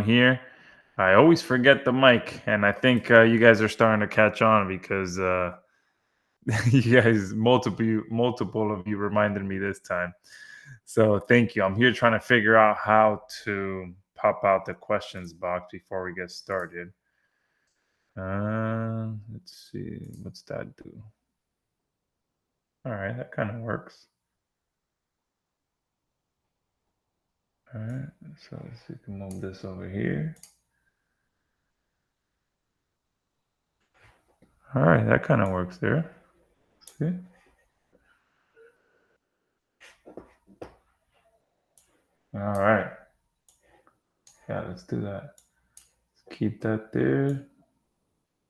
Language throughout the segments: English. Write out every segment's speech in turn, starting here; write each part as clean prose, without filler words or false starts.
here. I always forget the mic, and I think you guys are starting to catch on because you guys, multiple of you reminded me this time. So thank you. I'm here trying to figure out how to pop out the questions box before we get started. Let's see. What's that do? All right, that kind of works. All right, so let's see if we can move this over here. All right, that kind of works there. See? All right. Yeah, let's do that. Let's keep that there.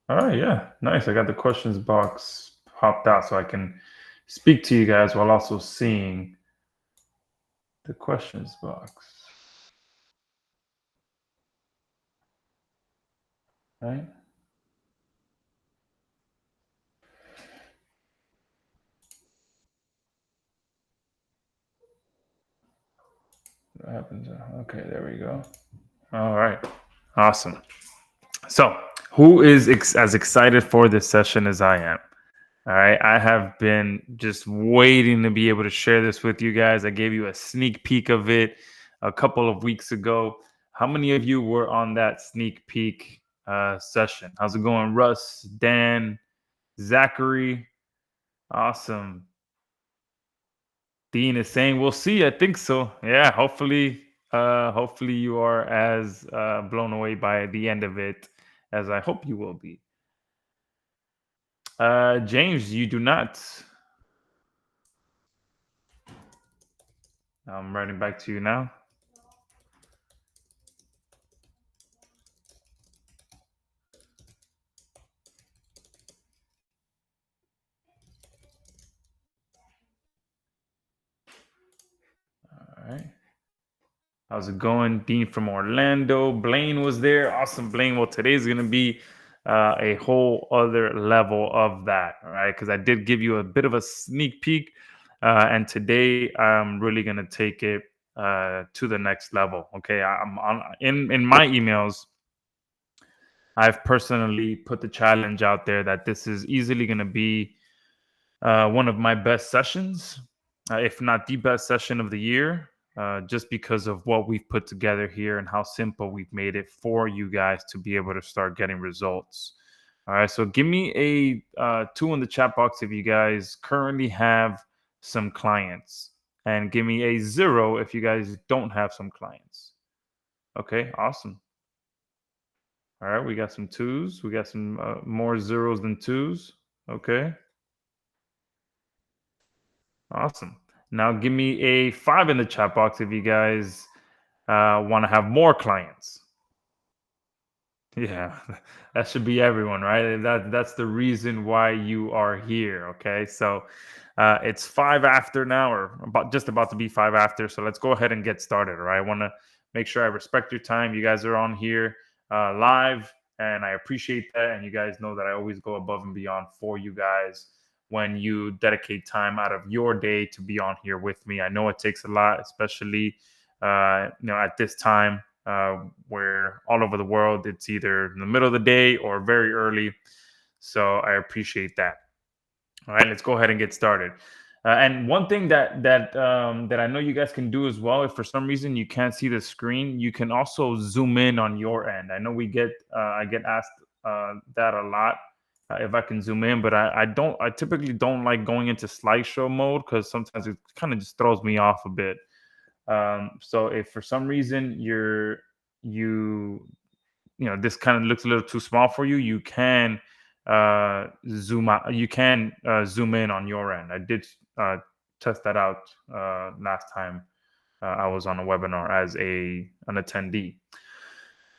All right, yeah, nice. I got the questions box popped out so I can speak to you guys while also seeing the questions box. Right? What happens? Okay, there we go. All right, awesome. So, who is as excited for this session as I am? All right, I have been just waiting to be able to share this with you guys. I gave you a sneak peek of it a couple of weeks ago. How many of you were on that sneak peek session? How's it going, Russ, Dan, Zachary? Awesome. Dean is saying we'll see. I think so. Yeah, hopefully you are as blown away by the end of it as I hope you will be. James, you do not. I'm writing back to you now. All right. How's it going? Dean from Orlando. Blaine was there. Awesome, Blaine. Well, today's going to be a whole other level of that. All right. Because I did give you a bit of a sneak peek. And today I'm really going to take it to the next level. Okay. I'm on in my emails. I've personally put the challenge out there that this is easily going to be one of my best sessions, if not the best session of the year, just because of what we've put together here and how simple we've made it for you guys to be able to start getting results. All right, so give me a 2 in the chat box if you guys currently have some clients, and give me a 0 if you guys don't have some clients. Okay, awesome. All right, we got some 2s. We got some more 0s than 2s. Okay. Awesome. Now give me a 5 in the chat box if you guys want to have more clients. Yeah, that should be everyone, right? That's the reason why you are here. Okay, so it's 5 after now, or about to be 5 after. So let's go ahead and get started. All right, I want to make sure I respect your time. You guys are on here live, and I appreciate that. And you guys know that I always go above and beyond for you guys when you dedicate time out of your day to be on here with me. I know it takes a lot, especially at this time where all over the world it's either in the middle of the day or very early. So I appreciate that. All right, let's go ahead and get started. And one thing that I know you guys can do as well, if for some reason you can't see the screen, you can also zoom in on your end. I know I get asked that a lot, if I can zoom in, but I typically don't like going into slideshow mode because sometimes it kind of just throws me off a bit. So if for some reason you this kind of looks a little too small for you, you can zoom out. You can zoom in on your end. I did test that out last time I was on a webinar as an attendee.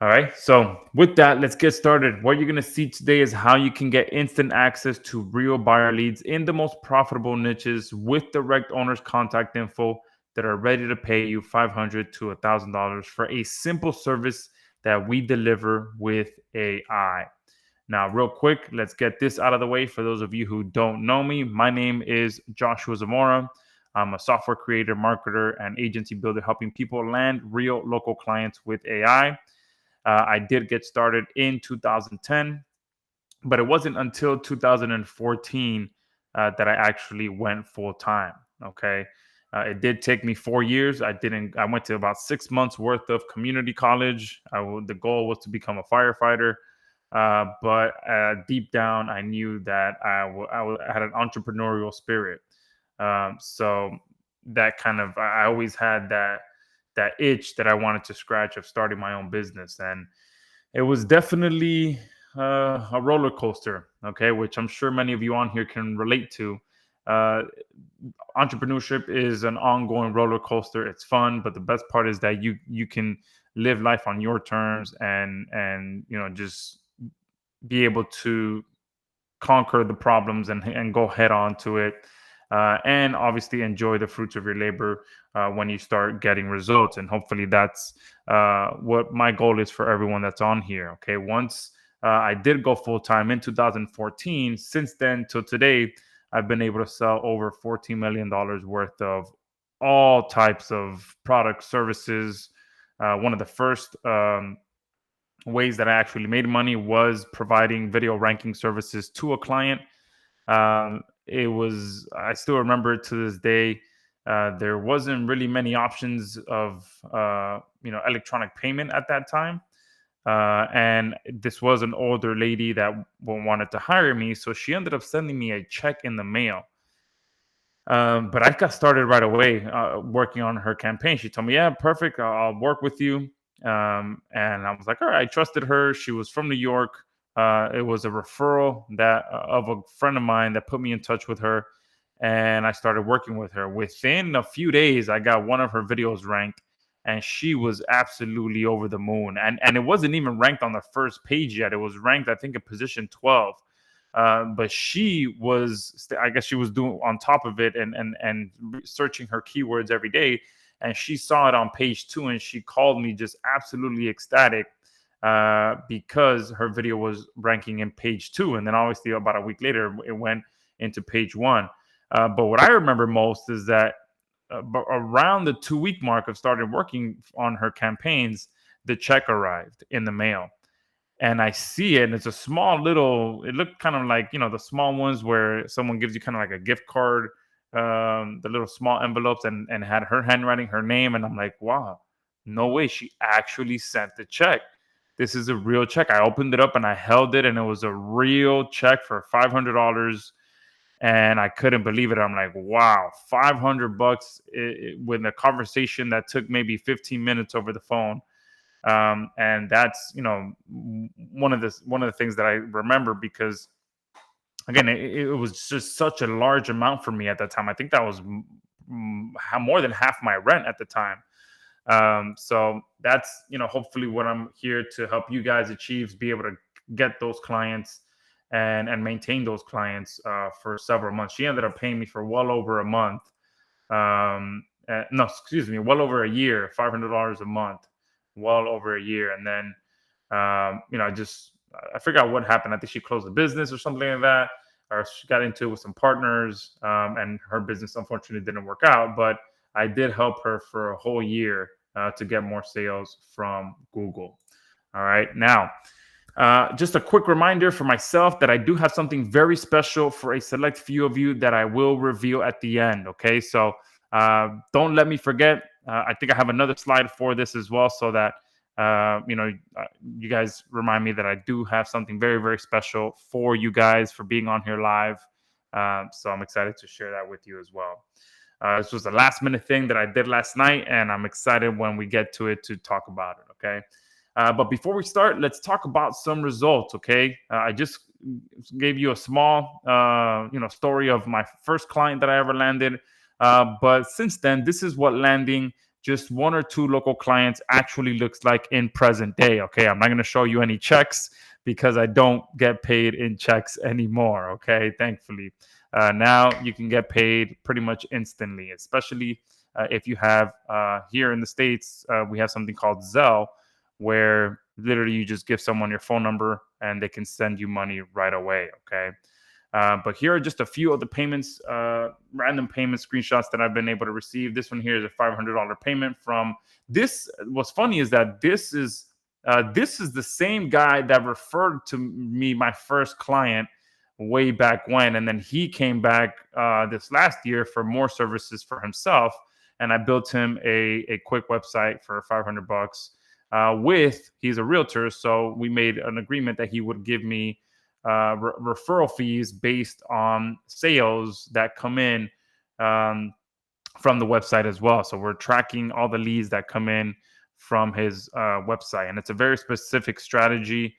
All right. So with that, let's get started. What you're going to see today is how you can get instant access to real buyer leads in the most profitable niches with direct owners' contact info that are ready to pay you $500 to $1,000 for a simple service that we deliver with AI. Now, real quick, let's get this out of the way. For those of you who don't know me, my name is Joshua Zamora. I'm a software creator, marketer, and agency builder helping people land real local clients with AI. I did get started in 2010, but it wasn't until 2014 that I actually went full time. Okay. It did take me 4 years. I went to about 6 months worth of community college. The goal was to become a firefighter. But deep down, I knew that I had an entrepreneurial spirit. So that kind of, I always had that itch that I wanted to scratch of starting my own business. And it was definitely a roller coaster, okay, which I'm sure many of you on here can relate to. Uh, Entrepreneurship is an ongoing roller coaster. It's fun, but the best part is that you can live life on your terms and just be able to conquer the problems and go head on to it, and obviously enjoy the fruits of your labor when you start getting results. And hopefully that's what my goal is for everyone that's on here. Okay, once I did go full time in 2014. Since then till today, I've been able to sell over $14 million worth of all types of products, services. One of the first ways that I actually made money was providing video ranking services to a client. I still remember it to this day. There wasn't really many options of, electronic payment at that time. And this was an older lady that wanted to hire me. So she ended up sending me a check in the mail. But I got started right away working on her campaign. She told me, "Yeah, perfect. I'll work with you." And I was like, "All right." I trusted her. She was from New York. It was a referral that of a friend of mine that put me in touch with her, and I started working with her. Within a few days, I got one of her videos ranked, and she was absolutely over the moon. And it wasn't even ranked on the first page yet. It was ranked, I think, in position 12. But I guess she was doing on top of it and searching her keywords every day. And she saw it on page 2, and she called me just absolutely ecstatic because her video was ranking in page 2. And then obviously about a week later, it went into page 1. But what I remember most is that around the 2 week mark of starting working on her campaigns, the check arrived in the mail, and I see it, and it's a small little. It looked kind of like the small ones where someone gives you kind of like a gift card, the little small envelopes, and had her handwriting, her name, and I'm like, wow, no way, she actually sent the check. This is a real check. I opened it up and I held it, and it was a real check for $500, and I couldn't believe it. I'm like, wow, $500 with a conversation that took maybe 15 minutes over the phone. And that's one of the things that I remember, because again, it was just such a large amount for me at that time. I think that was more than half my rent at the time. So that's hopefully what I'm here to help you guys achieve, be able to get those clients and maintain those clients for several months. She ended up paying me for well over a month. No, excuse me, well over a year, $500 a month, well over a year. And then, I forgot what happened. I think she closed the business or something like that, or she got into it with some partners, and her business unfortunately didn't work out. But I did help her for a whole year to get more sales from Google. All right. Now, just a quick reminder for myself that I do have something very special for a select few of you that I will reveal at the end. Okay, so don't let me forget. I think I have another slide for this as well, so that you guys remind me that I do have something very, very special for you guys for being on here live. So I'm excited to share that with you as well. This was a last minute thing that I did last night, and I'm excited when we get to it to talk about it. Okay. But before we start, let's talk about some results. Okay, I just gave you a small, story of my first client that I ever landed. But since then, this is what landing just one or two local clients actually looks like in present day. Okay, I'm not going to show you any checks because I don't get paid in checks anymore. Okay, thankfully, now you can get paid pretty much instantly, especially if you have here in the States, we have something called Zelle, where literally you just give someone your phone number and they can send you money right away. Okay. But here are just a few of the payments, random payment screenshots that I've been able to receive. This one here is a $500 payment from this. What's funny is that this is This is the same guy that referred to me my first client way back when, and then he came back this last year for more services for himself, and I built him a quick website for 500 bucks. With He's a realtor, so we made an agreement that he would give me referral fees based on sales that come in um, from the website as well. So we're tracking all the leads that come in from his website, and it's a very specific strategy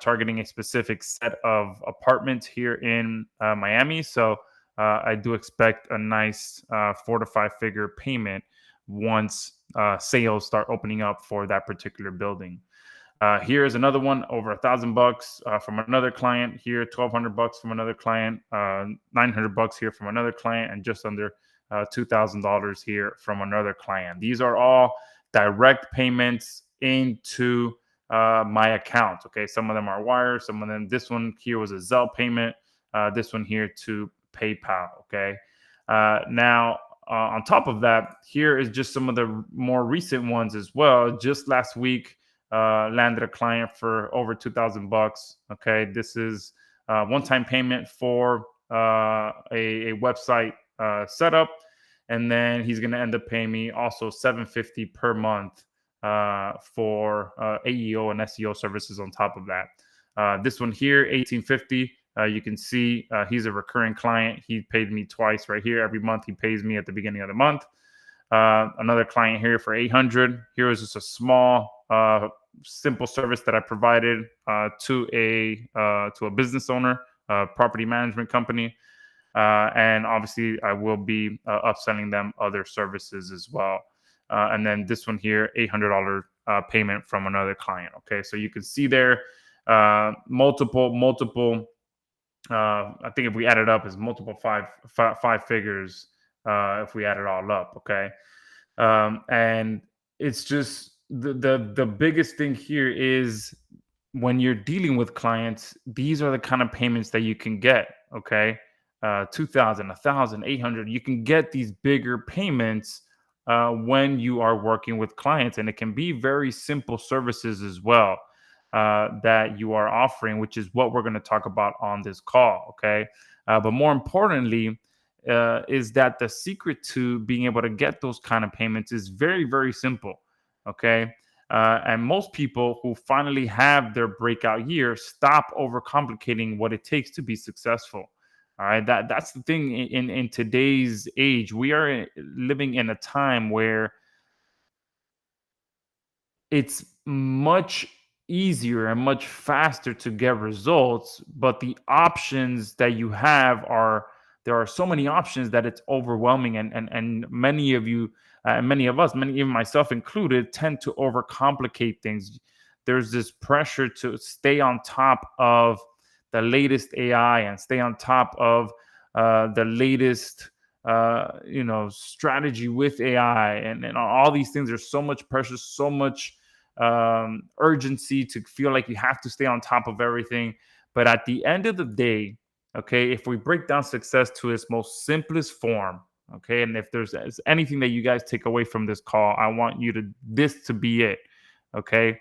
targeting a specific set of apartments here in Miami. So I do expect a nice 4 to 5 figure payment once sales start opening up for that particular building. Here is another one, over $1,000 from another client. Here, $1,200 from another client. $900 here from another client, and just under $2,000 here from another client. These are all direct payments into my account. Okay, some of them are wire, some of them. This one here was a Zelle payment. This one here to PayPal. Okay, now. On top of that, here is just some of the more recent ones as well. Just last week, landed a client for over $2,000. Okay, this is one-time payment for a website setup, and then he's going to end up paying me also $750 per month for AEO and SEO services on top of that. This one here, $1,850. You can see he's a recurring client. He paid me twice right here. Every month he pays me at the beginning of the month. Another client here for $800. Here is just a small, simple service that I provided to a business owner, property management company, and obviously I will be upselling them other services as well. And then this one here, $800 payment from another client. Okay, so you can see there multiple. I think if we add it up, is multiple five figures if we add it all up. Okay, and it's just the biggest thing here is when you're dealing with clients, these are the kind of payments that you can get. Okay, 2,000, 1,000, 800. You can get these bigger payments when you are working with clients, and it can be very simple services as well that you are offering, which is what we're going to talk about on this call. Okay, but more importantly, is that the secret to being able to get those kind of payments is very, very simple. Okay. And most people who finally have their breakout year stop overcomplicating what it takes to be successful. All right. That's the thing in today's age. We are living in a time where it's much easier and much faster to get results, but the options that you have are, there are so many options that it's overwhelming, and many of you many of us, many, even myself included, tend to overcomplicate things. There's this pressure to stay on top of the latest AI and stay on top of the latest strategy with AI, and all these things. There's so much pressure, so much urgency to feel like you have to stay on top of everything. But at the end of the day, okay, if we break down success to its most simplest form, okay, and if there's anything that you guys take away from this call, I want you to this to be it. Okay,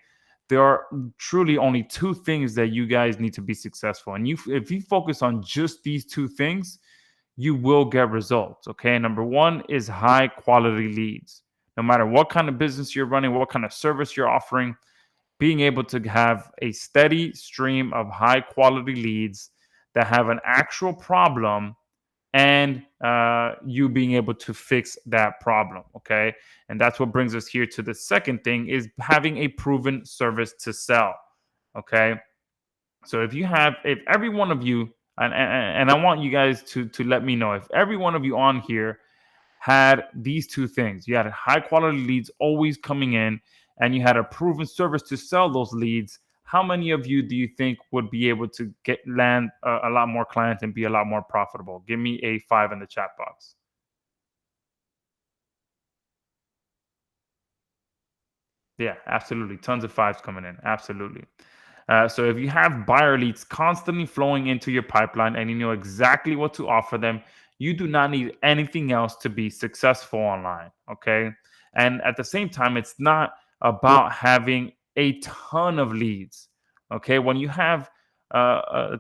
there are truly only two things that you guys need to be successful, and if you focus on just these two things, you will get results. Okay, number one is high quality leads. No matter what kind of business you're running, what kind of service you're offering, being able to have a steady stream of high quality leads that have an actual problem, and you being able to fix that problem. Okay, and that's what brings us here to the second thing, is having a proven service to sell. Okay, so if every one of you, and I want you guys to let me know, if every one of you on here had these two things: you had high quality leads always coming in, and you had a proven service to sell those leads, how many of you do you think would be able to land a lot more clients and be a lot more profitable? Give me a 5 in the chat box. Yeah, absolutely. Tons of fives coming in. Absolutely. So if you have buyer leads constantly flowing into your pipeline and you know exactly what to offer them, you do not need anything else to be successful online. Okay. And at the same time, it's not about having a ton of leads. Okay, when you have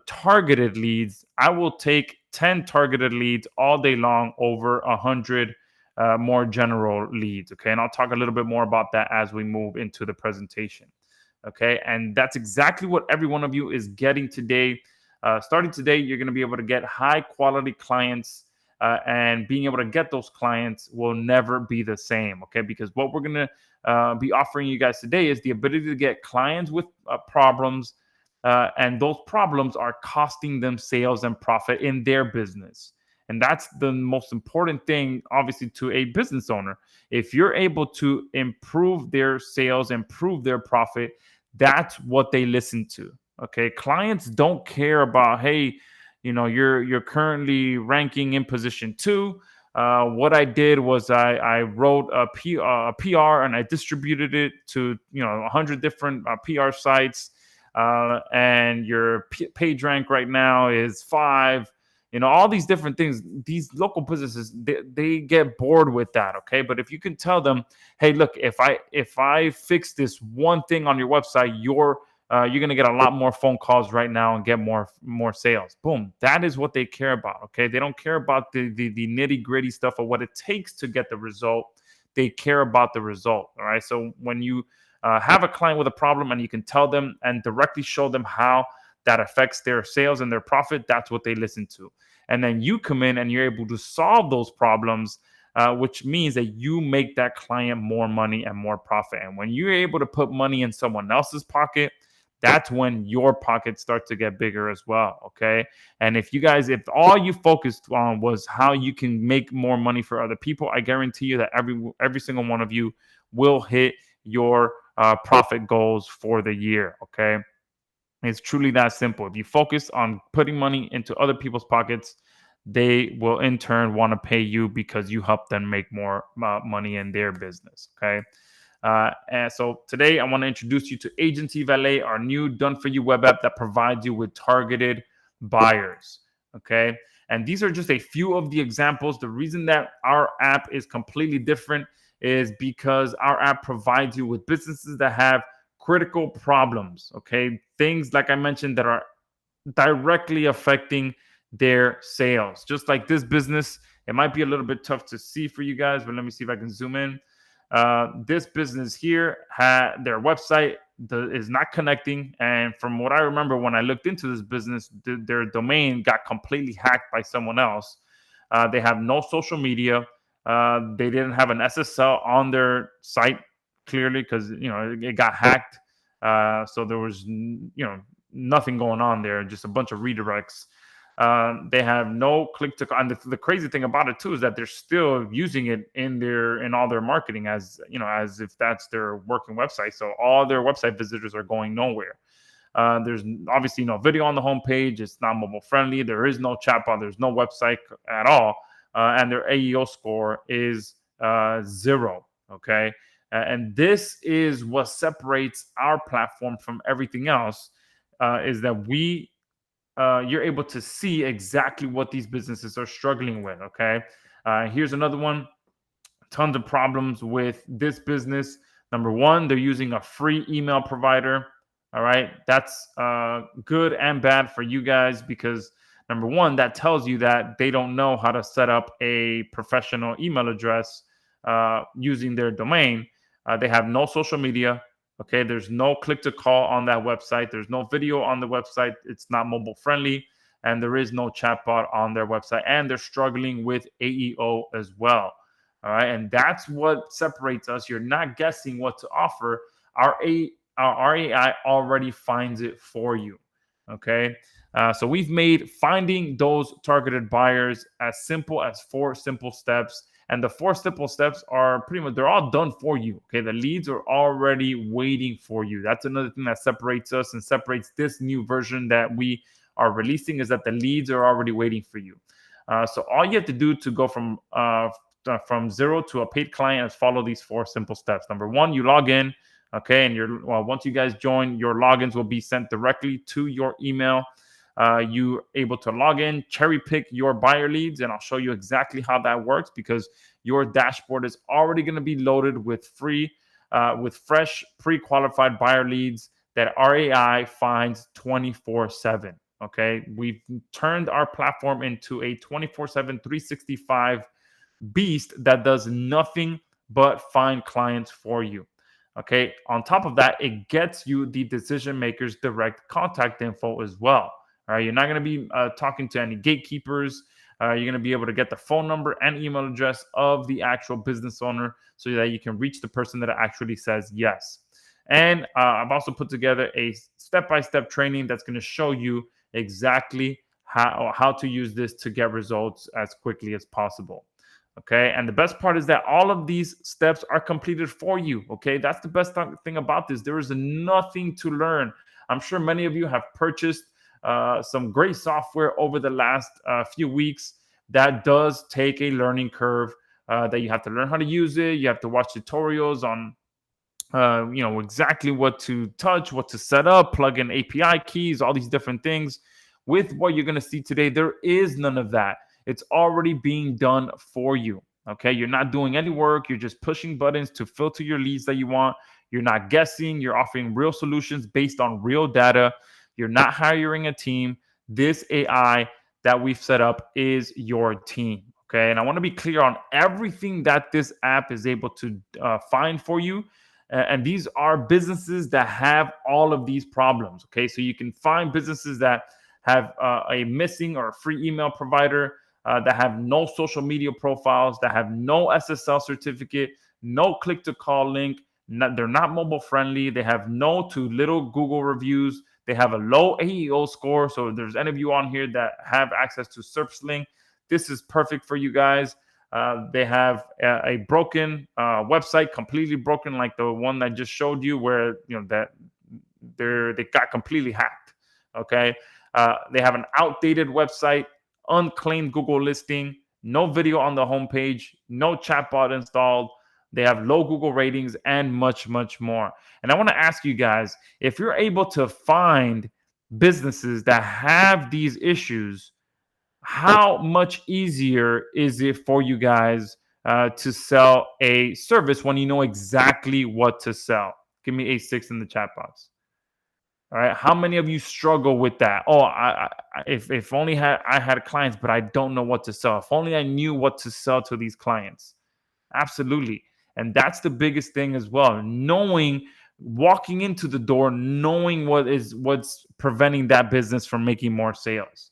targeted leads, I will take 10 targeted leads all day long over 100 more general leads. Okay, and I'll talk a little bit more about that as we move into the presentation. Okay, and that's exactly what every one of you is getting today. Starting today, you're going to be able to get high quality clients, and being able to get those clients will never be the same. Okay, because what we're going to be offering you guys today is the ability to get clients with problems, and those problems are costing them sales and profit in their business. And that's the most important thing, obviously, to a business owner. If you're able to improve their sales, improve their profit, that's what they listen to. Okay, clients don't care about, hey, you're currently ranking in position 2. What I did was I wrote a PR and I distributed it to 100 different PR sites, and your page rank right now is 5. All these different things. These local businesses, they get bored with that. Okay, but if you can tell them, hey, look, if I fix this one thing on your website, you're going to get a lot more phone calls right now and get more sales. Boom. That is what they care about. Okay. They don't care about the nitty gritty stuff of what it takes to get the result. They care about the result. All right. So when you have a client with a problem and you can tell them and directly show them how that affects their sales and their profit, that's what they listen to. And then you come in and you're able to solve those problems, which means that you make that client more money and more profit. And when you're able to put money in someone else's pocket, that's when your pockets start to get bigger as well. Okay. And if all you focused on was how you can make more money for other people, I guarantee you that every single one of you will hit your profit goals for the year. Okay. It's truly that simple. If you focus on putting money into other people's pockets, they will in turn want to pay you because you help them make more money in their business. Okay. And so today I want to introduce you to AIgency Valet, our new done-for-you web app that provides you with targeted buyers. Okay. And these are just a few of the examples. The reason that our app is completely different is because our app provides you with businesses that have critical problems. Okay. Things like I mentioned that are directly affecting their sales. Just like this business, it might be a little bit tough to see for you guys, but let me see if I can zoom in. This business here had their website is not connecting, and from what I remember when I looked into this business, their domain got completely hacked by someone else. They have no social media. They didn't have an SSL on their site, clearly, because it got hacked. So there was nothing going on there, just a bunch of redirects. They have no click to, and the crazy thing about it too is that they're still using it in all their marketing as if that's their working website. So all their website visitors are going nowhere. There's obviously no video on the homepage. It's not mobile friendly. There is no chatbot. There's no website at all, and their AEO score is 0. Okay, and this is what separates our platform from everything else. Is that you're able to see exactly what these businesses are struggling with. Okay. Here's another one. Tons of problems with this business. Number one, they're using a free email provider. All right. That's good and bad for you guys because number one, that tells you that they don't know how to set up a professional email address using their domain. They have no social media. Okay, there's no click to call on that website. There's no video on the website. It's not mobile friendly, and there is no chatbot on their website. And they're struggling with AEO as well. All right, and that's what separates us. You're not guessing what to offer. Our AI already finds it for you. Okay, so we've made finding those targeted buyers as simple as 4 simple steps. And the 4 simple steps are pretty much, they're all done for you. Okay. The leads are already waiting for you. That's another thing that separates us and separates this new version that we are releasing, is that the leads are already waiting for you. So all you have to do to go from 0 to a paid client is follow these 4 simple steps. Number 1, you log in. Okay. And once you guys join, your logins will be sent directly to your email. You're able to log in, cherry pick your buyer leads, and I'll show you exactly how that works because your dashboard is already going to be loaded with free with fresh, pre-qualified buyer leads that our AI finds 24/7. Okay, we've turned our platform into a 24/7, 365 beast that does nothing but find clients for you. Okay. On top of that, it gets you the decision makers' direct contact info as well. All right. You're not going to be talking to any gatekeepers. You're going to be able to get the phone number and email address of the actual business owner so that you can reach the person that actually says yes. And I've also put together a step-by-step training that's going to show you exactly how to use this to get results as quickly as possible. Okay. And the best part is that all of these steps are completed for you. Okay. That's the best thing about this. There is nothing to learn. I'm sure many of you have purchased some great software over the last few weeks. That does take a learning curve that you have to learn how to use it. You have to watch tutorials on exactly what to touch, what to set up, plug in API keys, all these different things. With what you're going to see today, there is none of that. It's already being done for you. Okay. You're not doing any work. You're just pushing buttons to filter your leads that you want. You're not guessing. You're offering real solutions based on real data. You're not hiring a team. This AI that we've set up is your team. Okay. And I want to be clear on everything that this app is able to find for you. And these are businesses that have all of these problems. Okay. So you can find businesses that have a missing or a free email provider, that have no social media profiles, that have no SSL certificate, no click to call link. They're not mobile friendly. They have no to little Google reviews. They have a low AEO score. So if there's any of you on here that have access to SerpSling, this is perfect for you guys. They have a broken website, completely broken, like the one I just showed you, where that they got completely hacked. Okay, they have an outdated website, unclaimed Google listing, no video on the homepage, no chatbot installed. They have low Google ratings and much, much more. And I want to ask you guys, if you're able to find businesses that have these issues, how much easier is it for you guys to sell a service when you know exactly what to sell? Give me a 6 in the chat box. All right. How many of you struggle with that? Oh, if only I had clients, but I don't know what to sell. If only I knew what to sell to these clients. Absolutely. And that's the biggest thing as well. Walking into the door, knowing what's preventing that business from making more sales.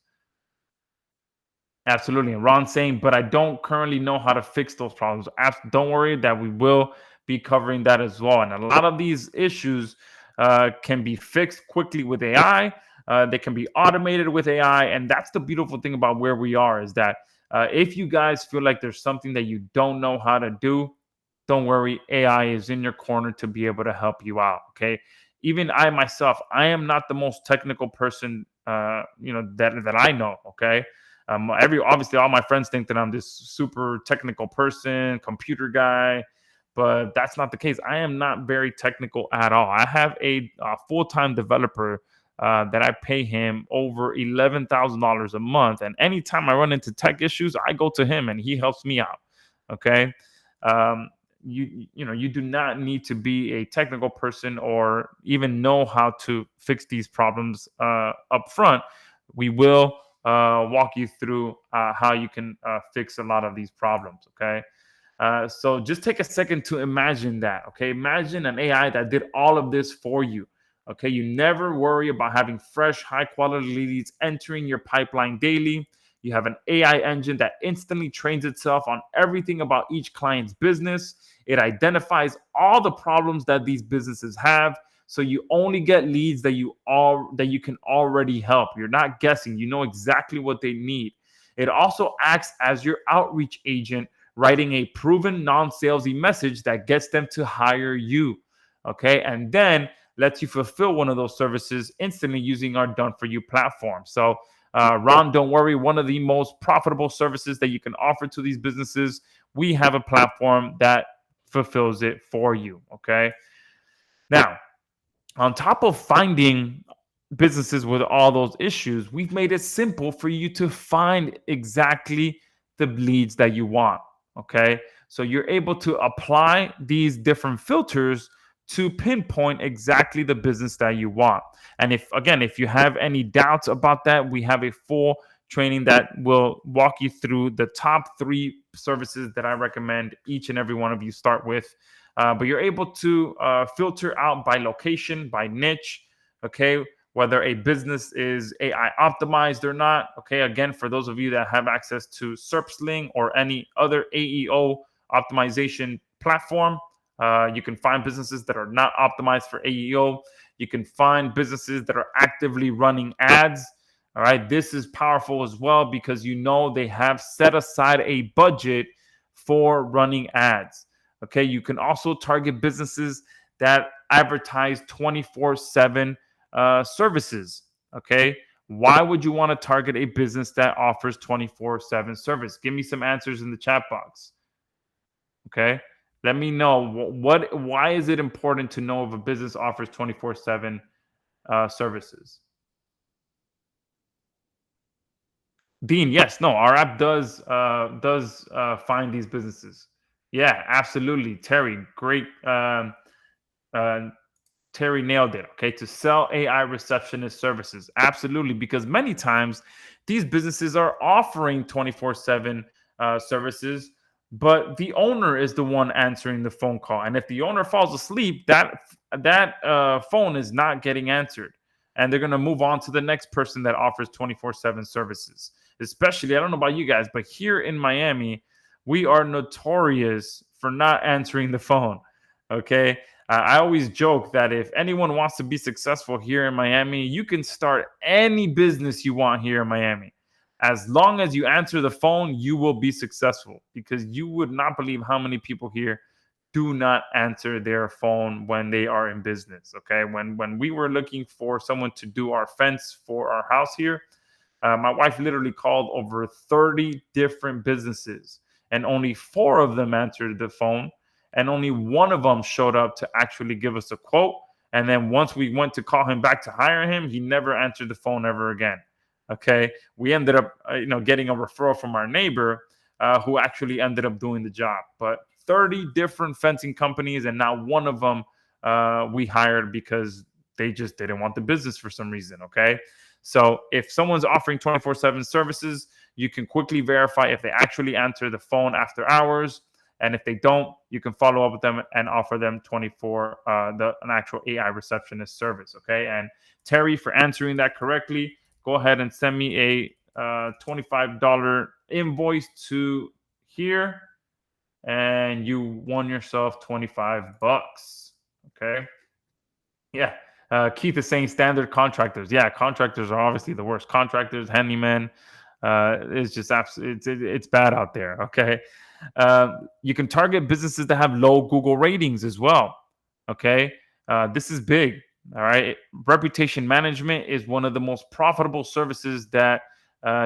Absolutely. And Ron's saying, but I don't currently know how to fix those problems. Don't worry, that we will be covering that as well. And a lot of these issues can be fixed quickly with AI. They can be automated with AI. And that's the beautiful thing about where we are, is that if you guys feel like there's something that you don't know how to do, don't worry. AI is in your corner to be able to help you out. Okay. Even I myself, I am not the most technical person, that I know. Okay. Obviously all my friends think that I'm this super technical person, computer guy, but that's not the case. I am not very technical at all. I have a full-time developer that I pay him over $11,000 a month, and anytime I run into tech issues, I go to him and he helps me out. Okay. um, you do not need to be a technical person or even know how to fix these problems up front. We will walk you through how you can fix a lot of these problems. Okay. So just take a second to imagine that. Okay. Imagine an AI that did all of this for you. Okay. You never worry about having fresh, high quality leads entering your pipeline daily. You have an AI engine that instantly trains itself on everything about each client's business. It identifies all the problems that these businesses have. So you only get leads that you can already help. You're not guessing. You know exactly what they need. It also acts as your outreach agent, writing a proven non-salesy message that gets them to hire you. Okay. And then lets you fulfill one of those services instantly using our done for you platform. So Ron, don't worry. One of the most profitable services that you can offer to these businesses, we have a platform that fulfills it for you. Okay. Now, on top of finding businesses with all those issues, we've made it simple for you to find exactly the leads that you want. Okay. So you're able to apply these different filters to pinpoint exactly the business that you want. And if you have any doubts about that, we have a full training that will walk you through the top 3 services that I recommend each and every one of you start with. But you're able to filter out by location, by niche, okay, whether a business is AI optimized or not. Okay, again, for those of you that have access to SERPsling or any other AEO optimization platform, you can find businesses that are not optimized for AEO. You can find businesses that are actively running ads. All right, this is powerful as well because they have set aside a budget for running ads. Okay, you can also target businesses that advertise 24/7 services. Okay, why would you want to target a business that offers 24/7 service? Give me some answers in the chat box. Okay, let me know why is it important to know if a business offers 24/7 services. Dean, yes, no, our app does find these businesses. Yeah, absolutely. Terry, great. Uh, Terry nailed it. Okay, to sell AI receptionist services, absolutely, because many times these businesses are offering 24/7 services, but the owner is the one answering the phone call, and if the owner falls asleep, that phone is not getting answered, and they're gonna move on to the next person that offers 24/7 services. Especially, I don't know about you guys, but here in Miami, we are notorious for not answering the phone. Okay, I always joke that if anyone wants to be successful here in Miami, you can start any business you want here in Miami. As long as you answer the phone, you will be successful because you would not believe how many people here do not answer their phone when they are in business. Okay, when we were looking for someone to do our fence for our house here, my wife literally called over 30 different businesses, and only 4 of them answered the phone, and only one of them showed up to actually give us a quote. And then once we went to call him back to hire him, he never answered the phone ever again. Okay, we ended up, getting a referral from our neighbor who actually ended up doing the job. But 30 different fencing companies, and not one of them we hired because they just didn't want the business for some reason. Okay, so if someone's offering 24/7 services, you can quickly verify if they actually answer the phone after hours. And if they don't, you can follow up with them and offer them an actual AI receptionist service. Okay. And Terry, for answering that correctly, go ahead and send me a $25 invoice to here, and you won yourself $25. Okay. Yeah. Keith is saying standard contractors. Yeah, contractors are obviously the worst. Contractors, handymen, it's just absolutely it's bad out there. Okay. You can target businesses that have low Google ratings as well. Okay. This is big. All right. Reputation management is one of the most profitable services that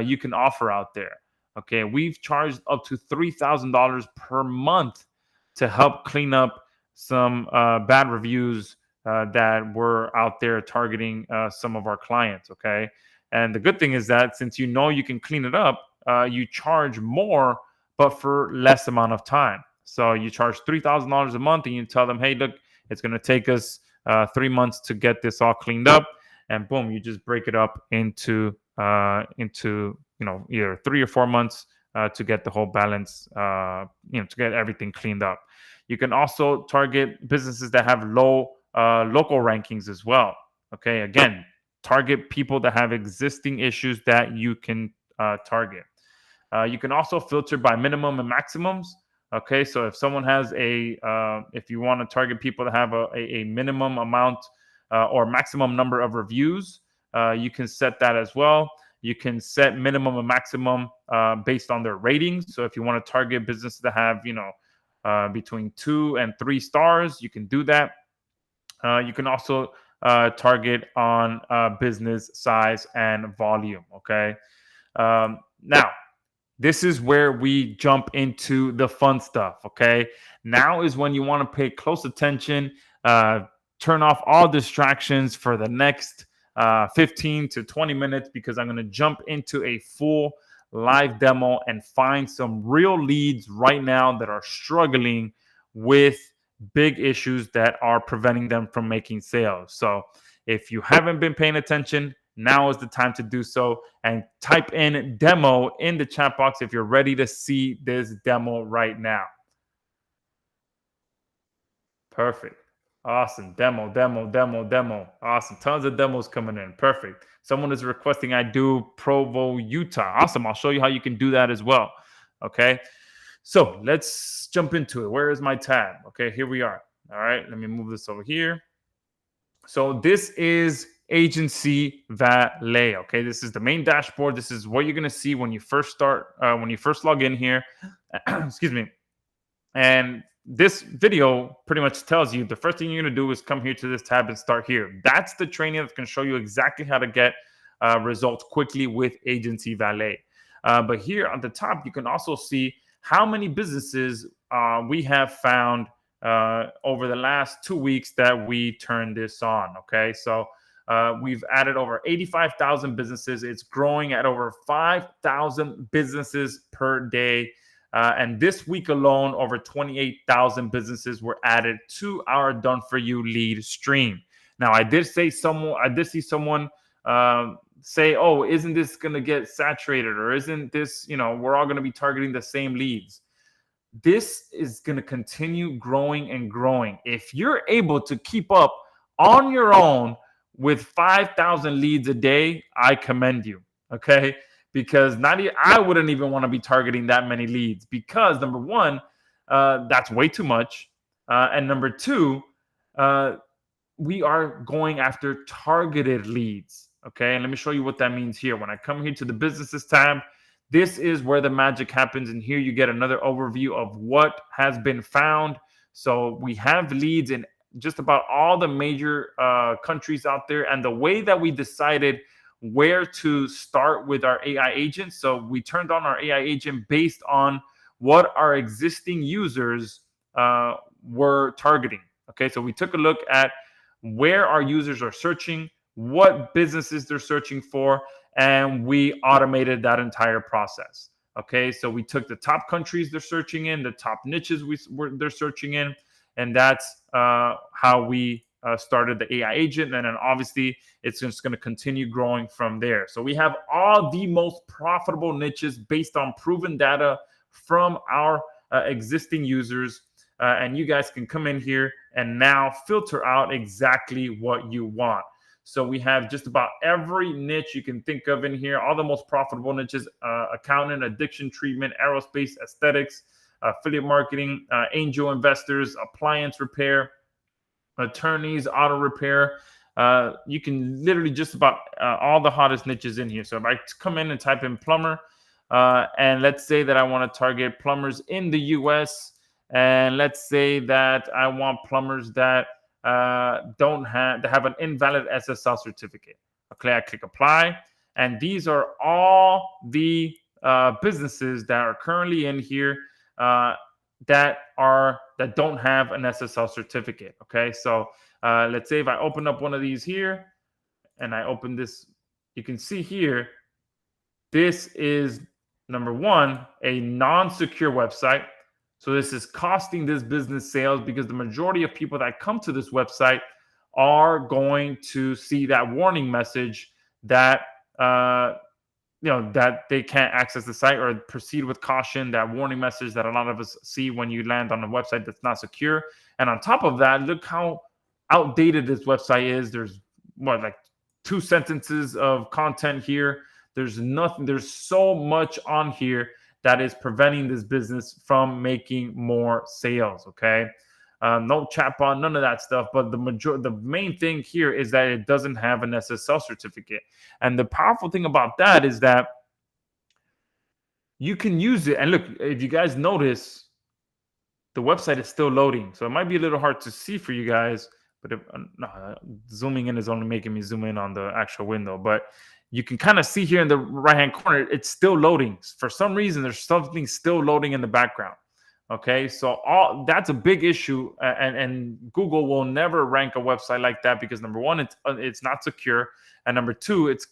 you can offer out there. Okay. We've charged up to $3,000 per month to help clean up some bad reviews that were out there targeting some of our clients. Okay. And the good thing is that since you can clean it up, you charge more, but for less amount of time. So you charge $3,000 a month, and you tell them, hey, look, it's going to take us 3 months to get this all cleaned up, and boom, you just break it up into either 3 or 4 months to get the whole balance, to get everything cleaned up. You can also target businesses that have low local rankings as well. Okay, again, target people that have existing issues that you can target. You can also filter by minimum and maximums. Okay, so if someone has if you want to target people that have a minimum amount or maximum number of reviews, you can set that as well. You can set minimum and maximum based on their ratings. So if you want to target businesses that have, between 2 and 3 stars, you can do that. You can also target on business size and volume. Okay. Now, this is where we jump into the fun stuff. Okay. Now is when you want to pay close attention, turn off all distractions for the next 15 to 20 minutes, because I'm going to jump into a full live demo and find some real leads right now that are struggling with big issues that are preventing them from making sales. So if you haven't been paying attention, now is the time to do so, and type in demo in the chat box if you're ready to see this demo right now. Perfect. Awesome. Demo, demo, demo, demo. Awesome. Tons of demos coming in. Perfect. Someone is requesting I do Provo, Utah. Awesome. I'll show you how you can do that as well. Okay. So let's jump into it. Where is my tab? Okay. Here we are. All right. Let me move this over here. So this is Agency Valet. Okay. This is the main dashboard. This is what you're going to see when you first start, when you first log in here. Excuse me. And this video pretty much tells you the first thing you're going to do is come here to this tab and start here. That's the training that's going to show you exactly how to get results quickly with Agency Valet. But here on the top, you can also see how many businesses we have found over the last 2 weeks that we turned this on. Okay, so we've added over 85,000 businesses. It's growing at over 5,000 businesses per day. And this week alone, over 28,000 businesses were added to our Done For You lead stream. Now, I did see someone say, "Oh, isn't this going to get saturated, or isn't this, we're all going to be targeting the same leads?" This is going to continue growing and growing. If you're able to keep up on your own with 5,000 leads a day, I commend you. Okay, because I wouldn't even want to be targeting that many leads, because number one, that's way too much, and number two, we are going after targeted leads. Okay, and let me show you what that means here. When I come here to the businesses tab, this is where the magic happens, and here you get another overview of what has been found. So we have leads in just about all the major countries out there, and the way that we decided where to start with our AI agent. So we turned on our AI agent based on what our existing users were targeting. Okay, so we took a look at where our users are searching, what businesses they're searching for, and we automated that entire process. Okay, so we took the top countries they're searching in, the top niches they're searching in, and that's how we started the AI agent. And then obviously it's just going to continue growing from there. So we have all the most profitable niches based on proven data from our existing users. And you guys can come in here and now filter out exactly what you want. So we have just about every niche you can think of in here, all the most profitable niches: accountant, addiction treatment, aerospace, aesthetics, affiliate marketing, angel investors, appliance repair, attorneys, auto repair. You can literally just about all the hottest niches in here. So if I come in and type in plumber, and let's say that I want to target plumbers in the US, and let's say that I want plumbers that have an invalid SSL certificate. Okay, I click apply, and these are all the businesses that are currently in here that don't have an SSL certificate. Okay, so let's say if I open up one of these here, and I open this, you can see here, this is number one, a non-secure website. So this is costing this business sales, because the majority of people that come to this website are going to see that warning message that that they can't access the site, or proceed with caution, that warning message that a lot of us see when you land on a website that's not secure. And on top of that, look how outdated this website is. There's like 2 sentences of content here. There's nothing. There's so much on here that is preventing this business from making more sales. Okay, no chatbot, none of that stuff. But the main thing here is that it doesn't have an SSL certificate. And the powerful thing about that is that you can use it. And look, if you guys notice, the website is still loading, so it might be a little hard to see for you guys. But zooming in is only making me zoom in on the actual window. But you can kind of see here in the right-hand corner, it's still loading. For some reason, there's something still loading in the background. Okay, so that's a big issue, and Google will never rank a website like that, because number one, it's not secure, and number two, it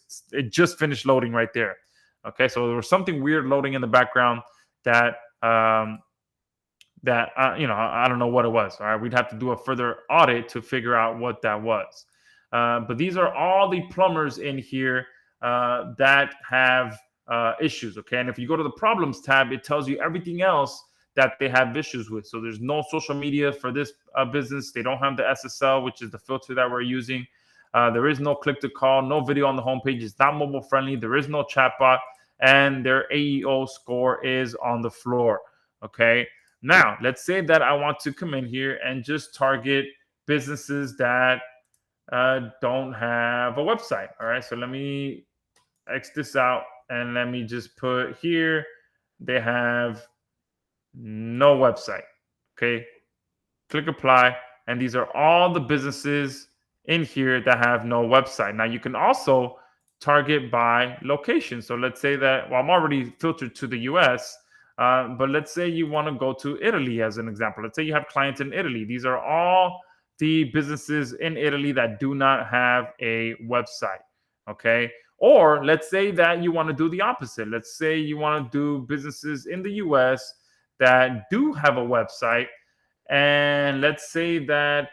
just finished loading right there. Okay, so there was something weird loading in the background that I don't know what it was. All right, we'd have to do a further audit to figure out what that was. But these are all the plumbers in here that have issues. Okay, and if you go to the problems tab, it tells you everything else that they have issues with. So there's no social media for this business. They don't have the SSL, which is the filter that we're using. There is no click to call, no video on the homepage. It's not mobile friendly. There is no chatbot, and their AEO score is on the floor. Okay. Now, let's say that I want to come in here and just target businesses that don't have a website. All right. So let me X this out and let me just put here they have no website. Okay. Click apply. And these are all the businesses in here that have no website. Now, you can also target by location. So let's say that, well, I'm already filtered to the US. But let's say you want to go to Italy as an example. Let's say you have clients in Italy. These are all the businesses in Italy that do not have a website. Okay. Or let's say that you want to do the opposite. Let's say you want to do businesses in the US that do have a website. And let's say that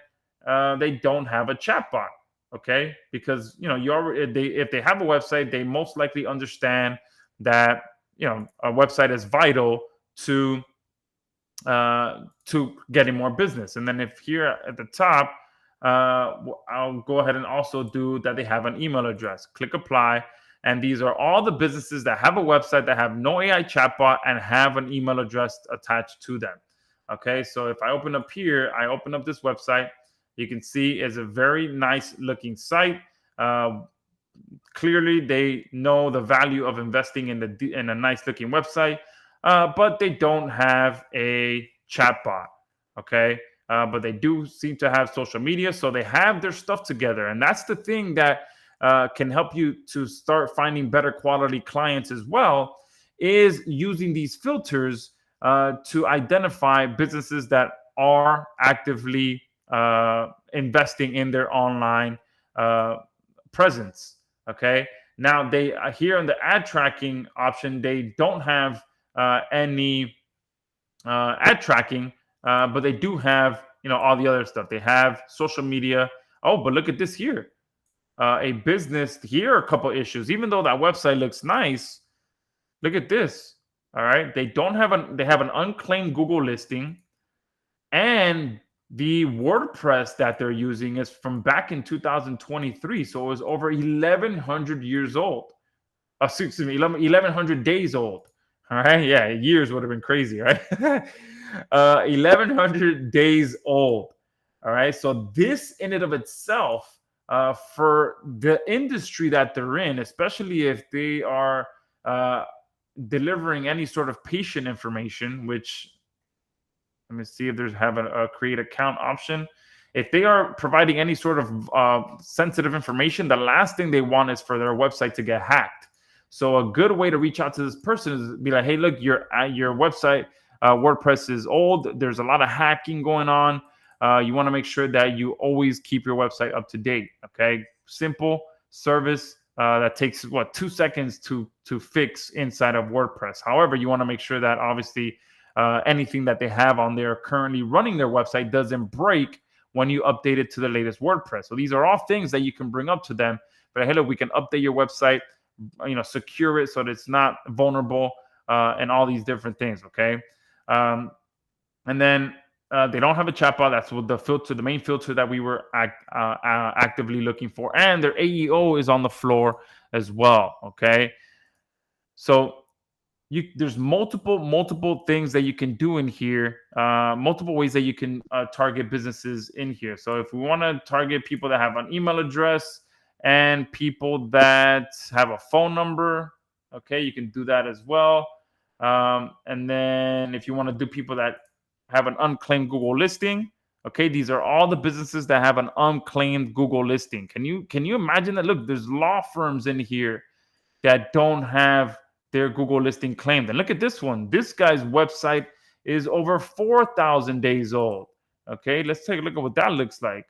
they don't have a chatbot. Okay. Because, you already, if they have a website, they most likely understand that a website is vital to getting more business. And then if here at the top, I'll go ahead and also do that they have an email address. Click apply, and these are all the businesses that have a website that have no AI chatbot and have an email address attached to them. Okay, so if I open up here, I open up this website. You can see it's a very nice looking site. Clearly, they know the value of investing in a nice looking website, but they don't have a chatbot. Okay, but they do seem to have social media, so they have their stuff together, and that's the thing that can help you to start finding better quality clients as well. Is using these filters to identify businesses that are actively investing in their online presence. Okay. Now they here in the ad tracking option, they don't have any ad tracking, but they do have all the other stuff. They have social media. Oh, but look at this here. A business here are a couple issues. Even though that website looks nice, look at this. All right, they have an unclaimed Google listing, and the WordPress that they're using is from back in 2023, so it was over 1,100 years old. Excuse me, 1,100 days old. All right, yeah, years would have been crazy, right? 1,100 days old. All right, so this in and of itself, for the industry that they're in, especially if they are delivering any sort of patient information, which let me see if there's have a create account option. If they are providing any sort of sensitive information, the last thing they want is for their website to get hacked. So a good way to reach out to this person is be like, hey, look, your website WordPress is old. There's a lot of hacking going on. You want to make sure that you always keep your website up to date. Okay, simple service that takes 2 seconds to fix inside of WordPress. However, you want to make sure that obviously anything that they have on there currently running their website doesn't break when you update it to the latest WordPress. So these are all things that you can bring up to them. But hey, look, we can update your website, secure it so that it's not vulnerable, and all these different things. Okay, and then they don't have a chatbot. That's what the main filter that we were actively looking for, and their AEO is on the floor as well. Okay, so there's multiple things that you can do in here, multiple ways that you can target businesses in here. So if we want to target people that have an email address and people that have a phone number, okay, you can do that as well. And then if you want to do people that have an unclaimed Google listing, okay, these are all the businesses that have an unclaimed Google listing. Can you imagine that? Look, there's law firms in here that don't have their Google listing claimed. And look at this one. This guy's website is over 4,000 days old. Okay, let's take a look at what that looks like.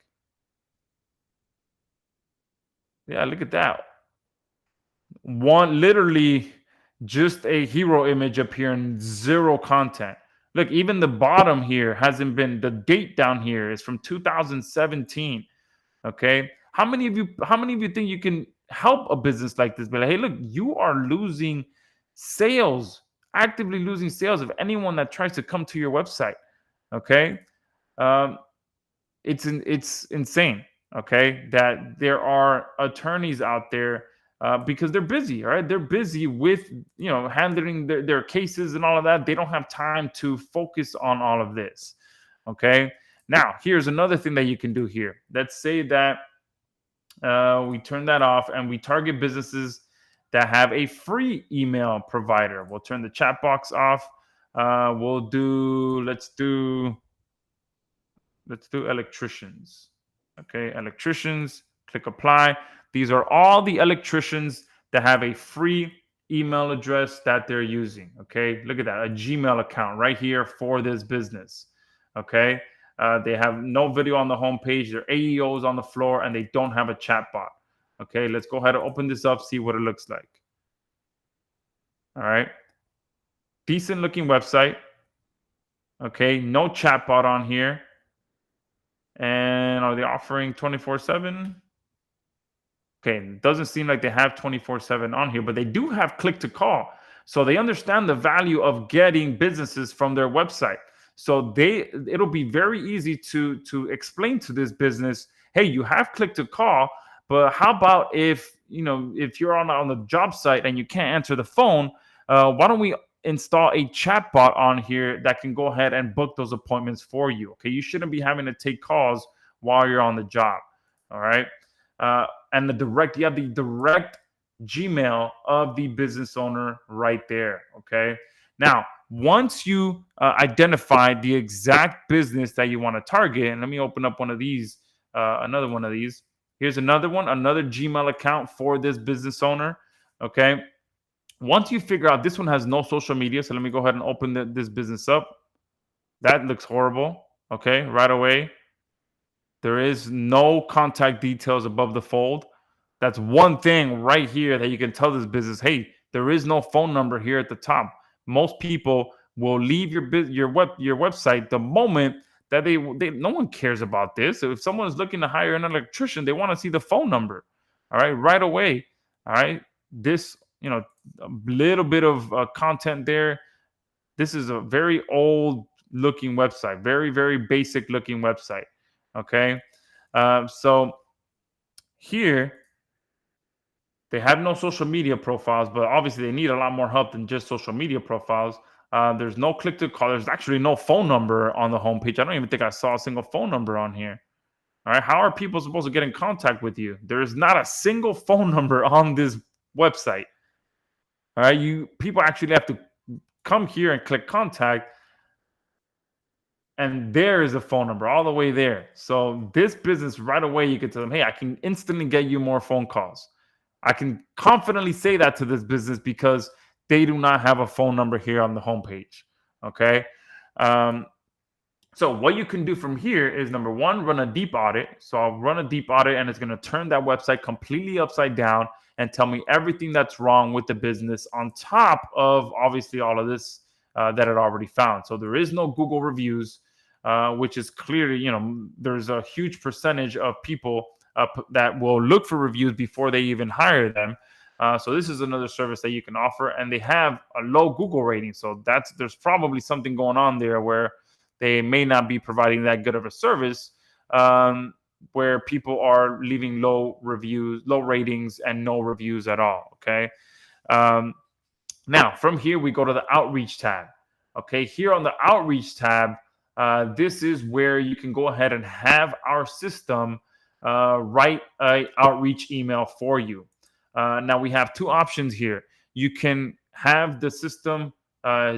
Yeah, look at that. Literally just a hero image up here and zero content. Look, even the bottom here hasn't been, the date down here is from 2017. Okay. How many of you think you can help a business like this? Be like, hey, look, you are losing sales, actively losing sales of anyone that tries to come to your website. Okay. Um, it's insane. Okay, that there are attorneys out there because they're busy. All right, they're busy with handling their cases and all of that. They don't have time to focus on all of this. Okay, now here's another thing that you can do here. Let's say that we turn that off and we target businesses that have a free email provider. We'll turn the chat box off. We'll do let's do electricians. Okay, electricians, click apply. These are all the electricians that have a free email address that they're using. Okay, look at that, a Gmail account right here for this business. Okay, they have no video on the homepage, their AEOs on the floor, and they don't have a chat bot. Okay, let's go ahead and open this up, see what it looks like. All right, decent looking website. Okay, no chat bot on here. And are they offering 24/7? Okay, it doesn't seem like they have 24/7 on here, but they do have click to call. So they understand the value of getting businesses from their website. So it'll be very easy to explain to this business, hey, you have click to call, but how about if you're on the job site and you can't answer the phone, why don't we install a chat bot on here that can go ahead and book those appointments for you? Okay, you shouldn't be having to take calls while you're on the job. All right. And you have the direct Gmail of the business owner right there. Okay. Now, once you identify the exact business that you want to target, and let me open up one of these, another one of these. Here's another one, another Gmail account for this business owner. Okay. Once you figure out this one has no social media, so let me go ahead and open this business up. That looks horrible. Okay. Right away, there is no contact details above the fold. That's one thing right here that you can tell this business, hey, there is no phone number here at the top. Most people will leave your website the moment that they no one cares about this. So if someone is looking to hire an electrician, they want to see the phone number. All right away. All right. This, a little bit of content there. This is a very old looking website, very, very basic looking website. Okay. So here they have no social media profiles, but obviously they need a lot more help than just social media profiles. There's no click to call. There's actually no phone number on the homepage. I don't even think I saw a single phone number on here. All right. How are people supposed to get in contact with you? There is not a single phone number on this website. All right. People actually have to come here and click contact. And there is a phone number all the way there. So this business right away, you can tell them, hey, I can instantly get you more phone calls. I can confidently say that to this business because they do not have a phone number here on the homepage. Okay. So what you can do from here is, number one, run a deep audit. So I'll run a deep audit and it's going to turn that website completely upside down and tell me everything that's wrong with the business on top of obviously all of this that it already found. So there is no Google reviews, which is clearly, there's a huge percentage of people that will look for reviews before they even hire them. So this is another service that you can offer, and they have a low Google rating. So there's probably something going on there where they may not be providing that good of a service, where people are leaving low reviews, low ratings, and no reviews at all. Okay. Now from here we go to the outreach tab. Okay, here on the outreach tab, this is where you can go ahead and have our system write an outreach email for you. Now we have two options here. You can have the system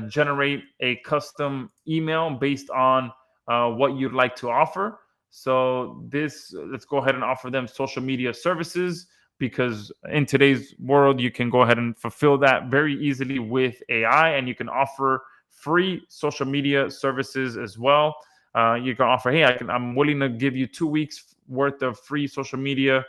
generate a custom email based on what you'd like to offer. So let's go ahead and offer them social media services, because in today's world, you can go ahead and fulfill that very easily with AI, and you can offer free social media services as well. You can offer, hey, I'm willing to give you 2 weeks worth of free social media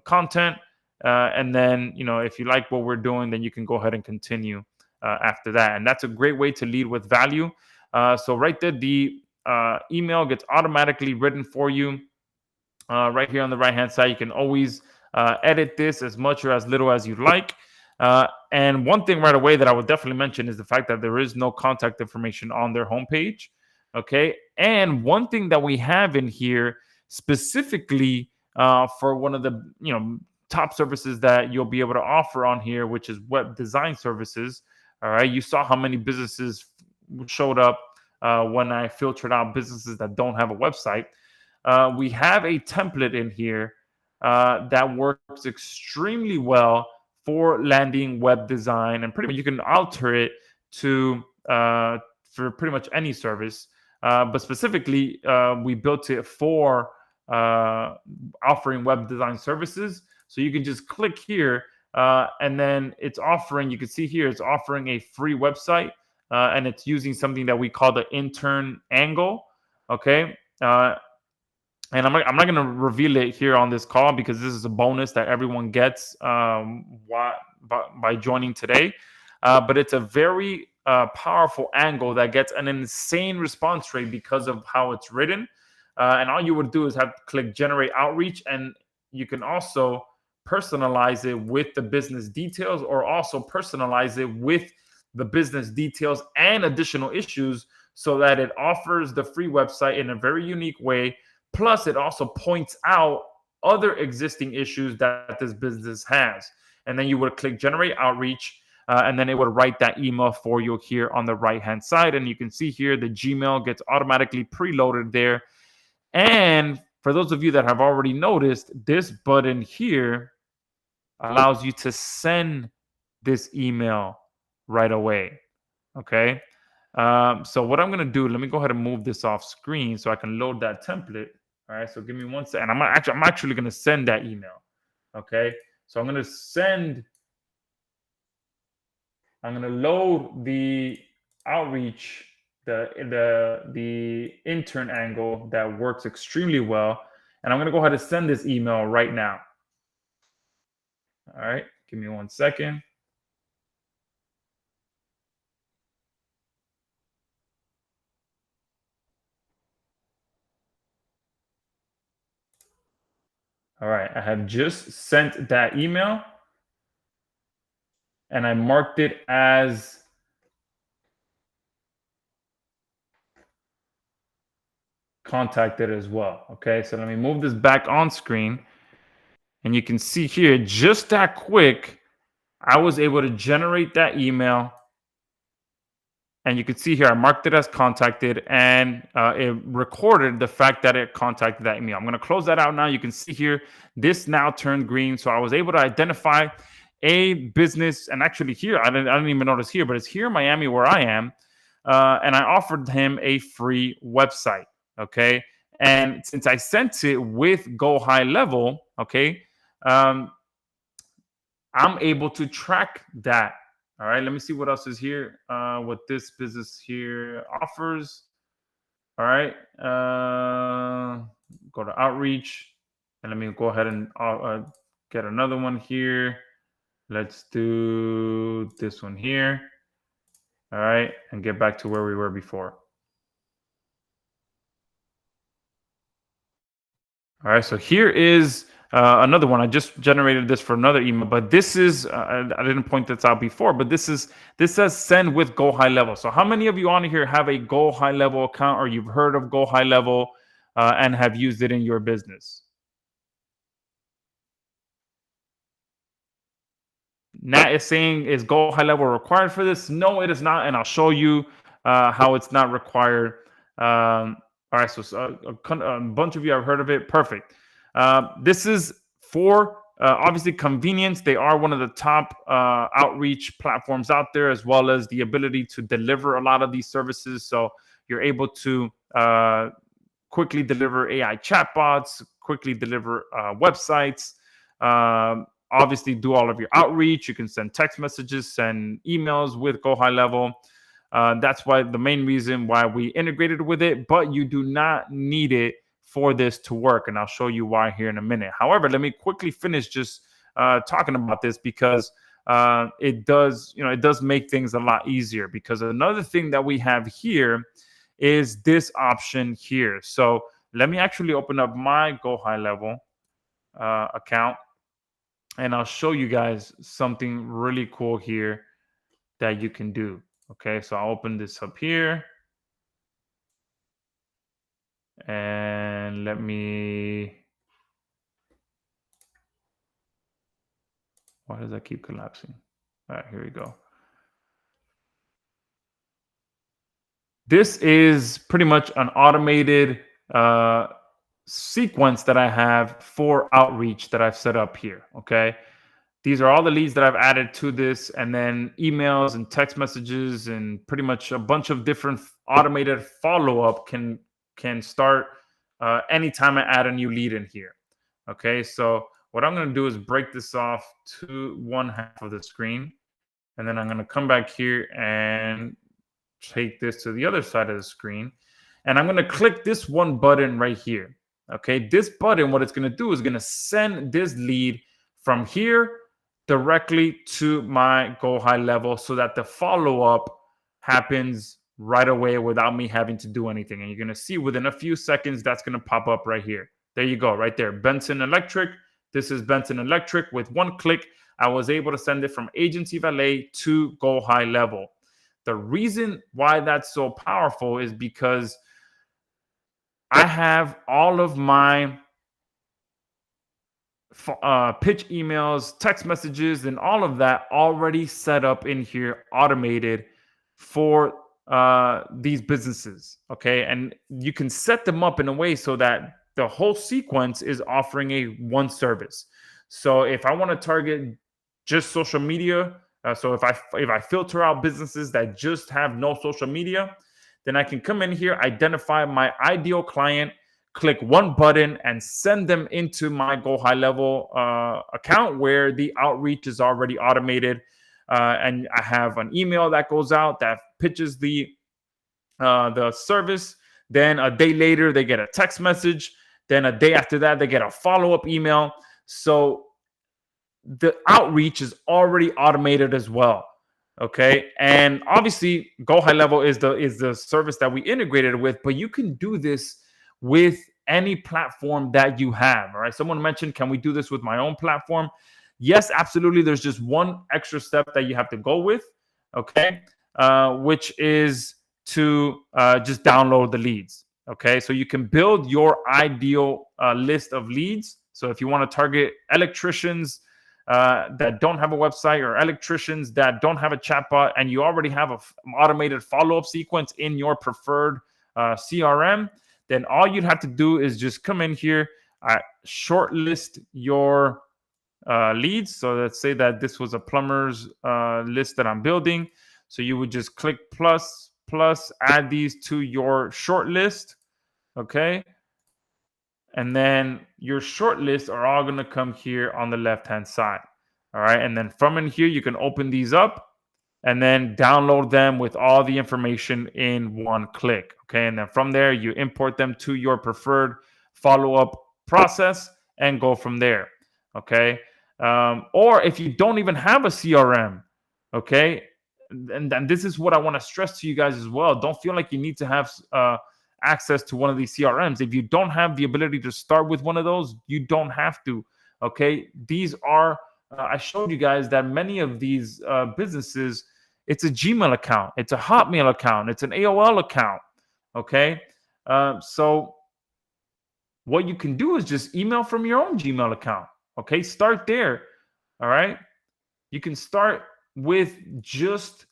content, And then, if you like what we're doing, then you can go ahead and continue after that. And that's a great way to lead with value. So right there, the email gets automatically written for you right here on the right hand side. You can always edit this as much or as little as you like. And one thing right away that I would definitely mention is the fact that there is no contact information on their homepage. Okay. And one thing that we have in here specifically for one of the top services that you'll be able to offer on here, which is web design services. All right. You saw how many businesses showed up when I filtered out businesses that don't have a website. We have a template in here that works extremely well for landing web design, and pretty much you can alter it to for pretty much any service. But specifically, we built it for offering web design services. So you can just click here, and then it's offering. You can see here it's offering a free website, and it's using something that we call the intern angle. Okay. And I'm not going to reveal it here on this call because this is a bonus that everyone gets by joining today. But it's a very powerful angle that gets an insane response rate because of how it's written. And all you would do is have to click generate outreach, and you can also personalize it with the business details, or also personalize it with the business details and additional issues, so that it offers the free website in a very unique way. Plus, it also points out other existing issues that this business has. And then you would click generate outreach, and then it would write that email for you here on the right-hand side. And you can see here the Gmail gets automatically preloaded there. And for those of you that have already noticed, this button here allows you to send this email right away. Okay. So what I'm going to do, let me go ahead and move this off screen so I can load that template. All right. So give me 1 second. I'm actually going to send that email. Okay. So I'm going to load the outreach, the intern angle that works extremely well. And I'm going to go ahead and send this email right now. All right. Give me 1 second. All right. I have just sent that email, and I marked it as contacted as well. Okay, so let me move this back on screen, and you can see here just that quick I was able to generate that email, and you can see here I marked it as contacted, and it recorded the fact that it contacted that email. I'm going to close that out now. You can see here this now turned green, so I was able to identify a business. And actually here I didn't even notice here, but it's here in Miami where I am, and I offered him a free website. Okay. And since I sent it with Go High Level, okay, I'm able to track that. All right. Let me see what else is here. What this business here offers. All right. Go to outreach, and let me go ahead and get another one here. Let's do this one here. All right. And get back to where we were before. All right, so here is another one. I just generated this for another email, but this is I didn't point this out before, but this says send with Go High Level. So how many of you on here have a Go High Level account, or you've heard of Go High Level and have used it in your business? Nat is saying, is Go High Level required for this? No, it is not, and I'll show you how it's not required. All right, so a bunch of you have heard of it. Perfect. This is for obviously convenience. They are one of the top outreach platforms out there, as well as the ability to deliver a lot of these services. So you're able to quickly deliver AI chatbots, quickly deliver websites, obviously do all of your outreach. You can send text messages, send emails with Go High Level. That's why the main reason why we integrated with it, but you do not need it for this to work. And I'll show you why here in a minute. However, let me quickly finish just talking about this because it does make things a lot easier. Because another thing that we have here is this option here. So let me actually open up my Go High Level account, and I'll show you guys something really cool here that you can do. Okay, so I'll open this up here, and let me. Why does that keep collapsing? All right, here we go. This is pretty much an automated sequence that I have for outreach that I've set up here. Okay. These are all the leads that I've added to this, and then emails and text messages and pretty much a bunch of different automated follow-up can start anytime I add a new lead in here. Okay. So what I'm going to do is break this off to one half of the screen, and then I'm going to come back here and take this to the other side of the screen, and I'm going to click this one button right here. Okay, this button, what it's going to do is going to send this lead from here directly to my Go High Level, so that the follow-up happens right away without me having to do anything. And you're going to see within a few seconds that's going to pop up right here. There you go, right there. Benson Electric. This is Benson Electric. With one click, I was able to send it from AIgency Valet to Go High Level. The reason why that's so powerful is because I have all of my pitch emails, text messages, and all of that already set up in here, automated for these businesses. Okay. And you can set them up in a way so that the whole sequence is offering a one service. So if I want to target just social media, so if I filter out businesses that just have no social media, then I can come in here, identify my ideal client, click one button, and send them into my Go High Level account where the outreach is already automated. And I have an email that goes out that pitches the service. Then a day later, they get a text message. Then a day after that, they get a follow-up email. So the outreach is already automated as well. Okay. And obviously Go High Level is the service that we integrated with, but you can do this with any platform that you have. All right. Someone mentioned, can we do this with my own platform? Yes, absolutely. There's just one extra step that you have to go with. Okay. Which is to just download the leads. Okay. So you can build your ideal list of leads. So if you want to target electricians that don't have a website, or electricians that don't have a chatbot, and you already have an automated follow-up sequence in your preferred CRM, then all you'd have to do is just come in here, shortlist your leads. So let's say that this was a plumber's list that I'm building. So you would just click plus, add these to your short list. Okay. And then your short lists are all going to come here on the left-hand side. All right. And then from in here, you can open these up and then download them with all the information in one click. Okay. And then from there, you import them to your preferred follow-up process and go from there. Okay. Or if you don't even have a CRM, okay. And this is what I want to stress to you guys as well. Don't feel like you need to have access to one of these CRMs. If you don't have the ability to start with one of those, you don't have to. Okay. These are, I showed you guys that many of these businesses, it's a Gmail account, it's a Hotmail account, it's an AOL account. Okay. So what you can do is just email from your own Gmail account. Okay. Start there. All right. You can start with just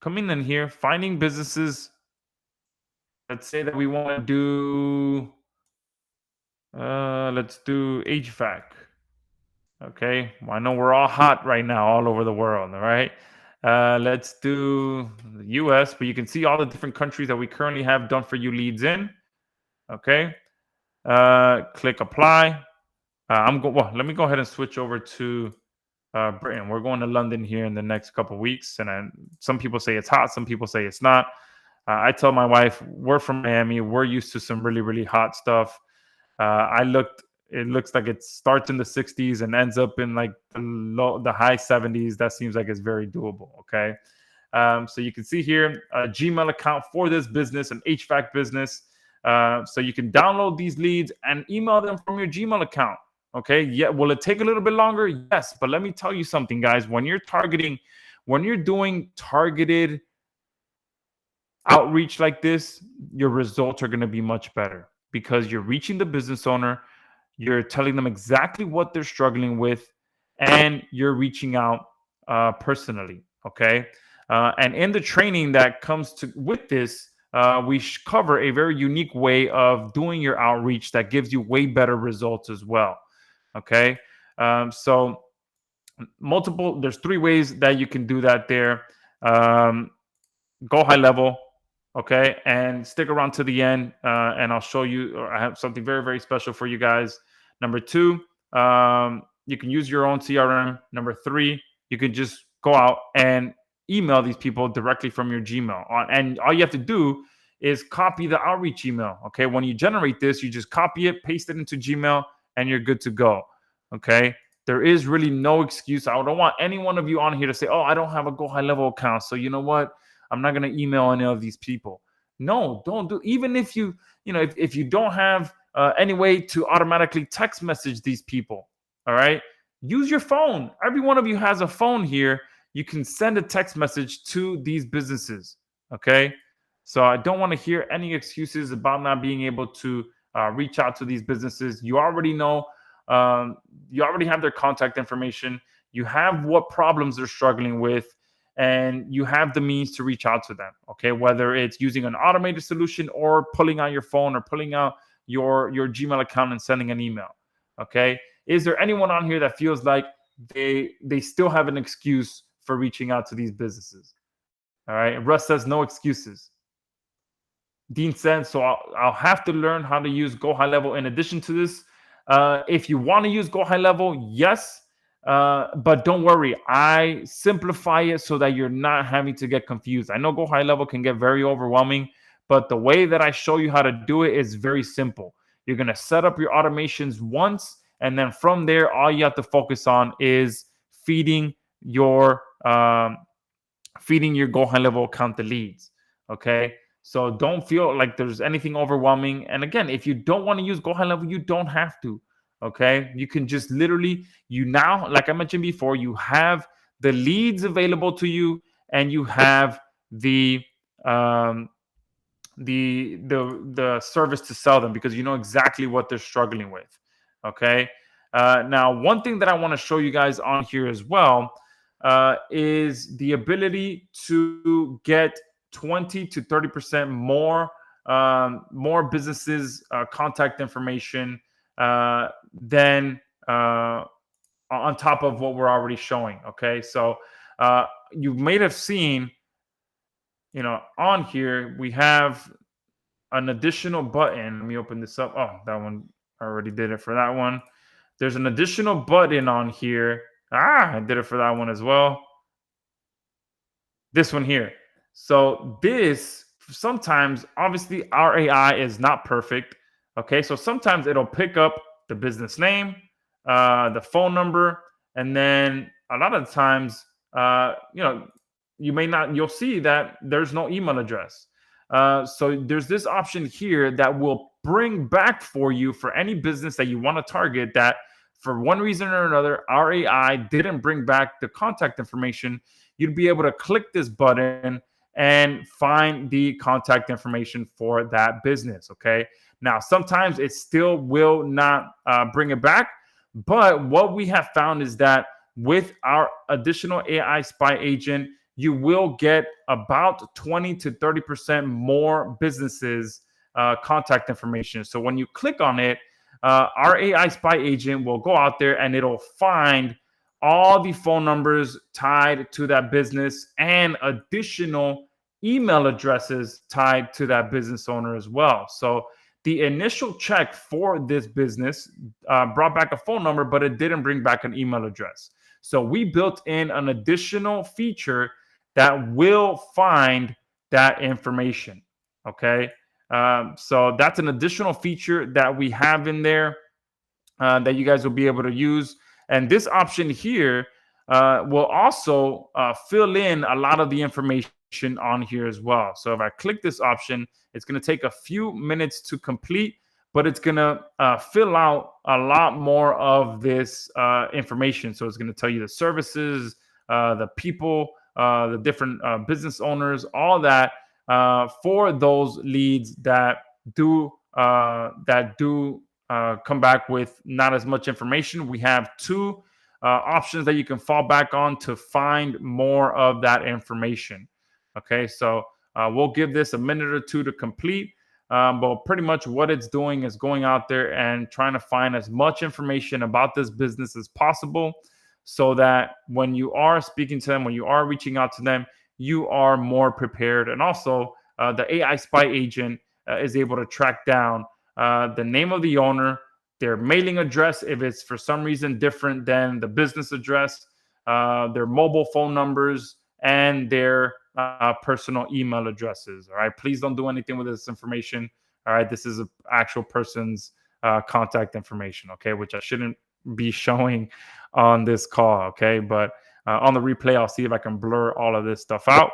coming in here, finding businesses. Let's say that we want to do, let's do HVAC. Okay. Well, I know we're all hot right now all over the world. All right. Let's do the US, but you can see all the different countries that we currently have done for you leads in. Okay. Click apply. Well, let me go ahead and switch over to Britain. We're going to London here in the next couple of weeks. And some people say it's hot. Some people say it's not. I tell my wife, we're from Miami. We're used to some really, really hot stuff. I looked it looks like it starts in the 60s and ends up in like the high 70s. That seems like it's very doable. Okay. So you can see here a Gmail account for this business, an HVAC business. So you can download these leads and email them from your Gmail account. Okay. Yeah. Will it take a little bit longer? Yes. But let me tell you something, guys. When you're doing targeted outreach like this, your results are going to be much better because you're reaching the business owner, you're telling them exactly what they're struggling with, and you're reaching out personally. Okay. And in the training that comes to with this, we cover a very unique way of doing your outreach that gives you way better results as well. Okay. So there's three ways that you can do that there. Um, Go high level, okay, and stick around to the end, and I'll show you. Or I have something very, very special for you guys. Number two, you can use your own CRM. Number three, you can just go out and email these people directly from your Gmail. And all you have to do is copy the outreach email. Okay, when you generate this, you just copy it, paste it into Gmail, and you're good to go. Okay. There is really no excuse. I don't want any one of you on here to say, "Oh, I don't have a Go High Level account, so you know what? I'm not going to email any of these people." No, don't do. Even if if you don't have any way to automatically text message these people, all right, use your phone. Every one of you has a phone here. You can send a text message to these businesses. Okay, so I don't want to hear any excuses about not being able to reach out to these businesses. You already know. You already have their contact information. You have what problems they're struggling with, and you have the means to reach out to them. Okay, whether it's using an automated solution or pulling out your phone or pulling out your Gmail account and sending an email. Okay, is there anyone on here that feels like they still have an excuse for reaching out to these businesses? All right, Russ says no excuses. Dean said, so I'll have to learn how to use Go High Level in addition to this. If you want to use Go High Level, yes. But don't worry, I simplify it so that you're not having to get confused. I know Go High Level can get very overwhelming, but the way that I show you how to do it is very simple. You're going to set up your automations once, and then from there, all you have to focus on is feeding your Go High Level account the leads. Okay. So don't feel like there's anything overwhelming. And again, if you don't want to use Go High Level, you don't have to. Okay. You can just literally, now, like I mentioned before, you have the leads available to you, and you have the service to sell them because you know exactly what they're struggling with. Okay. Now, one thing that I want to show you guys on here as well is the ability to get 20 to 30% more businesses contact information than on top of what we're already showing. Okay, so you may have seen, on here we have an additional button. Let me open this up. Oh, that one I already did it for that one. There's an additional button on here. I did it for that one as well. This one here. So this, sometimes, obviously, our AI is not perfect. Okay, so sometimes it'll pick up the business name, the phone number, and then a lot of the times, you'll see that there's no email address. So there's this option here that will bring back for you, for any business that you want to target, that for one reason or another, our AI didn't bring back the contact information. You'd be able to click this button and find the contact information for that business. Okay. Now, sometimes it still will not bring it back. But what we have found is that with our additional AI spy agent, you will get about 20 to 30% more businesses contact information. So when you click on it, our AI spy agent will go out there and it'll find all the phone numbers tied to that business and additional email addresses tied to that business owner as well. So the initial check for this business brought back a phone number, but it didn't bring back an email address. So we built in an additional feature that will find that information. Okay. So that's an additional feature that we have in there. that you guys will be able to use. And this option here will also fill in a lot of the information on here as well. So if I click this option, it's going to take a few minutes to complete, but it's going to fill out a lot more of this information. So it's going to tell you the services, the people, the different business owners, all that for those leads that do come back with not as much information. We have two options that you can fall back on to find more of that information. Okay, so we'll give this a minute or two to complete. But pretty much what it's doing is going out there and trying to find as much information about this business as possible so that when you are speaking to them, when you are reaching out to them, you are more prepared. And also, the AI spy agent is able to track down the name of the owner, their mailing address if it's for some reason different than the business address, their mobile phone numbers, and their personal email addresses. All right, please don't do anything with this information. All right, this is an actual person's contact information. Okay, which I shouldn't be showing on this call. Okay, but on the replay, I'll see if I can blur all of this stuff out.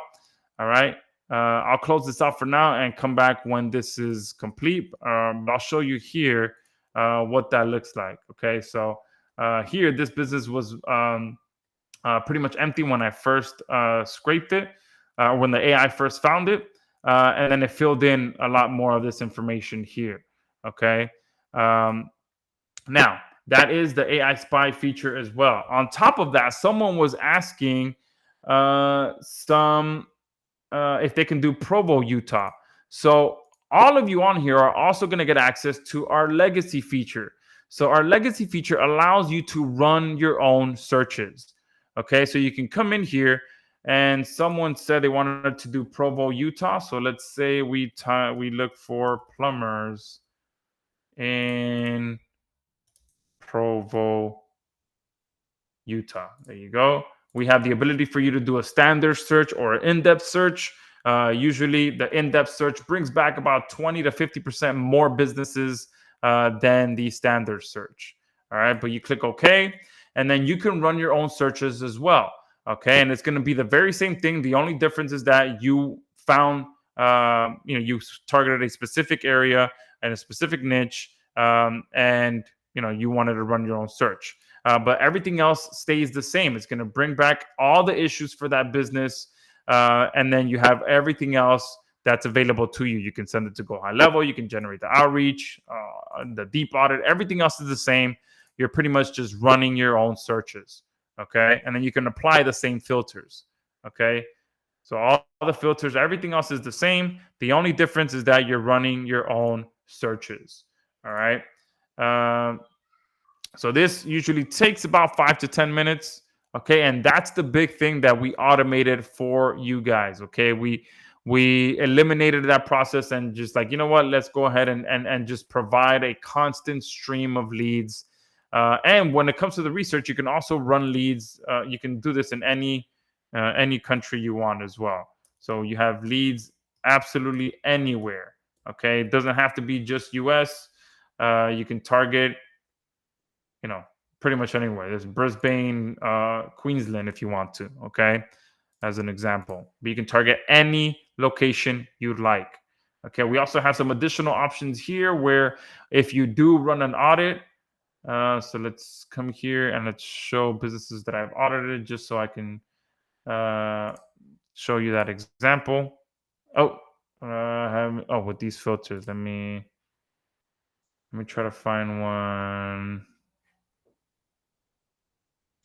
All right. I'll close this out for now and come back when this is complete. But I'll show you here what that looks like. Okay, so here this business was pretty much empty when I first scraped it, when the AI first found it, and then it filled in a lot more of this information here. Okay, now that is the AI spy feature as well. On top of that, someone was asking some if they can do Provo, Utah. So all of you on here are also going to get access to our legacy feature. So our legacy feature allows you to run your own searches. Okay, so you can come in here and someone said they wanted to do Provo, Utah. So let's say we look for plumbers in Provo, Utah. There you go. We have the ability for you to do a standard search or an in-depth search. Usually, the in-depth search brings back about 20 to 50% more businesses than the standard search. All right, but you click OK, and then you can run your own searches as well. Okay, and it's going to be the very same thing. The only difference is that you found, you targeted a specific area and a specific niche, and you wanted to run your own search. But everything else stays the same. It's going to bring back all the issues for that business. And then you have everything else that's available to you. You can send it to Go High Level. You can generate the outreach, the deep audit. Everything else is the same. You're pretty much just running your own searches. Okay. And then you can apply the same filters. Okay. So all the filters, everything else is the same. The only difference is that you're running your own searches. All right. So this usually takes about 5 to 10 minutes. Okay, and that's the big thing that we automated for you guys. Okay, we eliminated that process and just like, you know what, let's go ahead and just provide a constant stream of leads. And when it comes to the research, you can also run leads. You can do this in any country you want as well. So you have leads absolutely anywhere. Okay, it doesn't have to be just US. You can target pretty much anywhere. There's Brisbane, Queensland, if you want to, okay, as an example. But you can target any location you'd like. Okay, we also have some additional options here where if you do run an audit, so let's come here and let's show businesses that I've audited just so I can show you that example. With these filters, let me try to find one.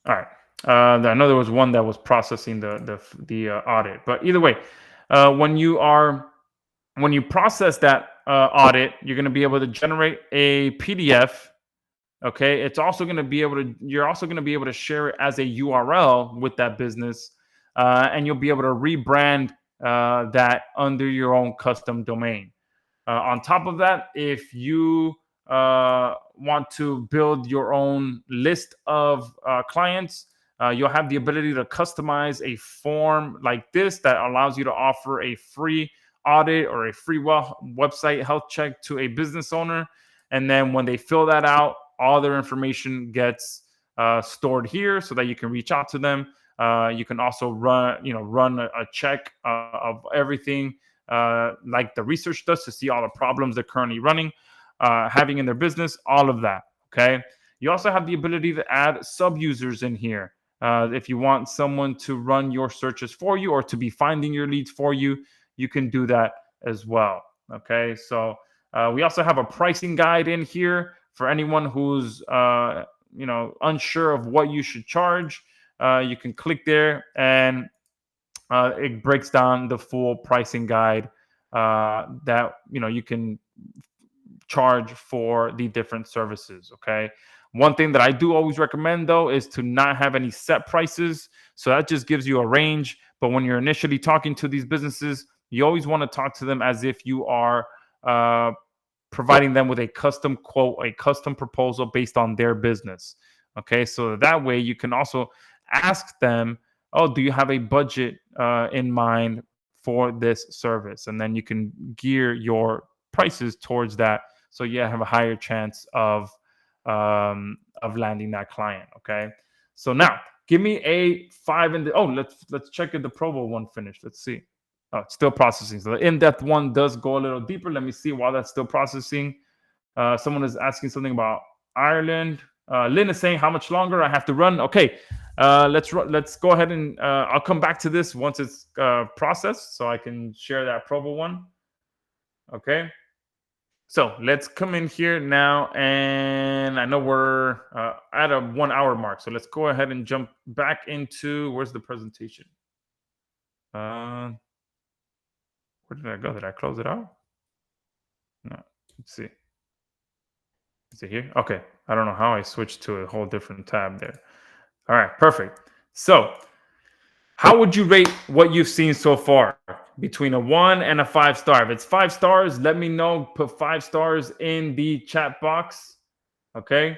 All right. I know there was one that was processing the audit, but either way, when you process that audit, you're going to be able to generate a PDF. Okay, you're also going to be able to share it as a URL with that business, and you'll be able to rebrand that under your own custom domain. On top of that, if you want to build your own list of clients, you'll have the ability to customize a form like this that allows you to offer a free audit or a free website health check to a business owner. And then when they fill that out, all their information gets stored here so that you can reach out to them. You can also run a check of everything, like the research does, to see all the problems they're currently running, having in their business, all of that. Okay. You also have the ability to add sub users in here. If you want someone to run your searches for you or to be finding your leads for you, you can do that as well. Okay. So we also have a pricing guide in here for anyone who's unsure of what you should charge. You can click there, and it breaks down the full pricing guide that you can charge for the different services. Okay. One thing that I do always recommend, though, is to not have any set prices. So that just gives you a range. But when you're initially talking to these businesses, you always want to talk to them as if you are uh, providing them with a custom quote, a custom proposal based on their business. Okay. So that way you can also ask them, oh, do you have a budget in mind for this service? And then you can gear your prices towards that, so you have a higher chance of landing that client. Okay. So now give me a 5 in the. Oh, let's check if the Provo one finished. Let's see. Oh, it's still processing. So the in-depth one does go a little deeper. Let me see while that's still processing. Someone is asking something about Ireland. Lynn is saying how much longer I have to run. Okay, let's go ahead and I'll come back to this once it's processed, so I can share that Provo one. Okay, so let's come in here now, and I know we're at a 1 hour mark, so let's go ahead and jump back into where's the presentation. Uh, where did I go? Did I close it out? No. Let's see. Is it here? Okay. I don't know how I switched to a whole different tab there. All right. Perfect. So, how would you rate what you've seen so far between a 1 and a 5 star? If it's 5 stars, let me know. Put 5 stars in the chat box. Okay.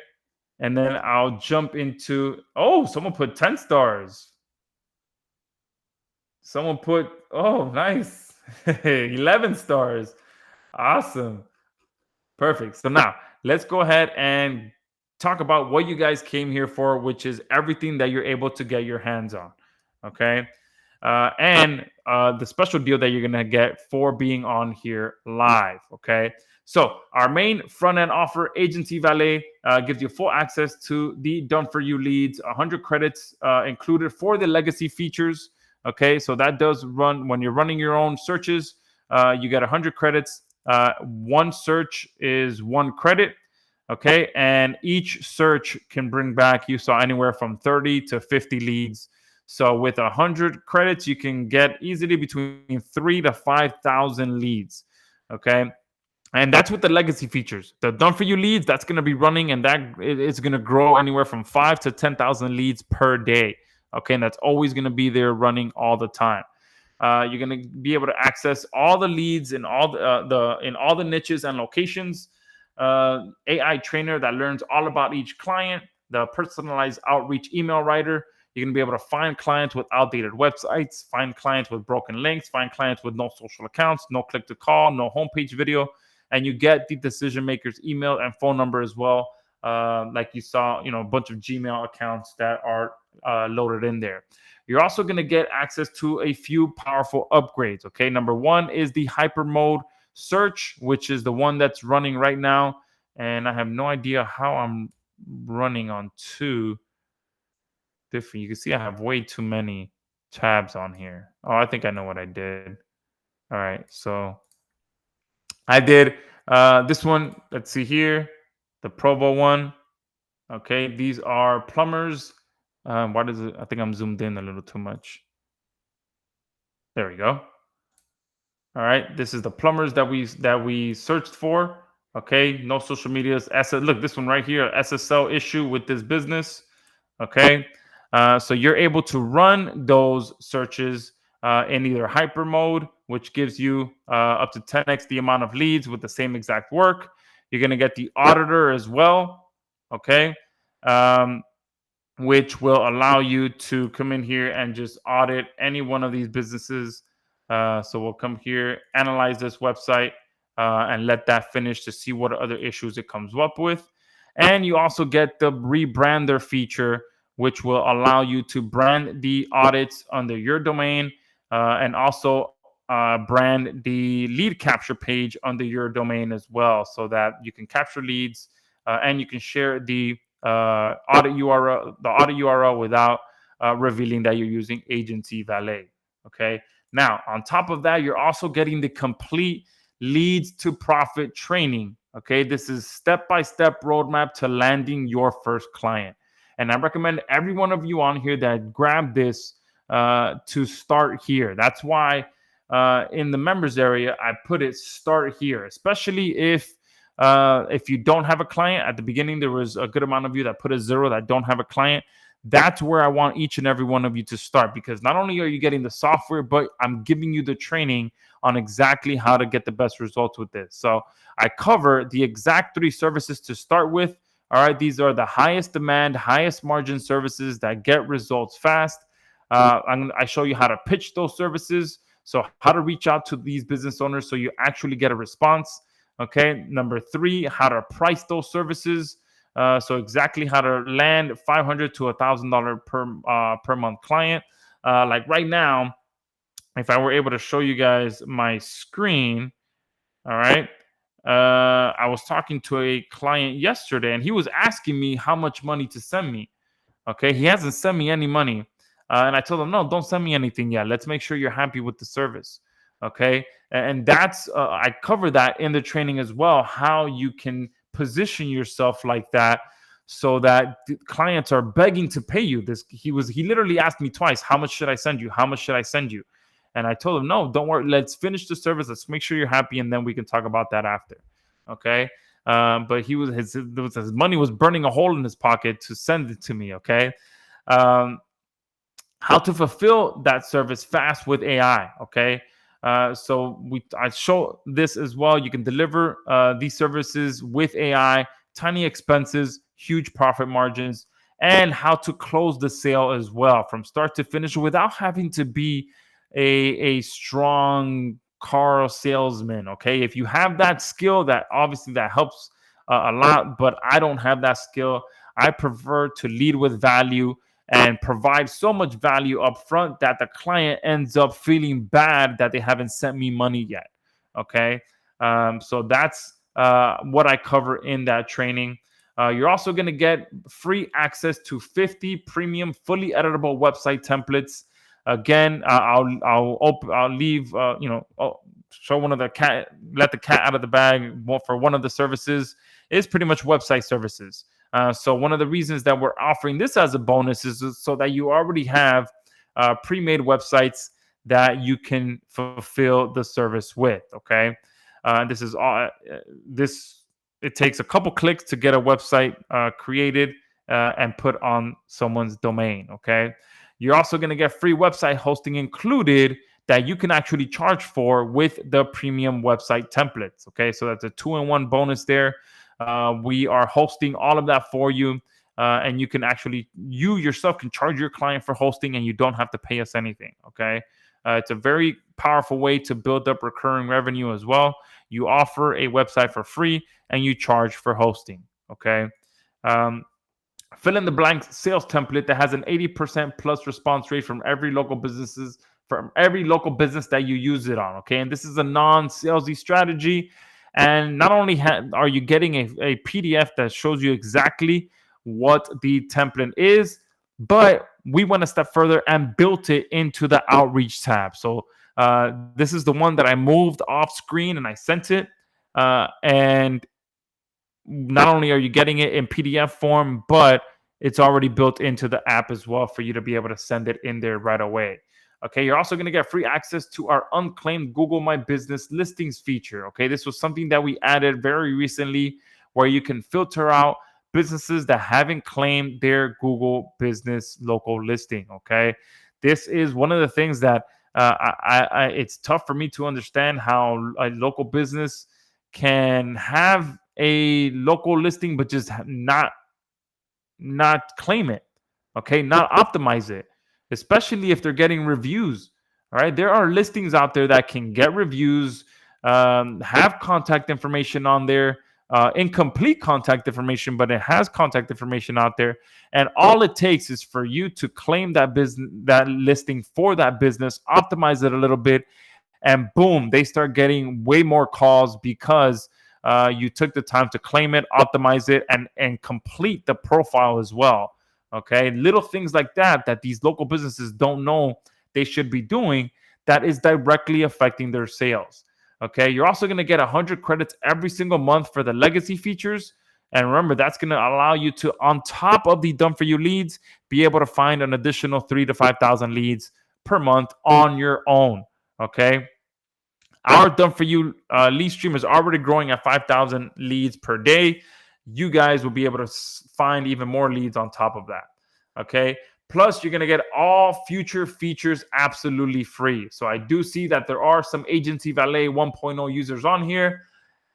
And then I'll jump into. Oh, someone put 10 stars. Someone put. Oh, nice. 11 stars. Awesome. Perfect. So now let's go ahead and talk about what you guys came here for, which is everything that you're able to get your hands on. Okay. And the special deal that you're going to get for being on here live. Okay. So our main front end offer, Agency Valet, gives you full access to the done for you leads, 100 credits included for the legacy features. Okay. So that does run when you're running your own searches. You get 100 credits. One search is 1 credit. Okay. And each search can bring back, you saw, anywhere from 30 to 50 leads. So with 100 credits, you can get easily between 3 to 5,000 leads. Okay. And that's with the legacy features. The done for you leads, that's going to be running, and that it's going to grow anywhere from 5 to 10,000 leads per day. Okay. And that's always going to be there running all the time. You're going to be able to access all the leads in all the niches and locations. AI trainer that learns all about each client. The personalized outreach email writer. You're going to be able to find clients with outdated websites, find clients with broken links, find clients with no social accounts, no click to call, no homepage video, and you get the decision maker's email and phone number as well. Like you saw, a bunch of Gmail accounts that are loaded in there. You're also going to get access to a few powerful upgrades. Okay, number 1 is the hyper mode search, which is the one that's running right now, and I have no idea how I'm running on 2 different. You can see I have way too many tabs on here. Oh, I think I know what I did. All right, so I did this one. Let's see here, the Provo one. Okay, these are plumbers. Why does it? I think I'm zoomed in a little too much. There we go. All right, this is the plumbers that we searched for. Okay, no social medias. Look, this one right here, SSL issue with this business. Okay, so you're able to run those searches in either hyper mode, which gives you up to 10x the amount of leads with the same exact work. You're going to get the auditor as well. Okay. Which will allow you to come in here and just audit any one of these businesses. So we'll come here, analyze this website, and let that finish to see what other issues it comes up with. And you also get the rebrander feature, which will allow you to brand the audits under your domain, and also brand the lead capture page under your domain as well, so that you can capture leads, and you can share the audit URL without revealing that you're using Agency Valet. Okay. Now, on top of that, you're also getting the complete leads to profit training. Okay. This is step-by-step roadmap to landing your first client. And I recommend every one of you on here that grab this to start here. That's why in the members area, I put it start here, especially if you don't have a client. At the beginning, there was a good amount of you that put a 0 that don't have a client. That's where I want each and every one of you to start, because not only are you getting the software, but I'm giving you the training on exactly how to get the best results with this. So I cover the exact 3 services to start with. All right, these are the highest demand, highest margin services that get results fast. I show you how to pitch those services. So how to reach out to these business owners so you actually get a response. Okay, number 3, how to price those services. So exactly how to land $500 to $1,000 per month client. Like right now, if I were able to show you guys my screen, all right. I was talking to a client yesterday, and he was asking me how much money to send me. Okay, he hasn't sent me any money, and I told him, no, don't send me anything yet. Let's make sure you're happy with the service. Okay, and that's I cover that in the training as well. How you can position yourself like that, so that clients are begging to pay you. He literally asked me twice, how much should I send you? How much should I send you? And I told him, no, don't worry. Let's finish the service. Let's make sure you're happy, and then we can talk about that after. Okay. But his money was burning a hole in his pocket to send it to me. Okay. Um, how to fulfill that service fast with AI. Okay. So I show this as well. You can deliver these services with AI, tiny expenses, huge profit margins, and how to close the sale as well from start to finish without having to be a strong car salesman. Okay, if you have that skill, that obviously that helps a lot, but I don't have that skill. I prefer to lead with value and provide so much value up front that the client ends up feeling bad that they haven't sent me money yet. Okay, so that's what I cover in that training. You're also going to get free access to 50 premium fully editable website templates. Again, I'll leave show one of the cat, let the cat out of the bag for one of the services is pretty much website services. So one of the reasons that we're offering this as a bonus is so that you already have pre-made websites that you can fulfill the service with. Okay, this is all. It takes a couple clicks to get a website created and put on someone's domain. Okay, you're also going to get free website hosting included that you can actually charge for with the premium website templates. Okay, so that's a 2-in-1 bonus there. We are hosting all of that for you, and you yourself can charge your client for hosting, and you don't have to pay us anything. Okay, it's a very powerful way to build up recurring revenue as well. You offer a website for free, and you charge for hosting. Okay. Fill in the blank sales template that has an 80% plus response rate from every local business that you use it on. Okay, and this is a non-salesy strategy. And not only are you getting a PDF that shows you exactly what the template is, but we went a step further and built it into the outreach tab. So this is the one that I moved off screen and I sent it. And not only are you getting it in PDF form, but it's already built into the app as well for you to be able to send it in there right away. Okay, you're also going to get free access to our unclaimed Google My Business listings feature. Okay, this was something that we added very recently where you can filter out businesses that haven't claimed their Google Business local listing. Okay, this is one of the things that it's tough for me to understand how a local business can have a local listing but just not claim it. Okay, not optimize it, especially if they're getting reviews. All right, there are listings out there that can get reviews, have contact information on there, incomplete contact information, but it has contact information out there. And all it takes is for you to claim that business, that listing for that business, optimize it a little bit, and boom, they start getting way more calls because you took the time to claim it, optimize it, and complete the profile as well. Okay, little things like that these local businesses don't know they should be doing, that is directly affecting their sales. Okay, you're also going to get 100 credits every single month for the legacy features. And remember, that's going to allow you to, on top of the done for you leads, be able to find an additional 3,000 to 5,000 leads per month on your own. Okay, our done for you lead stream is already growing at 5,000 leads per day. You guys will be able to find even more leads on top of that. Okay. Plus, you're going to get all future features absolutely free. So I do see that there are some AIgency Valet 1.0 users on here.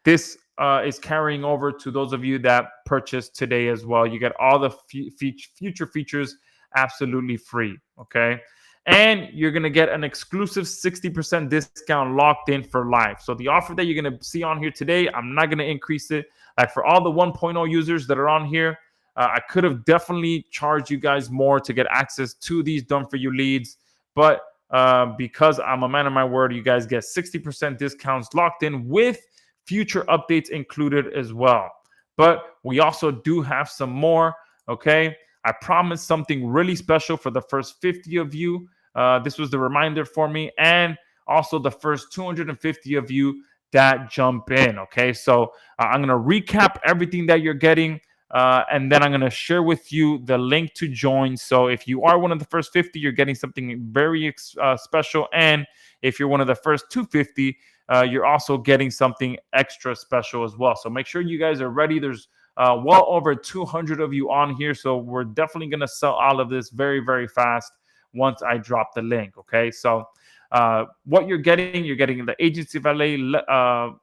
This is carrying over to those of you that purchased today as well. You get all the future features absolutely free. Okay. And you're going to get an exclusive 60% discount locked in for life. So the offer that you're going to see on here today, I'm not going to increase it. Like for all the 1.0 users that are on here, I could have definitely charged you guys more to get access to these done for you leads. But because I'm a man of my word, you guys get 60% discounts locked in with future updates included as well. But we also do have some more. Okay. I promised something really special for the first 50 of you. This was the reminder for me, and also the first 250 of you that jump in. Okay, so I'm going to recap everything that you're getting, and then I'm going to share with you the link to join. So if you are one of the first 50, you're getting something very special, and if you're one of the first 250, you're also getting something extra special as well. So make sure you guys are ready. There's well over 200 of you on here, so we're definitely going to sell all of this very, very fast once I drop the link. Okay, so what you're getting the AIgency Valet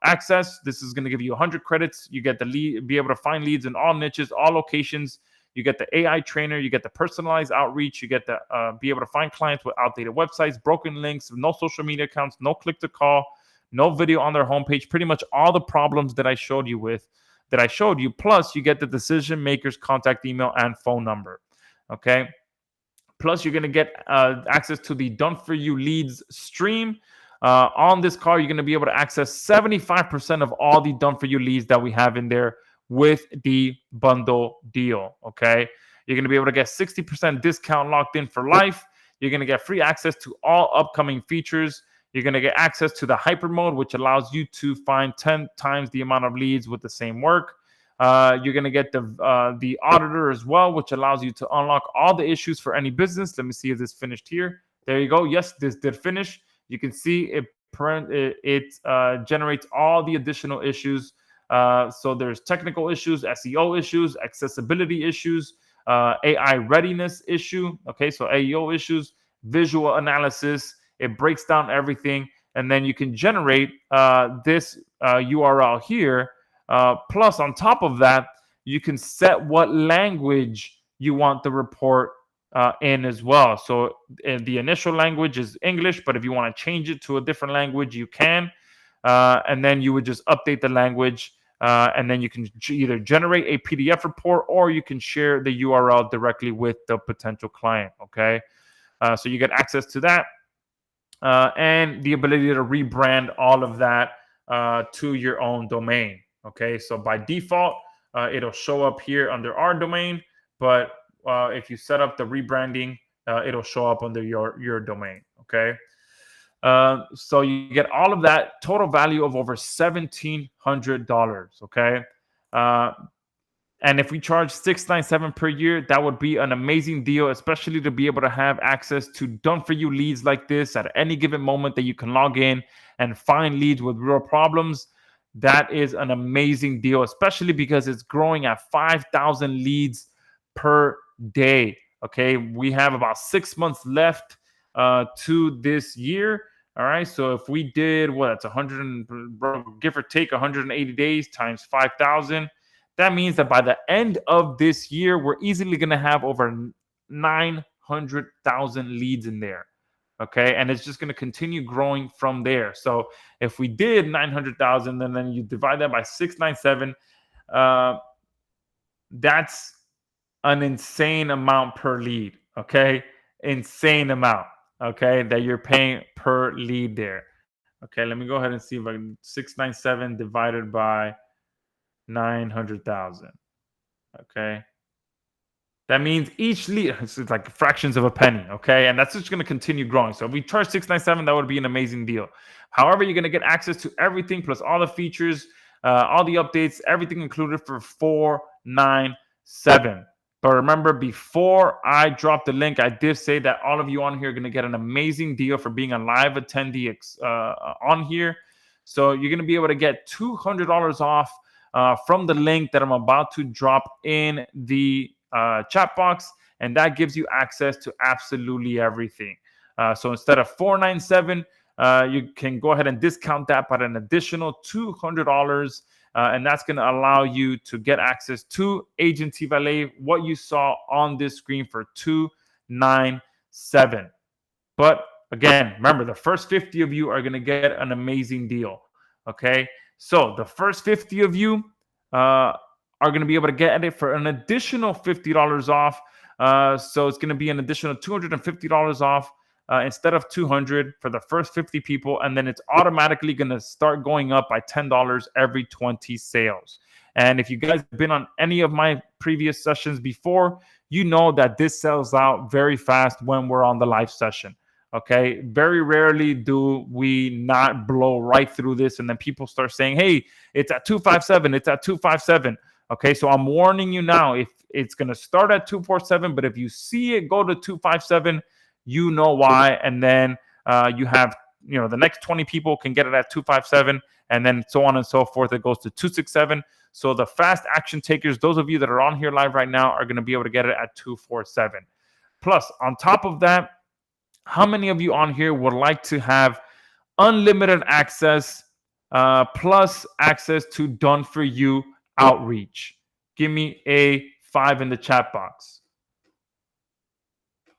access. This is going to give you 100 credits. You get the lead, be able to find leads in all niches, all locations. You get the AI trainer. You get the personalized outreach. You get the be able to find clients with outdated websites, broken links, no social media accounts, no click to call, no video on their homepage. Pretty much all the problems that I showed you. Plus, you get the decision maker's contact email and phone number. Okay. Plus, you're going to get access to the Done For You Leads stream. On this call, you're going to be able to access 75% of all the Done For You leads that we have in there with the bundle deal. Okay. You're going to be able to get 60% discount locked in for life. You're going to get free access to all upcoming features. You're going to get access to the hyper mode, which allows you to find 10 times the amount of leads with the same work. You're going to get the auditor as well, which allows you to unlock all the issues for any business. Let me see if this finished here. There you go. Yes, this did finish. You can see it generates all the additional issues. So there's technical issues, SEO issues, accessibility issues, AI readiness issue. Okay, so AEO issues, visual analysis. It breaks down everything, and then you can generate this URL here. Plus, on top of that, you can set what language you want the report in as well. So the initial language is English, but if you want to change it to a different language, you can. And then you would just update the language, and then you can either generate a PDF report or you can share the URL directly with the potential client. Okay, so you get access to that. And the ability to rebrand all of that to your own domain. Okay, so by default, it'll show up here under our domain, but if you set up the rebranding, it'll show up under your domain. Okay, so you get all of that, total value of over $1,700. Okay. And if we charge $697 per year, that would be an amazing deal, especially to be able to have access to done for you leads like this at any given moment that you can log in and find leads with real problems. That is an amazing deal, especially because it's growing at 5,000 leads per day. Okay, we have about 6 months left to this year. All right, so if we did that's 100, give or take 180 days times 5,000. That means that by the end of this year, we're easily going to have over 900,000 leads in there. Okay. And it's just going to continue growing from there. So if we did 900,000, then you divide that by 697, That's an insane amount per lead. Okay, insane amount. Okay, that you're paying per lead there. Okay, let me go ahead and see if I can 697 divided by 900,000. Okay, that means each lead, it's like fractions of a penny, okay? And that's just going to continue growing. So if we charge 697, that would be an amazing deal. However, you're going to get access to everything plus all the features, all the updates, everything included for 497. But remember, before I drop the link, I did say that all of you on here are going to get an amazing deal for being a live attendee on here. So you're going to be able to get $200 off from the link that I'm about to drop in the chat box, and that gives you access to absolutely everything. So instead of $497, you can go ahead and discount that by an additional $200, and that's going to allow you to get access to AIgency Valet, what you saw on this screen for $297. But again, remember, the first 50 of you are going to get an amazing deal. Okay, so the first 50 of you are going to be able to get it for an additional $50 off. So it's going to be an additional $250 off instead of $200 for the first 50 people, and then it's automatically going to start going up by $10 every 20 sales. And if you guys have been on any of my previous sessions before, you know that this sells out very fast when we're on the live session. Okay, very rarely do we not blow right through this, and then people start saying, "Hey, it's at 257. It's at 257." Okay, so I'm warning you now. If it's going to start at 247, but if you see it go to 257, you know why, and then you have, the next 20 people can get it at 257, and then so on and so forth. It goes to 267. So the fast action takers, those of you that are on here live right now, are going to be able to get it at 247. Plus, on top of that, how many of you on here would like to have unlimited access plus access to done for you outreach? Give me a 5 in the chat box.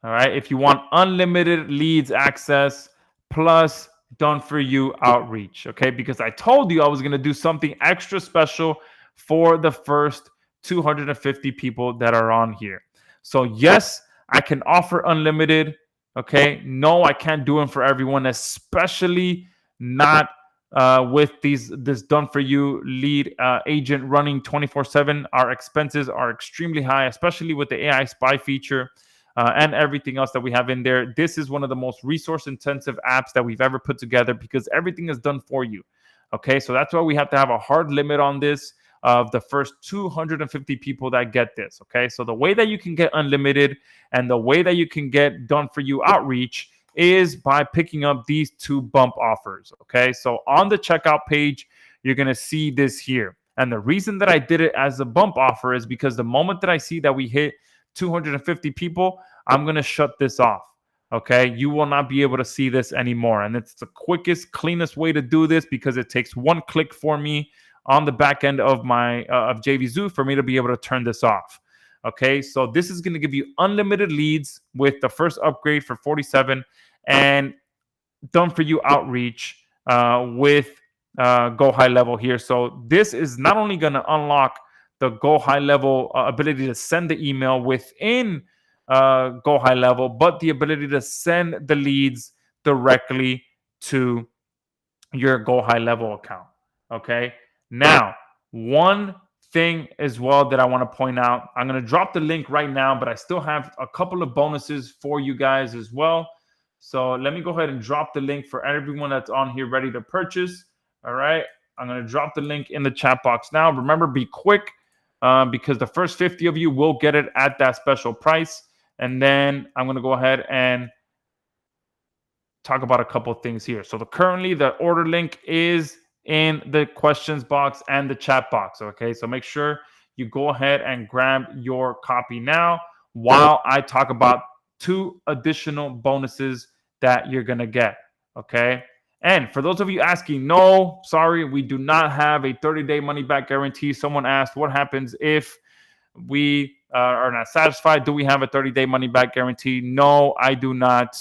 All right, if you want unlimited leads access plus done for you outreach, okay? Because I told you I was going to do something extra special for the first 250 people that are on here. So yes, I can offer unlimited. Okay, no, I can't do them for everyone, especially not with this done for you lead agent running 24/7. Our expenses are extremely high, especially with the AI spy feature and everything else that we have in there. This is one of the most resource intensive apps that we've ever put together because everything is done for you. Okay, so that's why we have to have a hard limit on this of the first 250 people that get this. Okay, so the way that you can get unlimited and the way that you can get done for you outreach is by picking up these 2 bump offers. Okay, so on the checkout page, you're going to see this here. And the reason that I did it as a bump offer is because the moment that I see that we hit 250 people, I'm going to shut this off. Okay, you will not be able to see this anymore. And it's the quickest, cleanest way to do this because it takes 1 click for me on the back end of my of JVZoo for me to be able to turn this off. Okay, so this is going to give you unlimited leads with the first upgrade for 47 and done for you outreach with Go High Level here. So this is not only going to unlock the Go High Level ability to send the email within Go High Level, but the ability to send the leads directly to your Go High Level account. Okay. Now, one thing as well that I want to point out, I'm going to drop the link right now, but I still have a couple of bonuses for you guys as well. So let me go ahead and drop the link for everyone that's on here ready to purchase. All right. I'm going to drop the link in the chat box now. Remember, be quick because the first 50 of you will get it at that special price. And then I'm going to go ahead and talk about a couple of things here. So currently the order link is in the questions box and the chat box. Okay, so make sure you go ahead and grab your copy now while I talk about 2 additional bonuses that you're gonna get. Okay, and for those of you asking, no, sorry, we do not have a 30-day money back guarantee. Someone asked, what happens if we are not satisfied? Do we have a 30-day money back guarantee? No, I do not.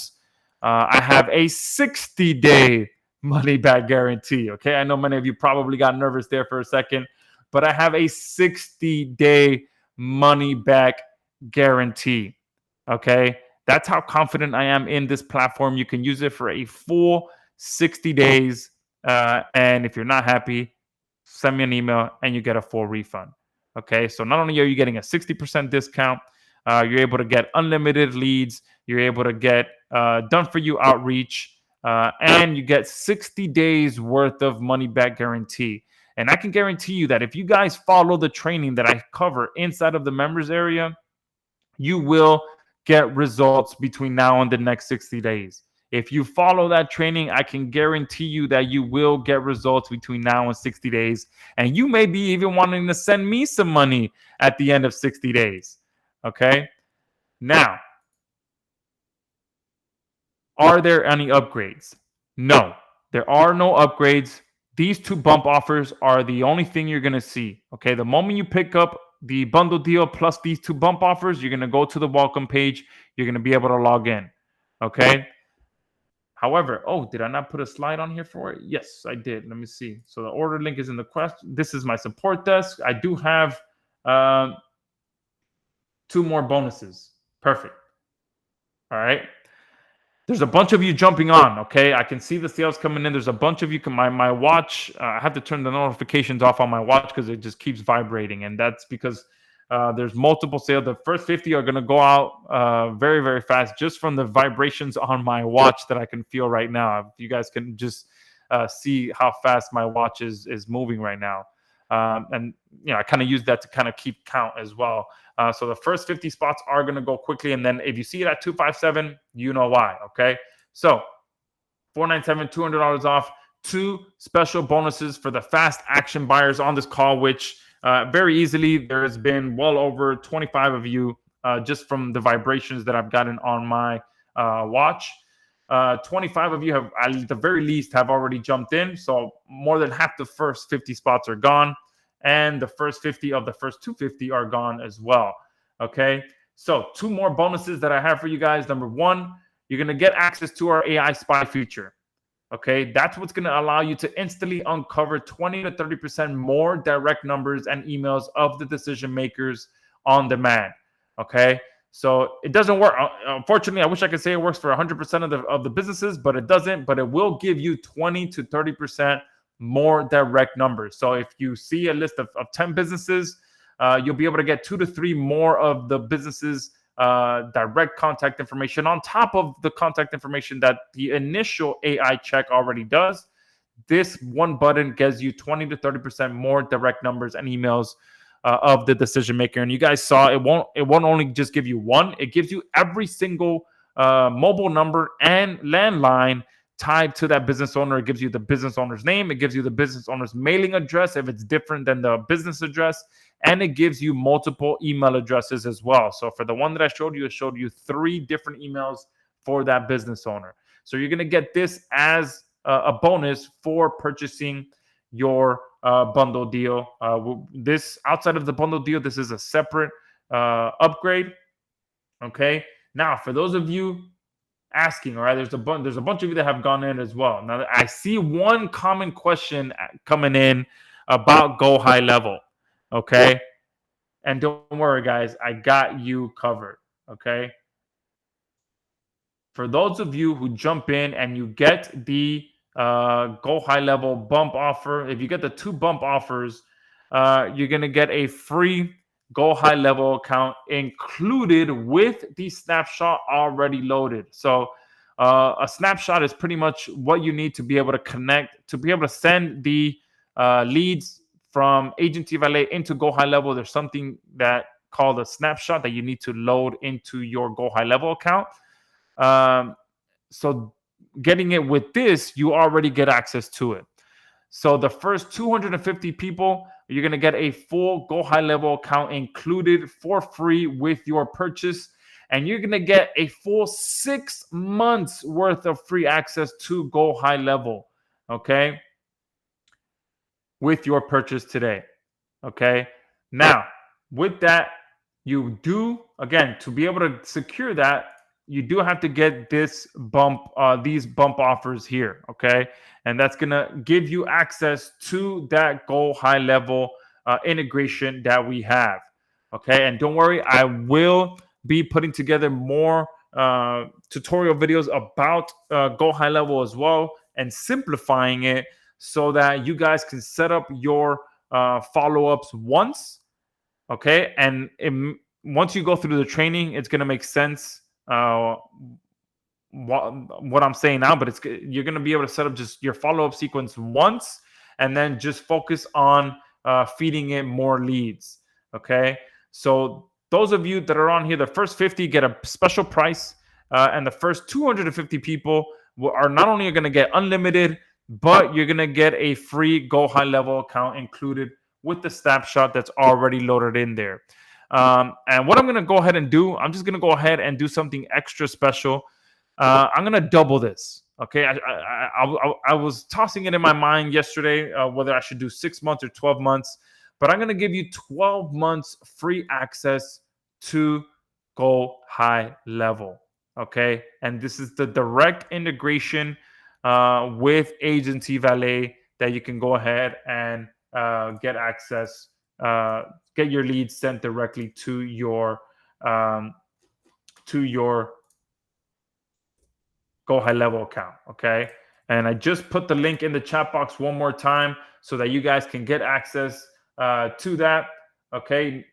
I have a 60-day money back guarantee. Okay, I know many of you probably got nervous there for a second. but I have a 60-day money back guarantee. Okay. That's how confident I am in this platform. You can use it for a full 60 days. And if you're not happy, send me an email and you get a full refund. Okay. So not only are you getting a 60% discount, you're able to get unlimited leads. You're able to get done for you outreach, and you get 60 days worth of money back guarantee. And I can guarantee you that if you guys follow the training that I cover inside of the members area, you will get results between now and the next 60 days. If you follow that training, I can guarantee you that you will get results between now and 60 days. And you may be even wanting to send me some money at the end of 60 days. Okay. Now, are there any upgrades? No, there are no upgrades. These two bump offers are the only thing you're going to see. Okay. The moment you pick up the bundle deal plus these two bump offers, you're going to go to the welcome page. You're going to be able to log in. Okay. However, did I not put a slide on here for it? Yes, I did. Let me see. So the order link is in the question. This is my support desk. I do have 2 more bonuses. Perfect. All right. There's a bunch of you jumping on. Okay, I can see the sales coming in. There's a bunch of you. My watch. I have to turn the notifications off on my watch because it just keeps vibrating, and that's because there's multiple sales. The first 50 are going to go out very, very fast just from the vibrations on my watch that I can feel right now. If you guys can just see how fast my watch is moving right now. And I kind of use that to kind of keep count as well. So the first 50 spots are going to go quickly. And then if you see it at 257, you know why. Okay. So $497, $200 off, 2 special bonuses for the fast action buyers on this call, which very easily there's been well over 25 of you just from the vibrations that I've gotten on my watch. 25 of you have, at the very least, have already jumped in. So more than half the first 50 spots are gone. And the first 50 of the first 250 are gone as well. Okay. So 2 more bonuses that I have for you guys. Number 1, you're going to get access to our AI spy feature. Okay. That's what's going to allow you to instantly uncover 20 to 30% more direct numbers and emails of the decision makers on demand. Okay. So it doesn't work. Unfortunately, I wish I could say it works for 100% of the businesses, but it doesn't. But it will give you 20 to 30% more direct numbers. So if you see a list of 10 businesses, you'll be able to get 2 to 3 more of the businesses' direct contact information on top of the contact information that the initial AI check already does. This one button gives you 20 to 30% more direct numbers and emails of the decision maker. And you guys saw it won't only just give you one, it gives you every single mobile number and landline tied to that business owner. It gives you the business owner's name. It gives you the business owner's mailing address if it's different than the business address. And it gives you multiple email addresses as well. So for the one that I showed you, it showed you 3 different emails for that business owner. So you're going to get this as a bonus for purchasing your bundle deal. This outside of the bundle deal, this is a separate upgrade. Okay. Now, for those of you asking, all right, there's a bunch of you that have gone in as well. Now, I see one common question coming in about Go High Level. Okay. And don't worry, guys, I got you covered. Okay. For those of you who jump in and you get the Go High Level bump offer, if you get the 2 bump offers, you're going to get a free Go High Level account included with the snapshot already loaded. So a snapshot is pretty much what you need to be able to connect, to be able to send the leads from AIgency Valet into Go High Level. There's something that called a snapshot that you need to load into your Go High Level account. So getting it with this, you already get access to it. So the first 250 people, you're going to get a full Go High Level account included for free with your purchase. And you're going to get a full 6 months worth of free access to Go High Level. Okay. With your purchase today. Okay. Now, with that, you do, again, to be able to secure that, you do have to get this these bump offers here. Okay. And that's going to give you access to that Go High Level integration that we have. Okay, and don't worry, I will be putting together more tutorial videos about Go High Level as well, and simplifying it so that you guys can set up your follow-ups once. Okay, and once you go through the training, it's going to make sense what I'm saying now, but you're going to be able to set up just your follow-up sequence once, and then just focus on feeding it more leads. Okay, so those of you that are on here, the first 50 get a special price, and the first 250 people are not only going to get unlimited, but you're going to get a free Go High Level account included with the snapshot that's already loaded in there. And what I'm going to go ahead and do, I'm just going to go ahead and do something extra special. I'm gonna double this. Okay, I was tossing it in my mind yesterday whether I should do 6 months or 12 months, but I'm gonna give you 12 months free access to Go High Level. Okay, and this is the direct integration with AIgency Valet that you can go ahead and get access, get your leads sent directly to your um, Go High Level account. Okay, and I just put the link in the chat box one more time so that you guys can get access to that. Okay,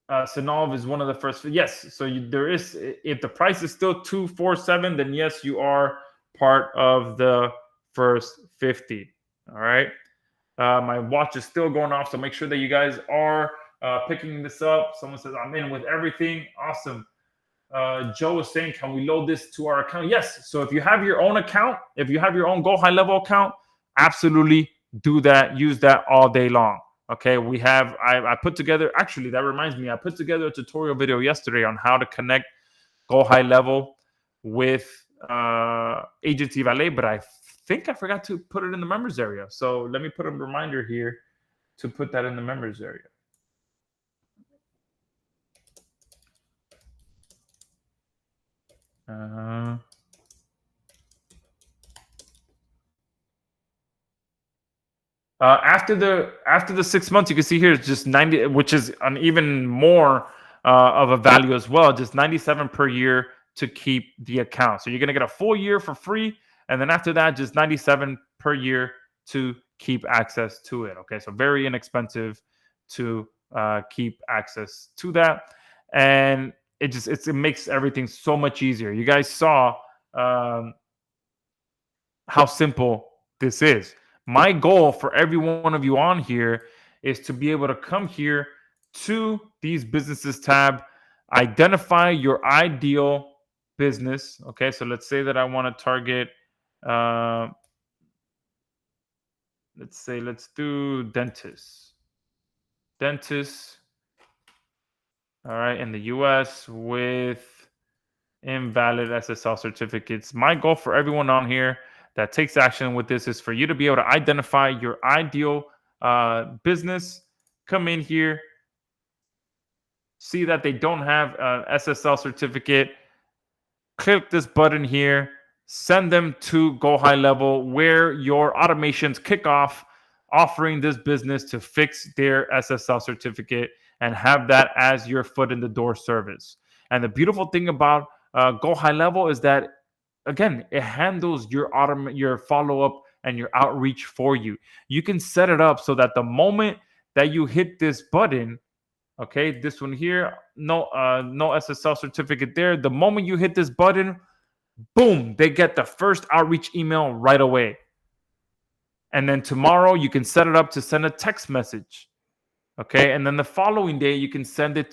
Sanov is one of the first. Yes, so there is. If the price is still 247, then yes, you are part of the first 50. All right. My watch is still going off, so make sure that you guys are picking this up. Someone says I'm in with everything. Awesome. Joe is saying, can we load this to our account? Yes. So if you have your own account, if you have your own Go High Level account, absolutely do that. Use that all day long. Okay. I put together, actually, that reminds me, I put together a tutorial video yesterday on how to connect Go High Level with AIgency Valet, but I think I forgot to put it in the members area. So let me put a reminder here to put that in the members area. After the 6 months, you can see here it's just 90, which is an even more of a value as well. Just 97 per year to keep the account. So you're gonna get a full year for free, and then after that, just 97 per year to keep access to it. Okay, so very inexpensive to keep access to that, and it makes everything so much easier. You guys saw how simple this is. My goal for every one of you on here is to be able to come here to these businesses tab, identify your ideal business. Okay, so let's say that I want to target, let's do dentists. All right, in the US with invalid SSL certificates. My goal for everyone on here that takes action with this is for you to be able to identify your ideal business, come in here, see that they don't have an SSL certificate, click this button here, send them to Go High Level where your automations kick off, offering this business to fix their SSL certificate and have that as your foot in the door service. And the beautiful thing about Go High Level is that, again, it handles your follow-up and your outreach for you. You can set it up so that the moment that you hit this button, okay, this one here, no SSL certificate there. The moment you hit this button, boom, they get the first outreach email right away. And then tomorrow you can set it up to send a text message. Okay, and then the following day you can send a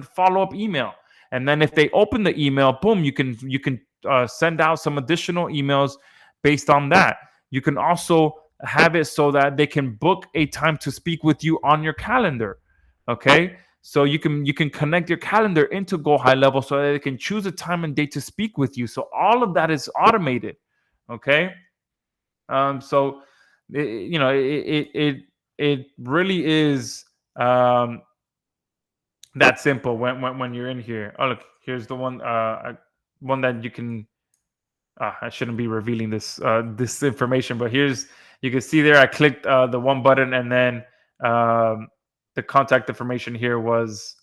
follow-up email. And then if they open the email, boom, you can send out some additional emails based on that. You can also have it so that they can book a time to speak with you on your calendar. Okay, so you can connect your calendar into Go High Level so that they can choose a time and date to speak with you. So all of that is automated. Okay, so it really is that simple when you're in here. Oh, look, here's the one that you can. I shouldn't be revealing this information, but you can see there. I clicked the one button, and then um, the contact information here was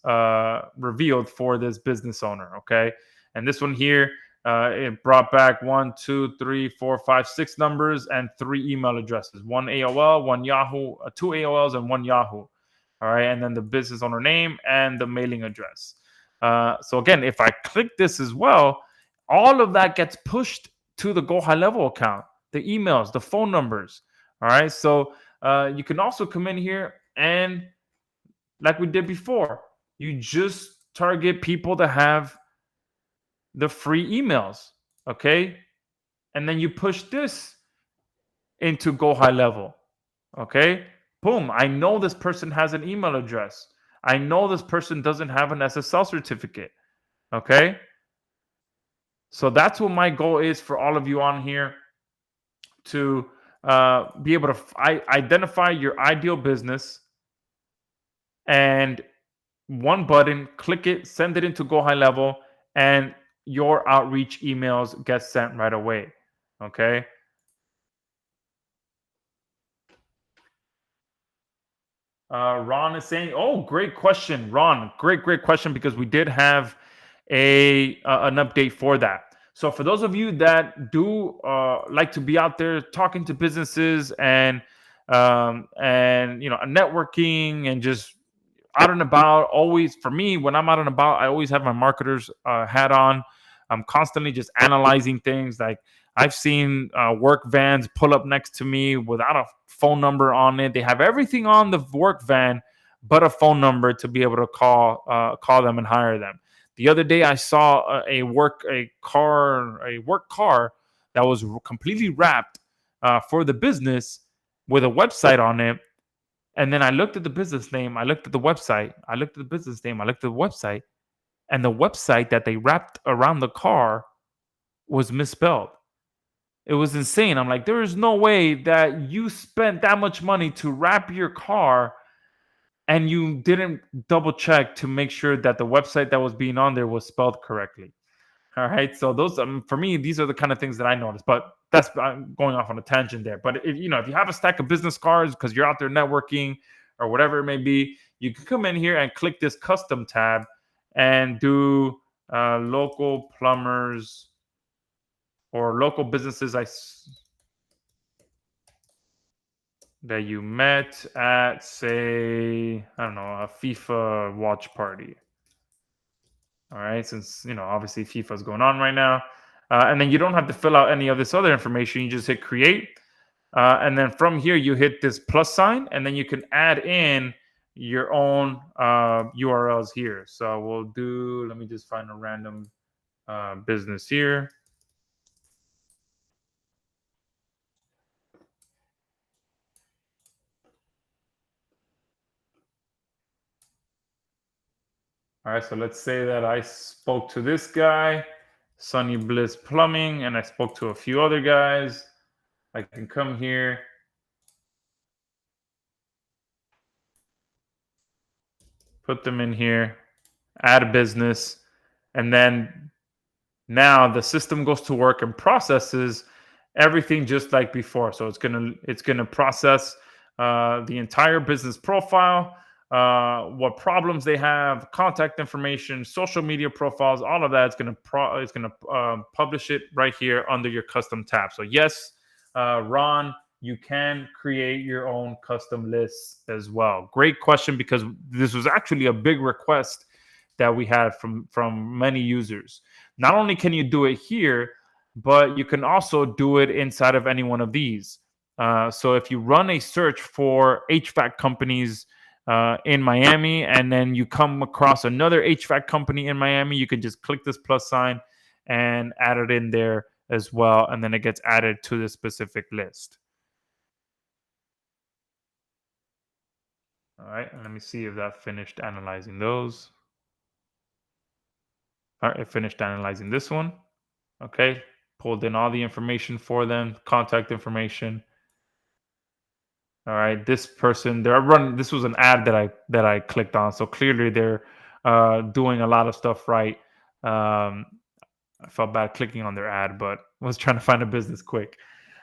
revealed for this business owner. Okay, and this one here, it brought back 6 numbers and 3 email addresses: one AOL, one Yahoo, 2 AOLs, and one Yahoo. All right, and then the business owner name and the mailing address. So again, if I click this as well, all of that gets pushed to the Go High Level account, the emails, the phone numbers. All right, so you can also come in here and, like we did before, you just target people that have the free emails. Okay, and then you push this into Go High Level. Okay, boom. I know this person has an email address. I know this person doesn't have an SSL certificate. Okay, so that's what my goal is for all of you on here, to be able to identify your ideal business, and one button, click it, send it into Go High Level, and your outreach emails get sent right away. Okay. Ron is saying, "Oh, great question, Ron. Great question, because we did have an update for that. So for those of you that do like to be out there talking to businesses and networking and just out and about, always, for me, when I'm out and about, I always have my marketer's hat on. I'm constantly just analyzing things. Like, I've seen work vans pull up next to me without a phone number on it. They have everything on the work van but a phone number to be able to call them and hire them. The other day, I saw a work car that was completely wrapped for the business with a website on it. And then I looked at the business name, I looked at the website, I looked at the business name, I looked at the website, and the website that they wrapped around the car was misspelled. It was insane. I'm like, there is no way that you spent that much money to wrap your car and you didn't double check to make sure that the website that was being on there was spelled correctly. All right. So those, for me, these are the kind of things that I noticed. But that's, I'm going off on a tangent there. But if you have a stack of business cards because you're out there networking or whatever it may be, you can come in here and click this custom tab and do local plumbers or local businesses that you met at, say, I don't know, a FIFA watch party. All right, since obviously FIFA is going on right now, and then you don't have to fill out any of this other information. You just hit create, and then from here you hit this plus sign, and then you can add in your own URLs here. So we'll do. Let me just find a random business here. All right, so let's say that I spoke to this guy, Sunny Bliss Plumbing, and I spoke to a few other guys. I can come here, put them in here, add a business, and then now the system goes to work and processes everything just like before. So it's gonna process the entire business profile, what problems they have, contact information, social media profiles, all of that. It's gonna publish it right here under your custom tab. So yes, Ron, you can create your own custom lists as well. Great question, because this was actually a big request that we had from many users. Not only can you do it here, but you can also do it inside of any one of these. So if you run a search for HVAC companies in Miami, and then you come across another HVAC company in Miami, you can just click this plus sign and add it in there as well, and then it gets added to the specific list. All right, and let me see if that finished analyzing those. All right, it finished analyzing this one. Okay, pulled in all the information for them, contact information. All right, this person, they're running. This was an ad that I clicked on, so clearly they're doing a lot of stuff right. I felt bad clicking on their ad, but was trying to find a business quick.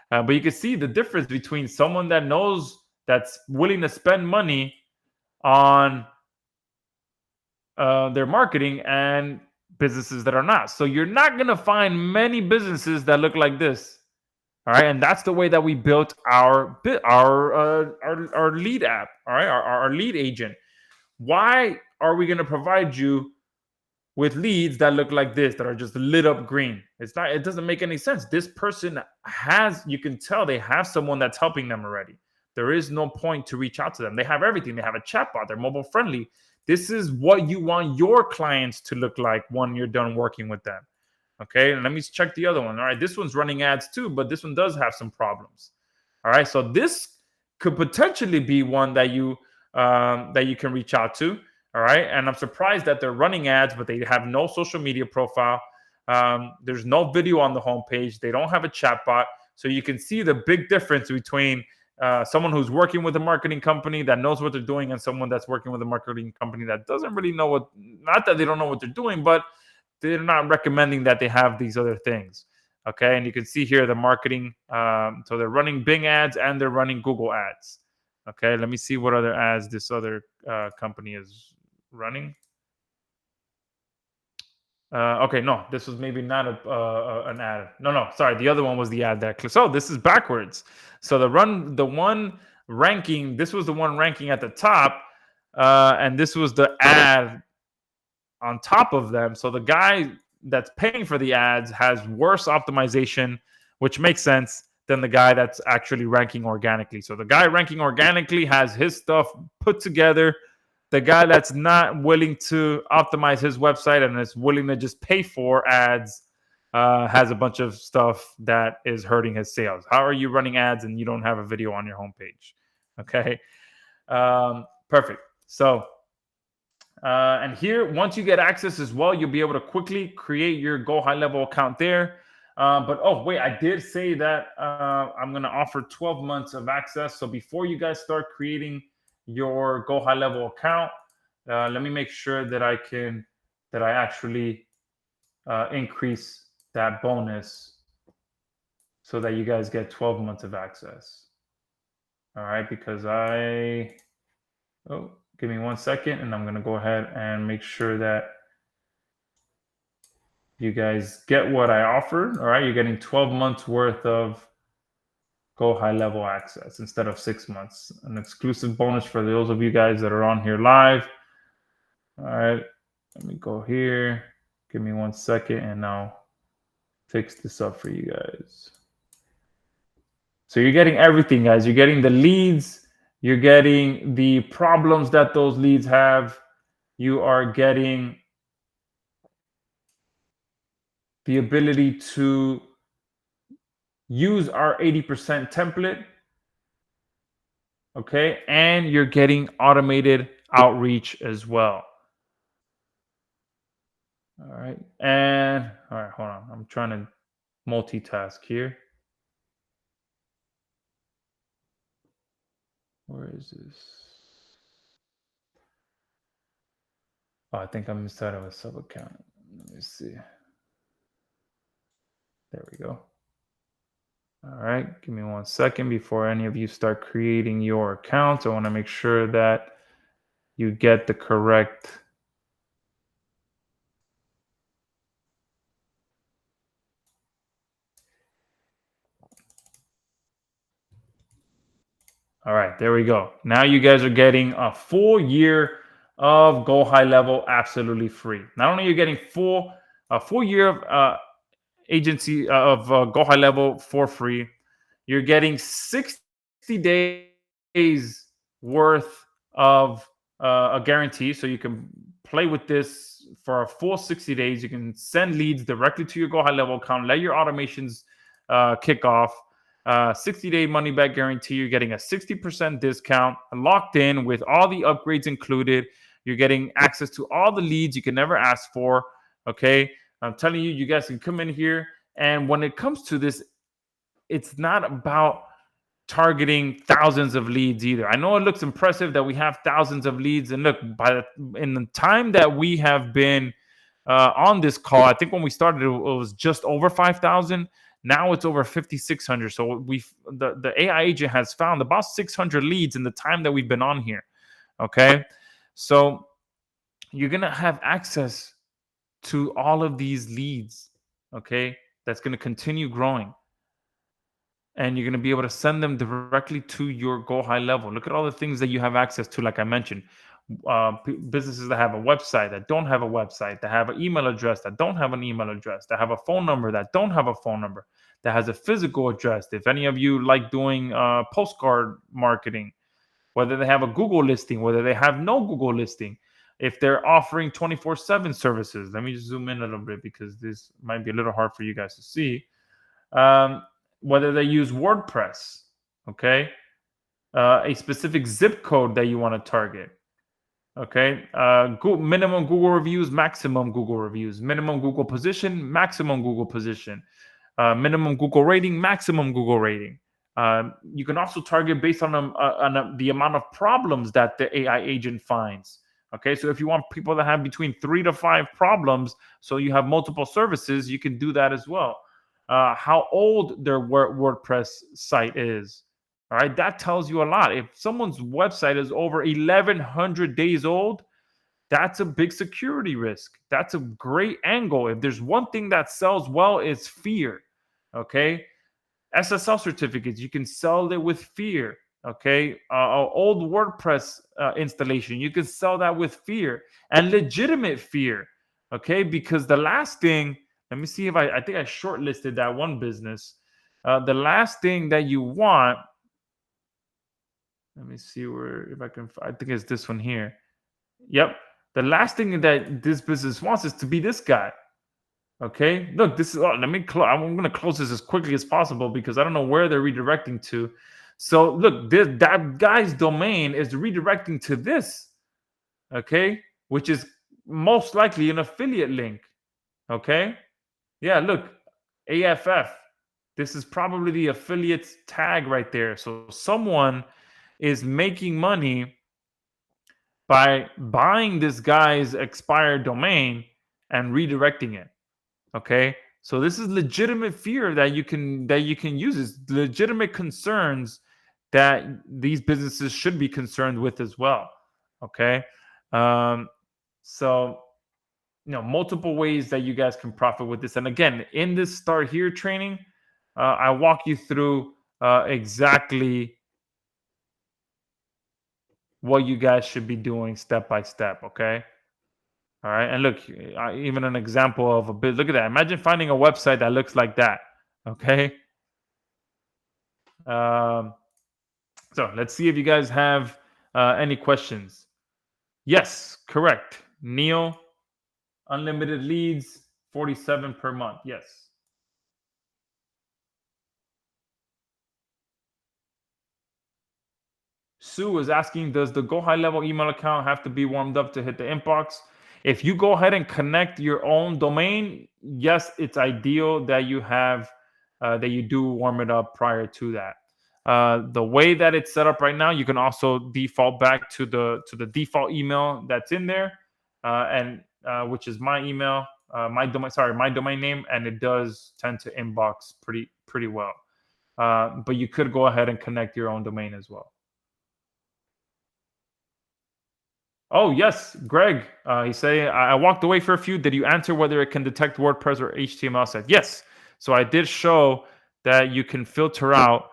But you can see the difference between someone that knows that's willing to spend money on their marketing and businesses that are not. So you're not going to find many businesses that look like this. All right, and that's the way that we built our lead app. All right, our lead agent. Why are we going to provide you with leads that look like this, that are just lit up green? It's not. It doesn't make any sense. This person has. You can tell they have someone that's helping them already. There is no point to reach out to them. They have everything. They have a chatbot. They're mobile friendly. This is what you want your clients to look like when you're done working with them. Okay, and let me check the other one. All right, this one's running ads too, but this one does have some problems. All right, so this could potentially be one that you can reach out to. All right, and I'm surprised that they're running ads, but they have no social media profile. There's no video on the homepage. They don't have a chatbot, so you can see the big difference between someone who's working with a marketing company that knows what they're doing and someone that's working with a marketing company that doesn't really know what. Not that they don't know what they're doing, but they're not recommending that they have these other things. Okay, and you can see here the marketing. So they're running Bing ads and they're running Google ads. Okay, let me see what other ads this other company is running. Okay, no, this was maybe not an ad. No, sorry, the other one was the ad that clicked. So this is backwards. So the one ranking. This was the one ranking at the top, and this was the ad on top of them. So the guy that's paying for the ads has worse optimization, which makes sense, than the guy that's actually ranking organically. So the guy ranking organically has his stuff put together. The guy that's not willing to optimize his website and is willing to just pay for ads has a bunch of stuff that is hurting his sales. How are you running ads and you don't have a video on your homepage? Okay. Perfect. So, and here, once you get access as well, you'll be able to quickly create your Go High Level account there. But oh, wait, I did say that I'm going to offer 12 months of access. So before you guys start creating your Go High Level account, let me make sure that I actually increase that bonus so that you guys get 12 months of access. All right, because give me 1 second, and I'm going to go ahead and make sure that you guys get what I offered. All right, you're getting 12 months worth of Go High Level access instead of 6 months. An exclusive bonus for those of you guys that are on here live. All right, let me go here. Give me 1 second, and I'll fix this up for you guys. So you're getting everything, guys. You're getting the leads. You're getting the problems that those leads have. You are getting the ability to use our 80% template. Okay, and you're getting automated outreach as well. All right, and all right, hold on. I'm trying to multitask here. Where is this? Oh, I think I'm inside of a sub account. Let me see. There we go. All right, give me 1 second before any of you start creating your accounts. I want to make sure that you get the correct. All right, there we go. Now you guys are getting a full year of Go High Level absolutely free. Not only are you getting a full year of agency of Go High Level for free, you're getting 60 days worth of a guarantee. So you can play with this for a full 60 days. You can send leads directly to your Go High Level account, let your automations kick off. 60-day money back guarantee. You're getting a 60% discount, locked in with all the upgrades included. You're getting access to all the leads you can never ask for. Okay, I'm telling you, you guys can come in here, and when it comes to this, it's not about targeting thousands of leads either. I know it looks impressive that we have thousands of leads, and look, in the time that we have been on this call, I think when we started, it was just over 5,000. Now it's over 5,600. So the AI agent has found about 600 leads in the time that we've been on here. Okay, so you're gonna have access to all of these leads. Okay, that's gonna continue growing, and you're going to be able to send them directly to your go high level. Look at all the things that you have access to, like I mentioned. Businesses that have a website, that don't have a website, that have an email address, that don't have an email address, that have a phone number, that don't have a phone number, that has a physical address. If any of you like doing postcard marketing, whether they have a Google listing, whether they have no Google listing, if they're offering 24/7 services. Let me just zoom in a little bit because this might be a little hard for you guys to see. um, Whether they use WordPress, okay, a specific zip code that you want to target, okay, minimum Google reviews, maximum Google reviews, minimum Google position, maximum Google position, minimum Google rating, maximum Google rating. You can also target based on, the amount of problems that the AI agent finds. Okay, so if you want people that have between 3 to 5 problems, so you have multiple services, you can do that as well. How old their WordPress site is. All right, that tells you a lot. If someone's website is over 1,100 days old, that's a big security risk. That's a great angle. If there's one thing that sells well, it's fear. Okay, SSL certificates, you can sell it with fear. Okay, old WordPress installation, you can sell that with fear and legitimate fear. Okay, because the last thing, let me see if I think I shortlisted that one business. The last thing that you want, let me see where, if I can, I think it's this one here. Yep. The last thing that this business wants is to be this guy. Okay, look, this is. Let me. I'm going to close this as quickly as possible because I don't know where they're redirecting to. So look, that guy's domain is redirecting to this. Okay, which is most likely an affiliate link. Okay, yeah, look, AFF. This is probably the affiliate's tag right there. So someone is making money by buying this guy's expired domain and redirecting it. Okay, so this is legitimate fear that you can use. Is legitimate concerns that these businesses should be concerned with as well. Okay, um, so multiple ways that you guys can profit with this. And again, in this Start Here training, I walk you through exactly what you guys should be doing step by step. Okay. All right. And look, even an example of a bit. Look at that. Imagine finding a website that looks like that. Okay. Um, so let's see if you guys have any questions. Yes, correct. Neil, unlimited leads, 47 per month. Yes. Sue is asking, does the Go High Level email account have to be warmed up to hit the inbox? If you go ahead and connect your own domain, yes, it's ideal that you do warm it up prior to that. The way that it's set up right now, you can also default back to the default email that's in there, and which is my email, my domain name, and it does tend to inbox pretty well. But you could go ahead and connect your own domain as well. Oh yes, Greg. He say I walked away for a few. Did you answer whether it can detect WordPress or HTML site? Yes. So I did show that you can filter out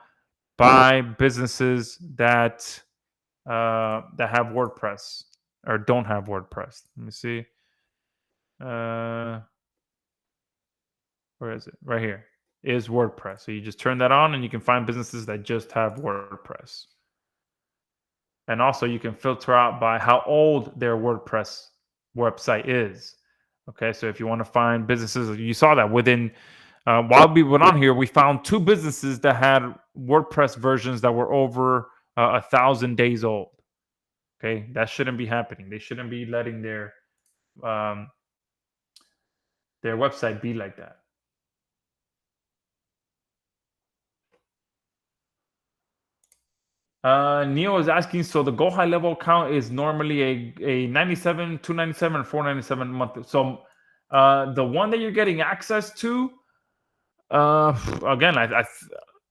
by businesses that have WordPress or don't have WordPress. Let me see. Where is it? Right here is WordPress. So you just turn that on, and you can find businesses that just have WordPress. And also you can filter out by how old their WordPress website is. Okay, so if you want to find businesses, you saw that within while we went on here, we found 2 businesses that had WordPress versions that were over 1,000 days old. Okay, that shouldn't be happening. They shouldn't be letting um, their website be like that. Neil is asking, so the Go High Level account is normally a 97, 297, or 497 a month. So the one that you're getting access to, Again,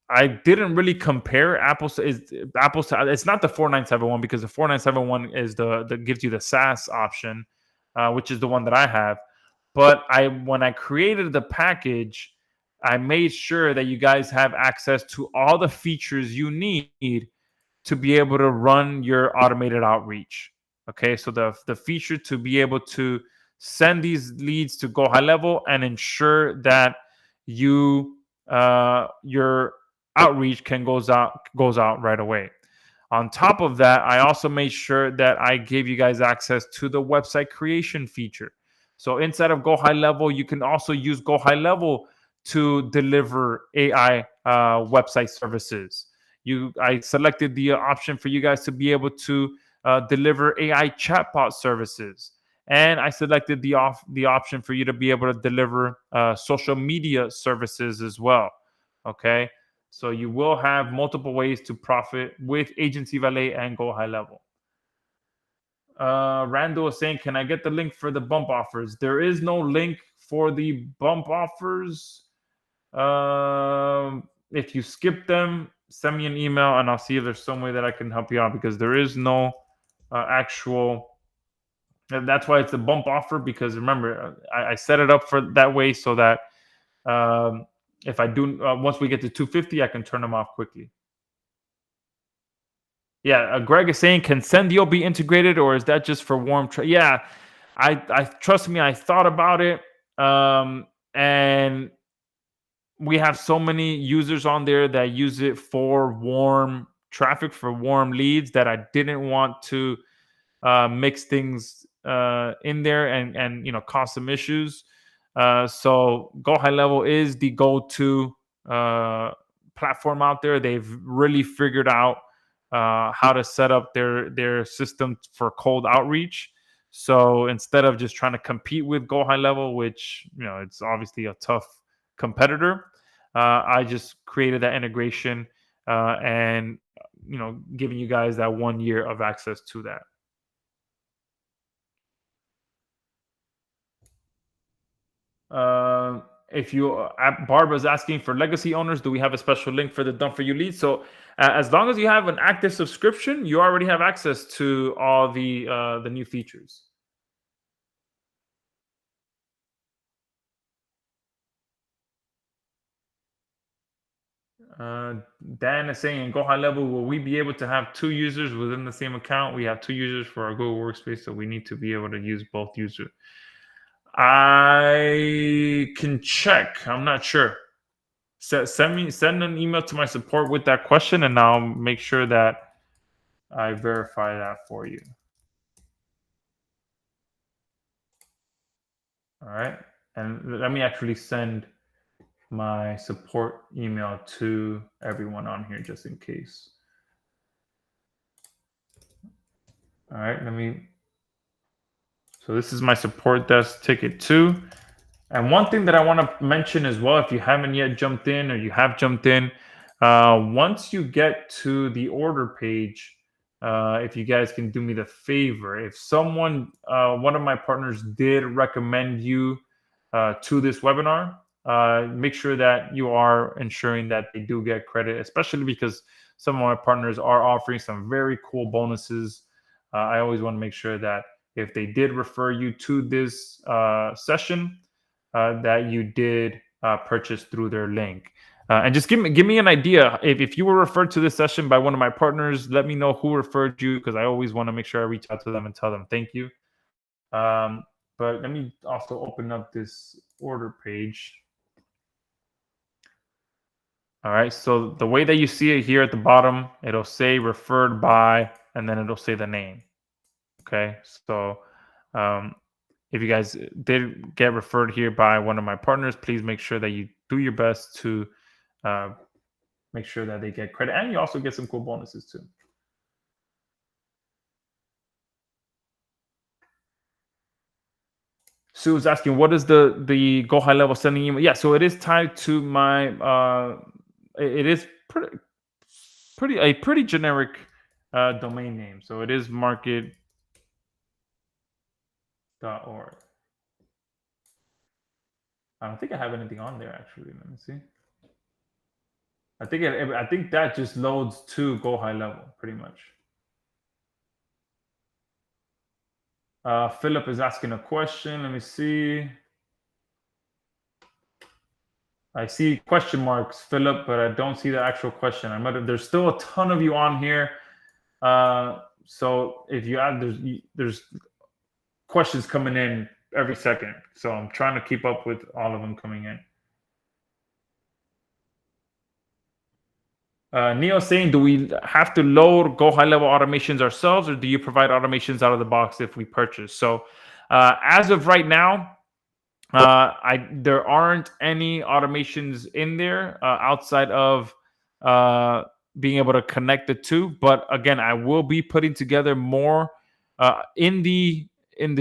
I didn't really compare apples to. It's not the 4971 because the 4971 is the gives you the SaaS option, which is the one that I have. But I when I created the package, I made sure that you guys have access to all the features you need to be able to run your automated outreach. Okay, so the feature to be able to send these leads to go high level and ensure that your outreach can goes out right away. On top of that, I also made sure that I gave you guys access to the website creation feature. So inside of Go High Level, you can also use Go High Level to deliver AI website services. I selected the option for you guys to be able to deliver AI chatbot services, and I selected the option for you to be able to deliver social media services as well. Okay, so you will have multiple ways to profit with Agency Valet and Go High Level. Randall is saying, "Can I get the link for the bump offers?" There is no link for the bump offers. If you skip them, send me an email and I'll see if there's some way that I can help you out because there is no actual. And that's why it's a bump offer because remember, I set it up for that way so that um, if I do, once we get to 250, I can turn them off quickly. Yeah, Greg is saying, can Sendio be integrated or is that just for warm? Yeah, I trust me, I thought about it, and we have so many users on there that use it for warm traffic, for warm leads, that I didn't want to mix things in there and cause some issues. So Go High Level is the go-to platform out there. They've really figured out how to set up their system for cold outreach. So instead of just trying to compete with Go High Level, which it's obviously a tough competitor, I just created that integration and giving you guys that 1 year of access to that. If you Barbara's asking for legacy owners, do we have a special link for the done for you leads? So as long as you have an active subscription, you already have access to all the new features. Uh, Dan is saying, go high level, will we be able to have two users within the same account? We have two users for our Google Workspace, so we need to be able to use both users. I can check. I'm not sure. Send an email to my support with that question, and I'll make sure that I verify that for you. All right. And let me actually send my support email to everyone on here just in case. All right. So this is my support desk ticket too. And one thing that I want to mention as well, if you haven't yet jumped in or you have jumped in, once you get to the order page, if you guys can do me the favor, if one of my partners did recommend you to this webinar, make sure that you are ensuring that they do get credit, especially because some of my partners are offering some very cool bonuses. I always want to make sure that if they did refer you to this session, that you did purchase through their link. And just give me an idea. If you were referred to this session by one of my partners, let me know who referred you because I always want to make sure I reach out to them and tell them thank you. But let me also open up this order page. All right. So the way that you see it here at the bottom, it'll say referred by, and then it'll say the name. Okay. So um, if you guys did get referred here by one of my partners, please make sure that you do your best to uh, make sure that they get credit, and you also get some cool bonuses too. Sue's asking, what is the Go High Level sending email? Yeah, so it is tied to my. It is pretty generic domain name. So it is market.org. I don't think I have anything on there actually. Let me see. I think that just loads to go high level pretty much. Philip is asking a question. Let me see. I see question marks, Philip, but I don't see the actual question. There's still a ton of you on here. So if you add, there's questions coming in every second. So I'm trying to keep up with all of them coming in. Neo saying, do we have to load Go high level automations ourselves, or do you provide automations out of the box if we purchase? So as of right now, there aren't any automations in there outside of being able to connect the two. But again, I will be putting together more in the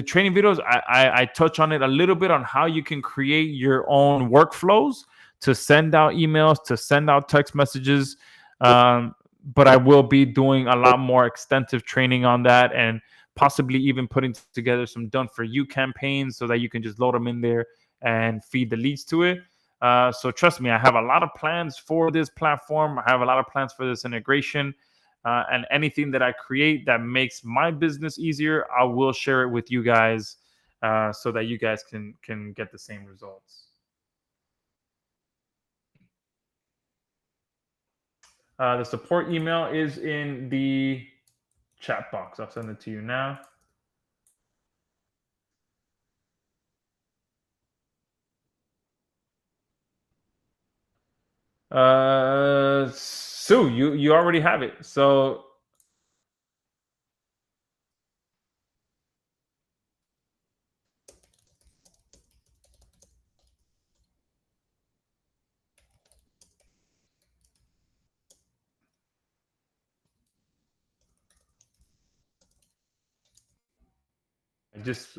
training videos. I touch on it a little bit on how you can create your own workflows to send out emails, to send out text messages. But I will be doing a lot more extensive training on that, and possibly even putting together some done for you campaigns so that you can just load them in there and feed the leads to it. So trust me, I have a lot of plans for this platform. I have a lot of plans for this integration. And anything that I create that makes my business easier, I will share it with you guys so that you guys can get the same results. The support email is in the chat box. I'll send it to you now. Sue, you already have it. So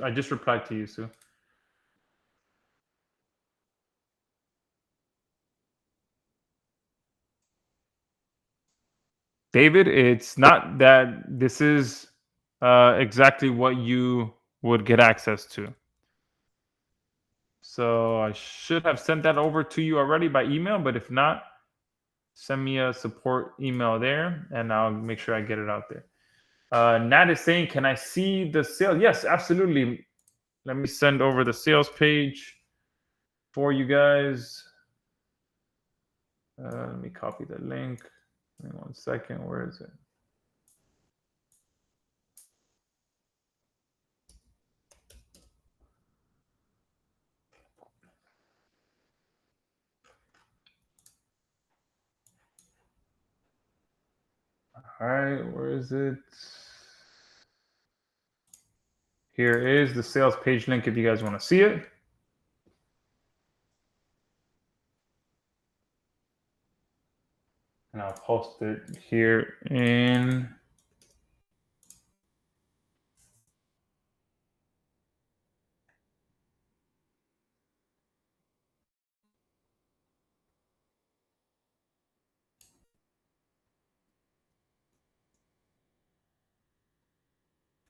I just replied to you, Sue. David, it's not that this is exactly what you would get access to. So I should have sent that over to you already by email, but if not, send me a support email there and I'll make sure I get it out there. Nat is saying, can I see the sale? Yes, absolutely. Let me send over the sales page for you guys. Let me copy the link. Give me 1 second. Where is it? All right, where is it? Here is the sales page link if you guys want to see it. And I'll post it here in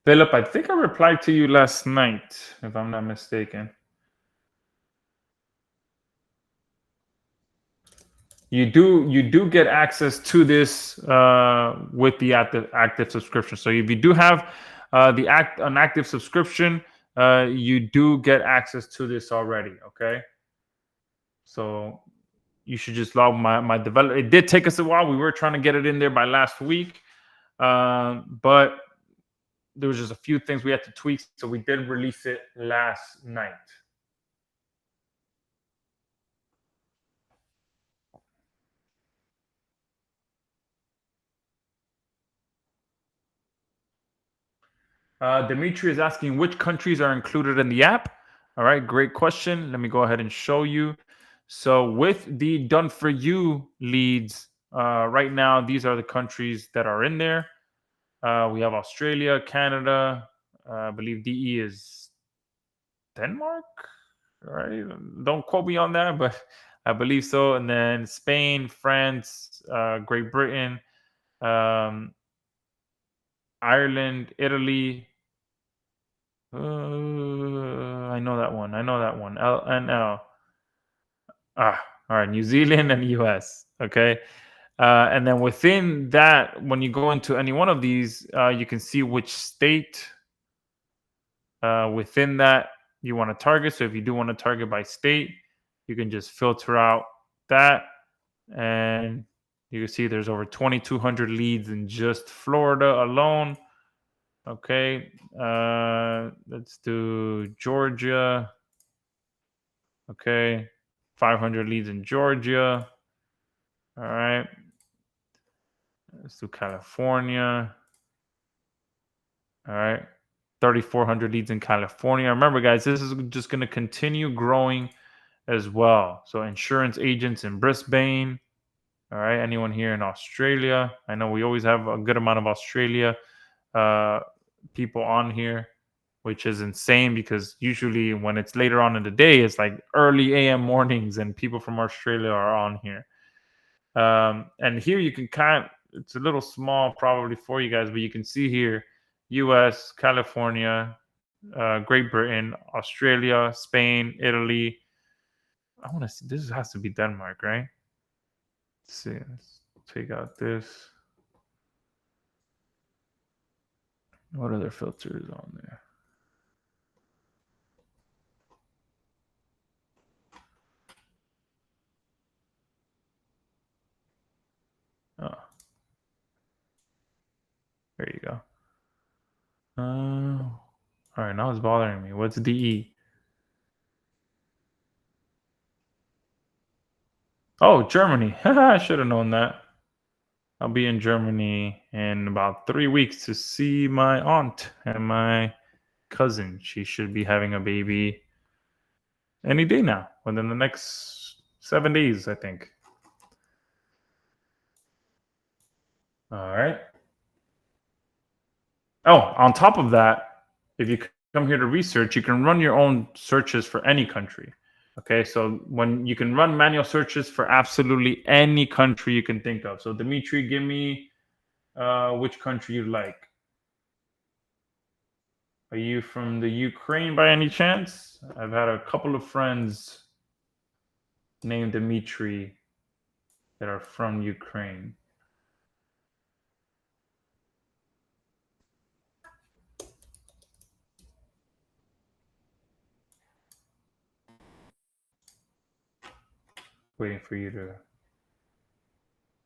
Philip. I think I replied to you last night, if I'm not mistaken. You do get access to this with the active subscription. So if you do have an active subscription, you do get access to this already. Okay, so you should just log my developer. It did take us a while. We were trying to get it in there by last week, but there was just a few things we had to tweak, so we did release it last night. Dimitri is asking which countries are included in the app. All right, great question. Let me go ahead and show you. So with the done for you leads, right now, these are the countries that are in there. We have Australia, Canada. I believe DE is Denmark. All right, don't quote me on that, but I believe so. And then Spain, France, Great Britain, Ireland, Italy. I know that one. I know that one. LNL. All right, New Zealand and US. Okay. And then within that, when you go into any one of these, you can see which state within that you want to target. So if you do want to target by state, you can just filter out that. And you can see there's over 2,200 leads in just Florida alone. Okay. Let's do Georgia. Okay. 500 leads in Georgia. All right. Let's do California. All right. 3,400 leads in California. Remember, guys, this is just going to continue growing as well. So, insurance agents in Brisbane. All right. Anyone here in Australia? I know we always have a good amount of Australia uh, people on here, which is insane because usually when it's later on in the day, it's like early AM mornings and people from Australia are on here. And here you can it's a little small probably for you guys, but you can see here US, California, Great Britain, Australia, Spain, Italy. I want to see, this has to be Denmark, right? Let's see, let's take out this. What other filters on there? Oh, there you go. All right, now it's bothering me. What's DE? Oh, Germany. I should have known that. I'll be in Germany in about 3 weeks to see my aunt and my cousin. She should be having a baby any day now, within the next 7 days, I think. All right. Oh, on top of that, if you come here to research, you can run your own searches for any country. Okay, so when you can run manual searches for absolutely any country you can think of. So Dimitri, give me which country you like. Are you from the Ukraine by any chance? I've had a couple of friends named Dimitri that are from Ukraine. Waiting for you to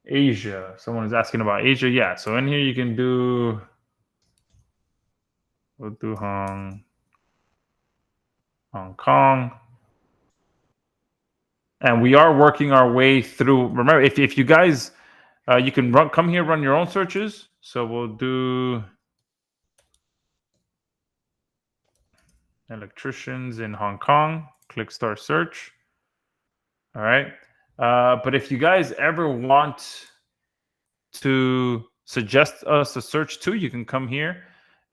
Asia. Someone is asking about Asia. Yeah, so in here you can do we'll do Hong Kong. And we are working our way through. Remember, if you guys you can come here, run your own searches. So we'll do electricians in Hong Kong. Click start search. All right. But if you guys ever want to suggest us a search too, you can come here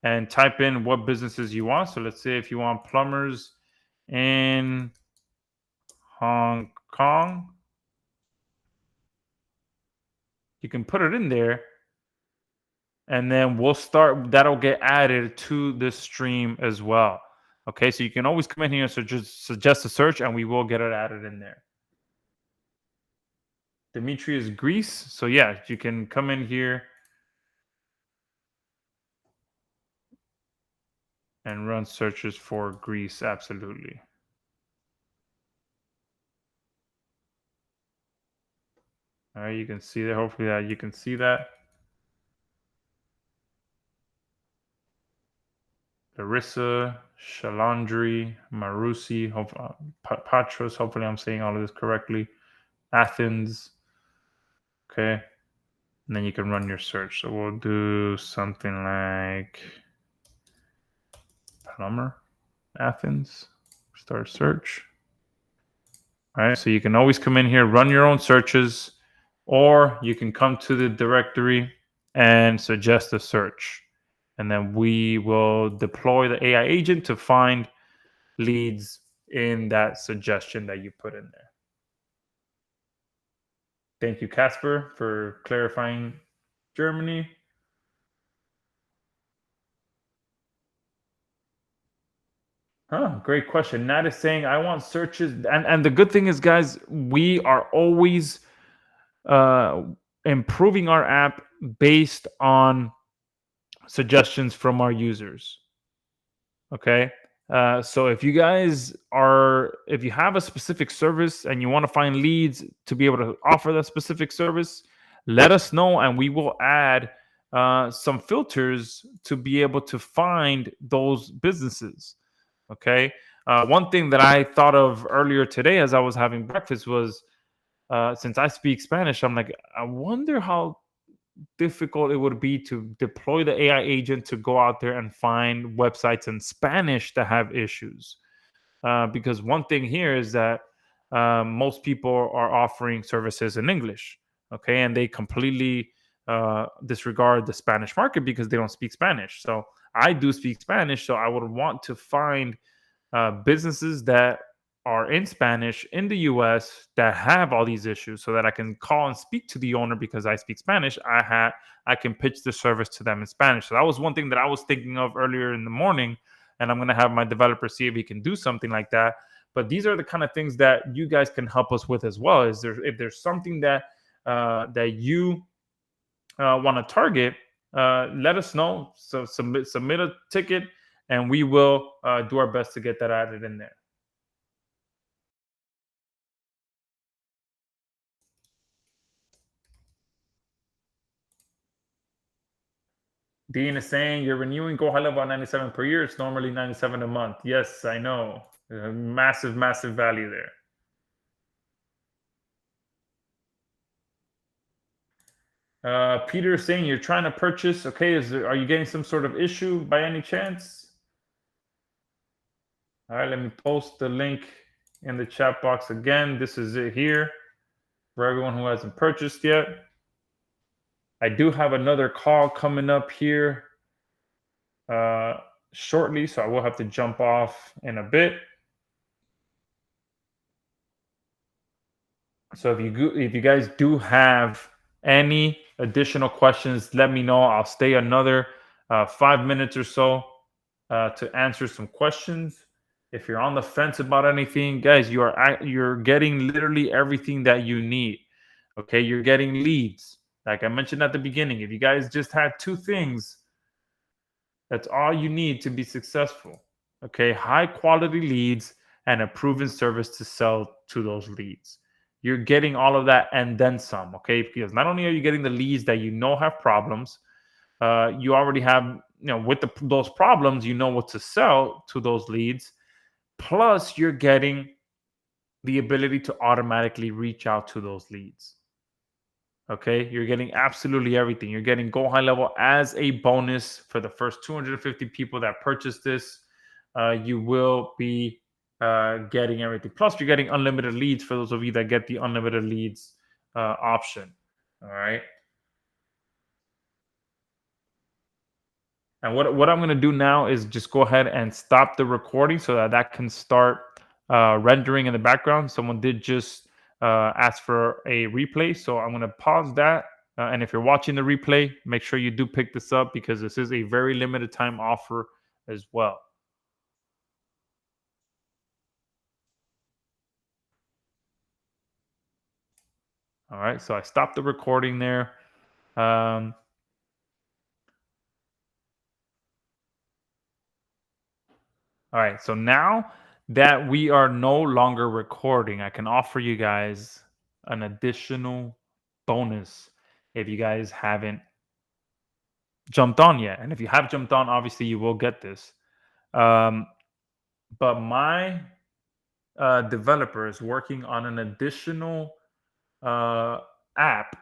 and type in what businesses you want. So let's say if you want plumbers in Hong Kong, you can put it in there and then that'll get added to this stream as well. Okay, so you can always come in here and suggest a search and we will get it added in there. Dimitri is Greece. So yeah, you can come in here and run searches for Greece. Absolutely. All right, you can see that. Hopefully that you can see that. Larissa, Shalandri, Marusi, Patros. Hopefully I'm saying all of this correctly. Athens. Okay. And then you can run your search. So we'll do something like plumber, Athens, start search. All right. So you can always come in here, run your own searches, or you can come to the directory and suggest a search. And then we will deploy the AI agent to find leads in that suggestion that you put in there. Thank you, Casper, for clarifying Germany. Huh, great question. Nat is saying I want searches, and the good thing is, guys, we are always uh, improving our app based on suggestions from our users. Okay. So if you have a specific service and you want to find leads to be able to offer that specific service, let us know and we will add some filters to be able to find those businesses. Okay. One thing that I thought of earlier today as I was having breakfast was since I speak Spanish, I'm like, I wonder how difficult it would be to deploy the AI agent to go out there and find websites in Spanish that have issues. Because one thing here is that most people are offering services in English, okay, and they completely disregard the Spanish market because they don't speak Spanish. So I do speak Spanish, so I would want to find businesses that are in Spanish in the US that have all these issues so that I can call and speak to the owner because I speak Spanish. I can pitch the service to them in Spanish. So that was one thing that I was thinking of earlier in the morning, and I'm going to have my developer see if he can do something like that. But these are the kind of things that you guys can help us with as well. Is there if there's something that that you want to target, let us know. So submit a ticket, and we will do our best to get that added in there. Dean is saying you're renewing Go High Level at 97 per year. It's normally 97 a month. Yes, I know. Massive, massive value there. Peter is saying you're trying to purchase. Okay, are you getting some sort of issue by any chance? All right, let me post the link in the chat box again. This is it here for everyone who hasn't purchased yet. I do have another call coming up here uh, shortly, so I will have to jump off in a bit. So if you guys do have any additional questions, let me know. I'll stay another 5 minutes or so to answer some questions. If you're on the fence about anything, guys, you're getting literally everything that you need. Okay, you're getting leads, like I mentioned at the beginning. If you guys just had two things, that's all you need to be successful. Okay, high quality leads and a proven service to sell to those leads. You're getting all of that and then some. Okay, because not only are you getting the leads that you know have problems, you already have, with those problems, you know what to sell to those leads. Plus, you're getting the ability to automatically reach out to those leads. Okay, you're getting absolutely everything. You're getting Go High Level as a bonus for the first 250 people that purchase this. You will be getting everything. Plus, you're getting unlimited leads for those of you that get the unlimited leads option. All right. And what I'm going to do now is just go ahead and stop the recording so that that can start rendering in the background. Someone did just ask for a replay, so I'm going to pause that. And if you're watching the replay, make sure you do pick this up because this is a very limited time offer as well. All right, so I stopped the recording there. Um, all right, so now that we are no longer recording, I can offer you guys an additional bonus if you guys haven't jumped on yet. And if you have jumped on, obviously you will get this. Um, but my developer is working on an additional uh, app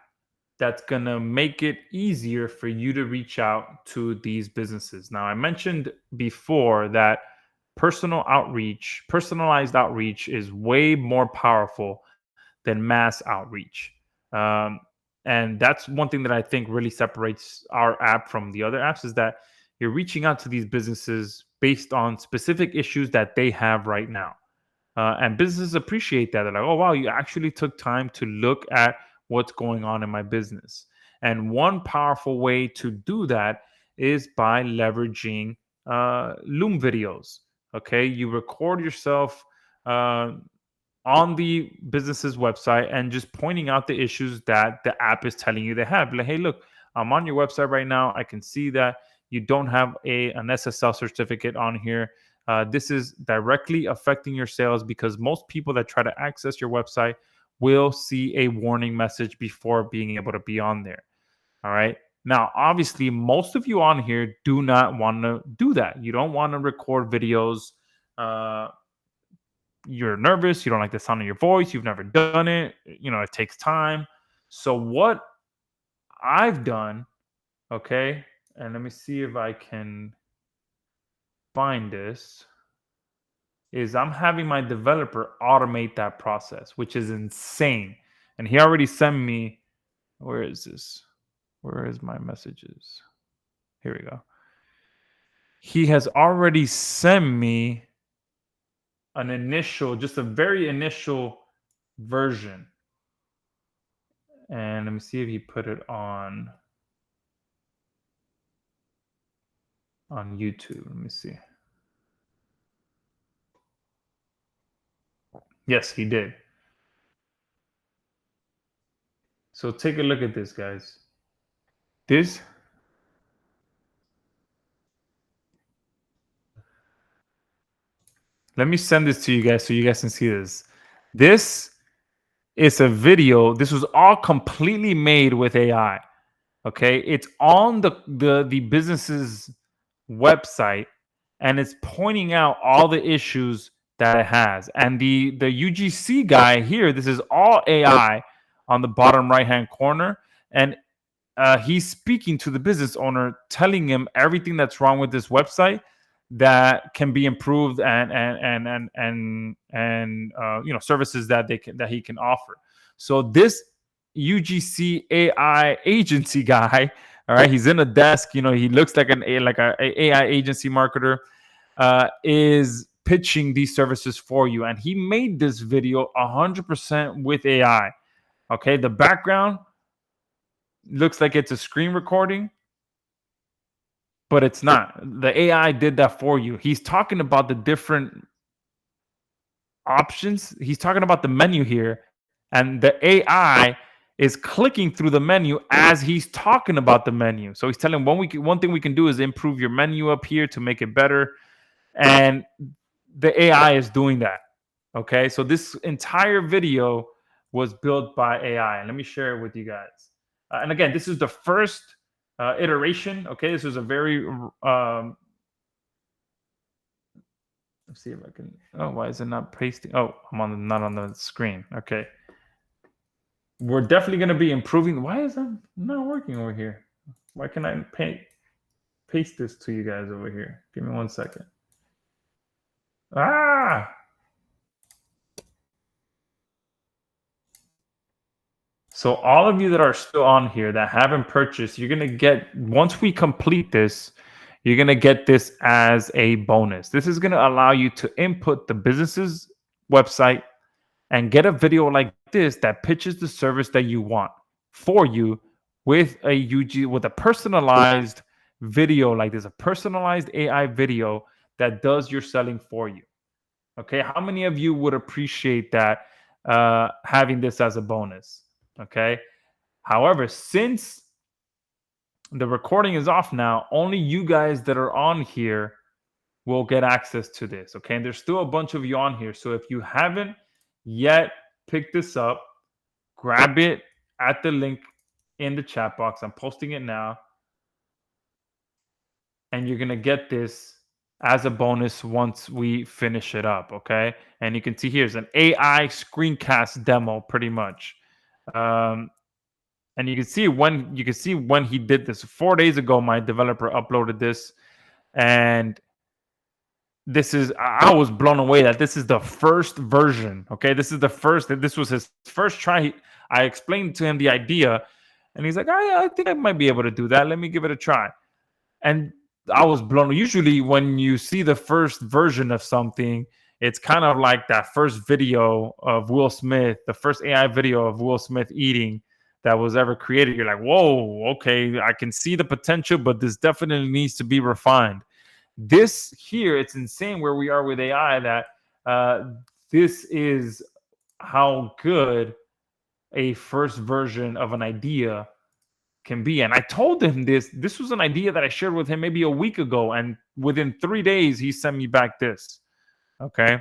that's going to make it easier for you to reach out to these businesses. Now, I mentioned before that personalized outreach is way more powerful than mass outreach. Um, and that's one thing that I think really separates our app from the other apps is that you're reaching out to these businesses based on specific issues that they have right now. And businesses appreciate that. They're like, oh, wow, you actually took time to look at what's going on in my business. And one powerful way to do that is by leveraging Loom videos. Okay, you record yourself on the business's website and just pointing out the issues that the app is telling you they have. Like, hey, look, I'm on your website right now. I can see that you don't have an SSL certificate on here. This is directly affecting your sales because most people that try to access your website will see a warning message before being able to be on there. All right. Now, obviously, most of you on here do not want to do that. You don't want to record videos. Uh, you're nervous. You don't like the sound of your voice. You've never done it. It takes time. So, what I've done, okay, and let me see if I can find this, is I'm having my developer automate that process, which is insane. And he already sent me, where is this? Where is my messages? Here we go. He has already sent me just a very initial version. And let me see if he put it on YouTube. Let me see. Yes, he did. So take a look at this, guys. This Let me send this to you guys so you guys can see this. This is a video. This was all completely made with AI. Okay, it's on the business's website, and it's pointing out all the issues that it has. And the UGC guy here, this is all AI on the bottom right hand corner, and he's speaking to the business owner, telling him everything that's wrong with this website that can be improved, and services that he can offer. So this UGC AI agency guy, all right, he's in a desk. He looks like a AI agency marketer, is pitching these services for you, and he made this video 100% with AI. Okay, the background looks like it's a screen recording, but it's not. The AI did that for you. He's talking about the different options. He's talking about the menu here, and the AI is clicking through the menu as he's talking about the menu. So he's telling one thing we can do is improve your menu up here to make it better, and the AI is doing that. Okay, so this entire video was built by AI, and let me share it with you guys. And again, this is the first iteration. Okay, this is a very let's see if I can. Oh, why is it not pasting? Oh, not on the screen. Okay, we're definitely going to be improving. Why is that not working over here? Why can I paste this to you guys over here? Give me 1 second. So all of you that are still on here that haven't purchased, you're going to get, once we complete this, you're going to get this as a bonus. This is going to allow you to input the business's website and get a video like this that pitches the service that you want for you with a personalized video like this, a personalized AI video that does your selling for you. Okay, how many of you would appreciate that, having this as a bonus? Okay. However, since the recording is off now, only you guys that are on here will get access to this. Okay. And there's still a bunch of you on here. So if you haven't yet picked this up, grab it at the link in the chat box. I'm posting it now. And you're going to get this as a bonus once we finish it up. Okay. And you can see here's an AI screencast demo pretty much. And you can see when he did this 4 days ago. My developer uploaded this, and I was blown away that this is the first version. Okay, this was his first try. I explained to him the idea, and he's like, I think I might be able to do that. Let me give it a try. And I was blown. Usually, when you see the first version of something, it's kind of like that first video of Will Smith, the first AI video of Will Smith eating that was ever created. You're like, whoa, okay, I can see the potential, but this definitely needs to be refined. This here, it's insane where we are with AI that uh, this is how good a first version of an idea can be. And I told him this was an idea that I shared with him maybe a week ago, and within 3 days he sent me back this. Okay.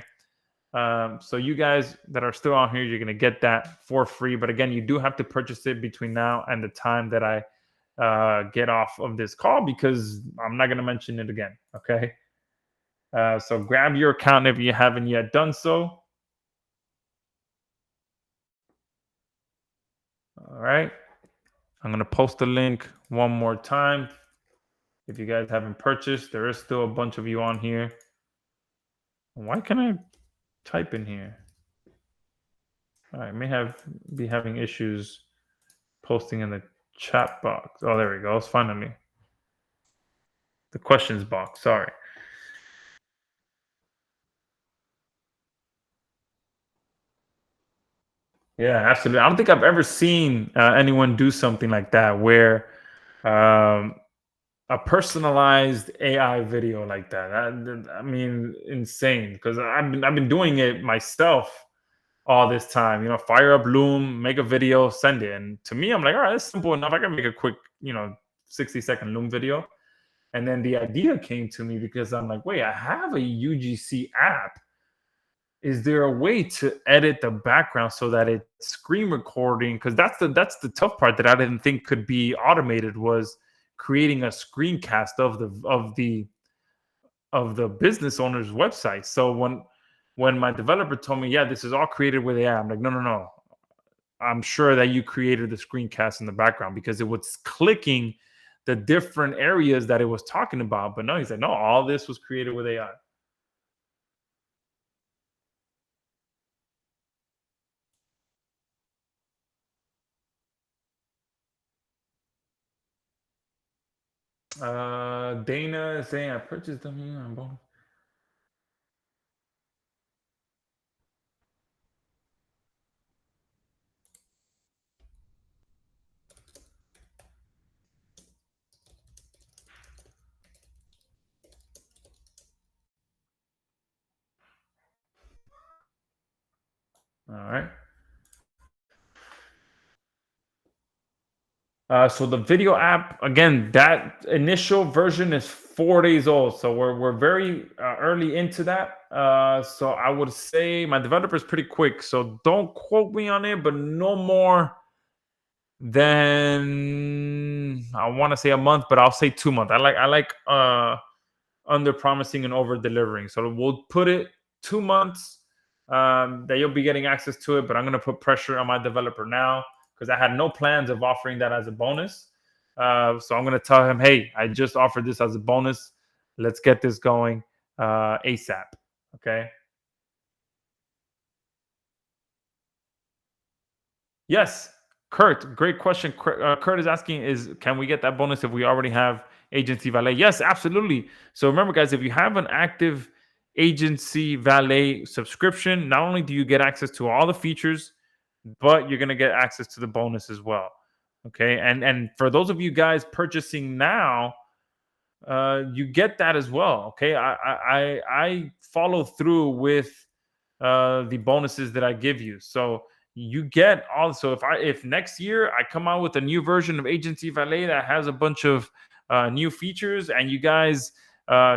So you guys that are still on here, you're gonna get that for free. But again, you do have to purchase it between now and the time that I get off of this call, because I'm not gonna mention it again. Okay. So grab your account if you haven't yet done so. All right. I'm gonna post the link one more time. If you guys haven't purchased, there is still a bunch of you on here. Why can't I type in here? I may be having issues posting in the chat box. Oh, there we go. It's finally the questions box. Sorry. Yeah, absolutely. I don't think I've ever seen anyone do something like that, where um, a personalized AI video like that. I mean, insane. Because I've been doing it myself all this time. Fire up Loom, make a video, send it. And to me, I'm like, all right, that's simple enough. I can make a quick, 60-second Loom video. And then the idea came to me because I'm like, wait, I have a UGC app. Is there a way to edit the background so that it's screen recording? Because that's the tough part that I didn't think could be automated, was creating a screencast of the business owner's website. So when my developer told me, yeah, this is all created with AI, I'm like, no, no, no. I'm sure that you created the screencast in the background, because it was clicking the different areas that it was talking about. But no, he said, no, all this was created with AI. Dana is saying I purchased them here on bonus. All right. So the video app, again, that initial version is 4 days old. So we're very early into that. So I would say my developer is pretty quick. So don't quote me on it, but no more than, I want to say a month, but I'll say 2 months. I like under promising and over delivering. So we'll put it 2 months that you'll be getting access to it. But I'm going to put pressure on my developer now, because I had no plans of offering that as a bonus. So I'm going to tell him, hey, I just offered this as a bonus. Let's get this going ASAP. Okay. Yes, Kurt, great question. Kurt is asking, is can we get that bonus if we already have Agency Valet? Yes, absolutely. So remember, guys, if you have an active Agency Valet subscription, not only do you get access to all the features, but you're gonna get access to the bonus as well. Okay, and for those of you guys purchasing now, you get that as well. Okay, I follow through with the bonuses that I give you. So you get also, if next year I come out with a new version of Agency Valet that has a bunch of new features, and you guys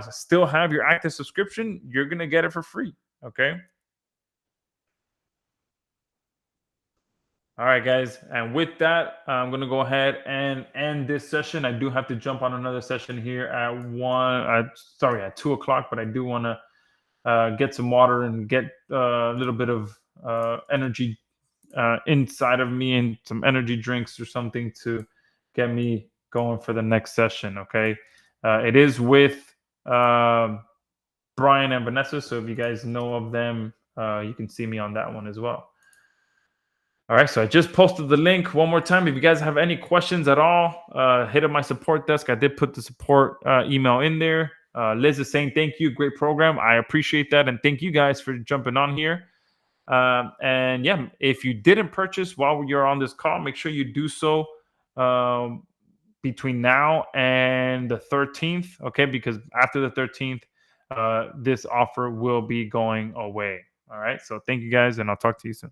still have your active subscription, you're gonna get it for free. Okay. All right, guys. And with that, I'm going to go ahead and end this session. I do have to jump on another session here at at 2 o'clock, but I do want to get some water and get a little bit of energy inside of me, and some energy drinks or something to get me going for the next session. Okay. It is with Brian and Vanessa. So if you guys know of them, you can see me on that one as well. All right, so I just posted the link one more time. If you guys have any questions at all, hit up my support desk. I did put the support email in there. Liz is saying thank you, great program. I appreciate that, and thank you guys for jumping on here. And yeah, if you didn't purchase while you're on this call, make sure you do so, um, between now and the 13th, okay? Because after the 13th, this offer will be going away. All right. So thank you guys, and I'll talk to you soon.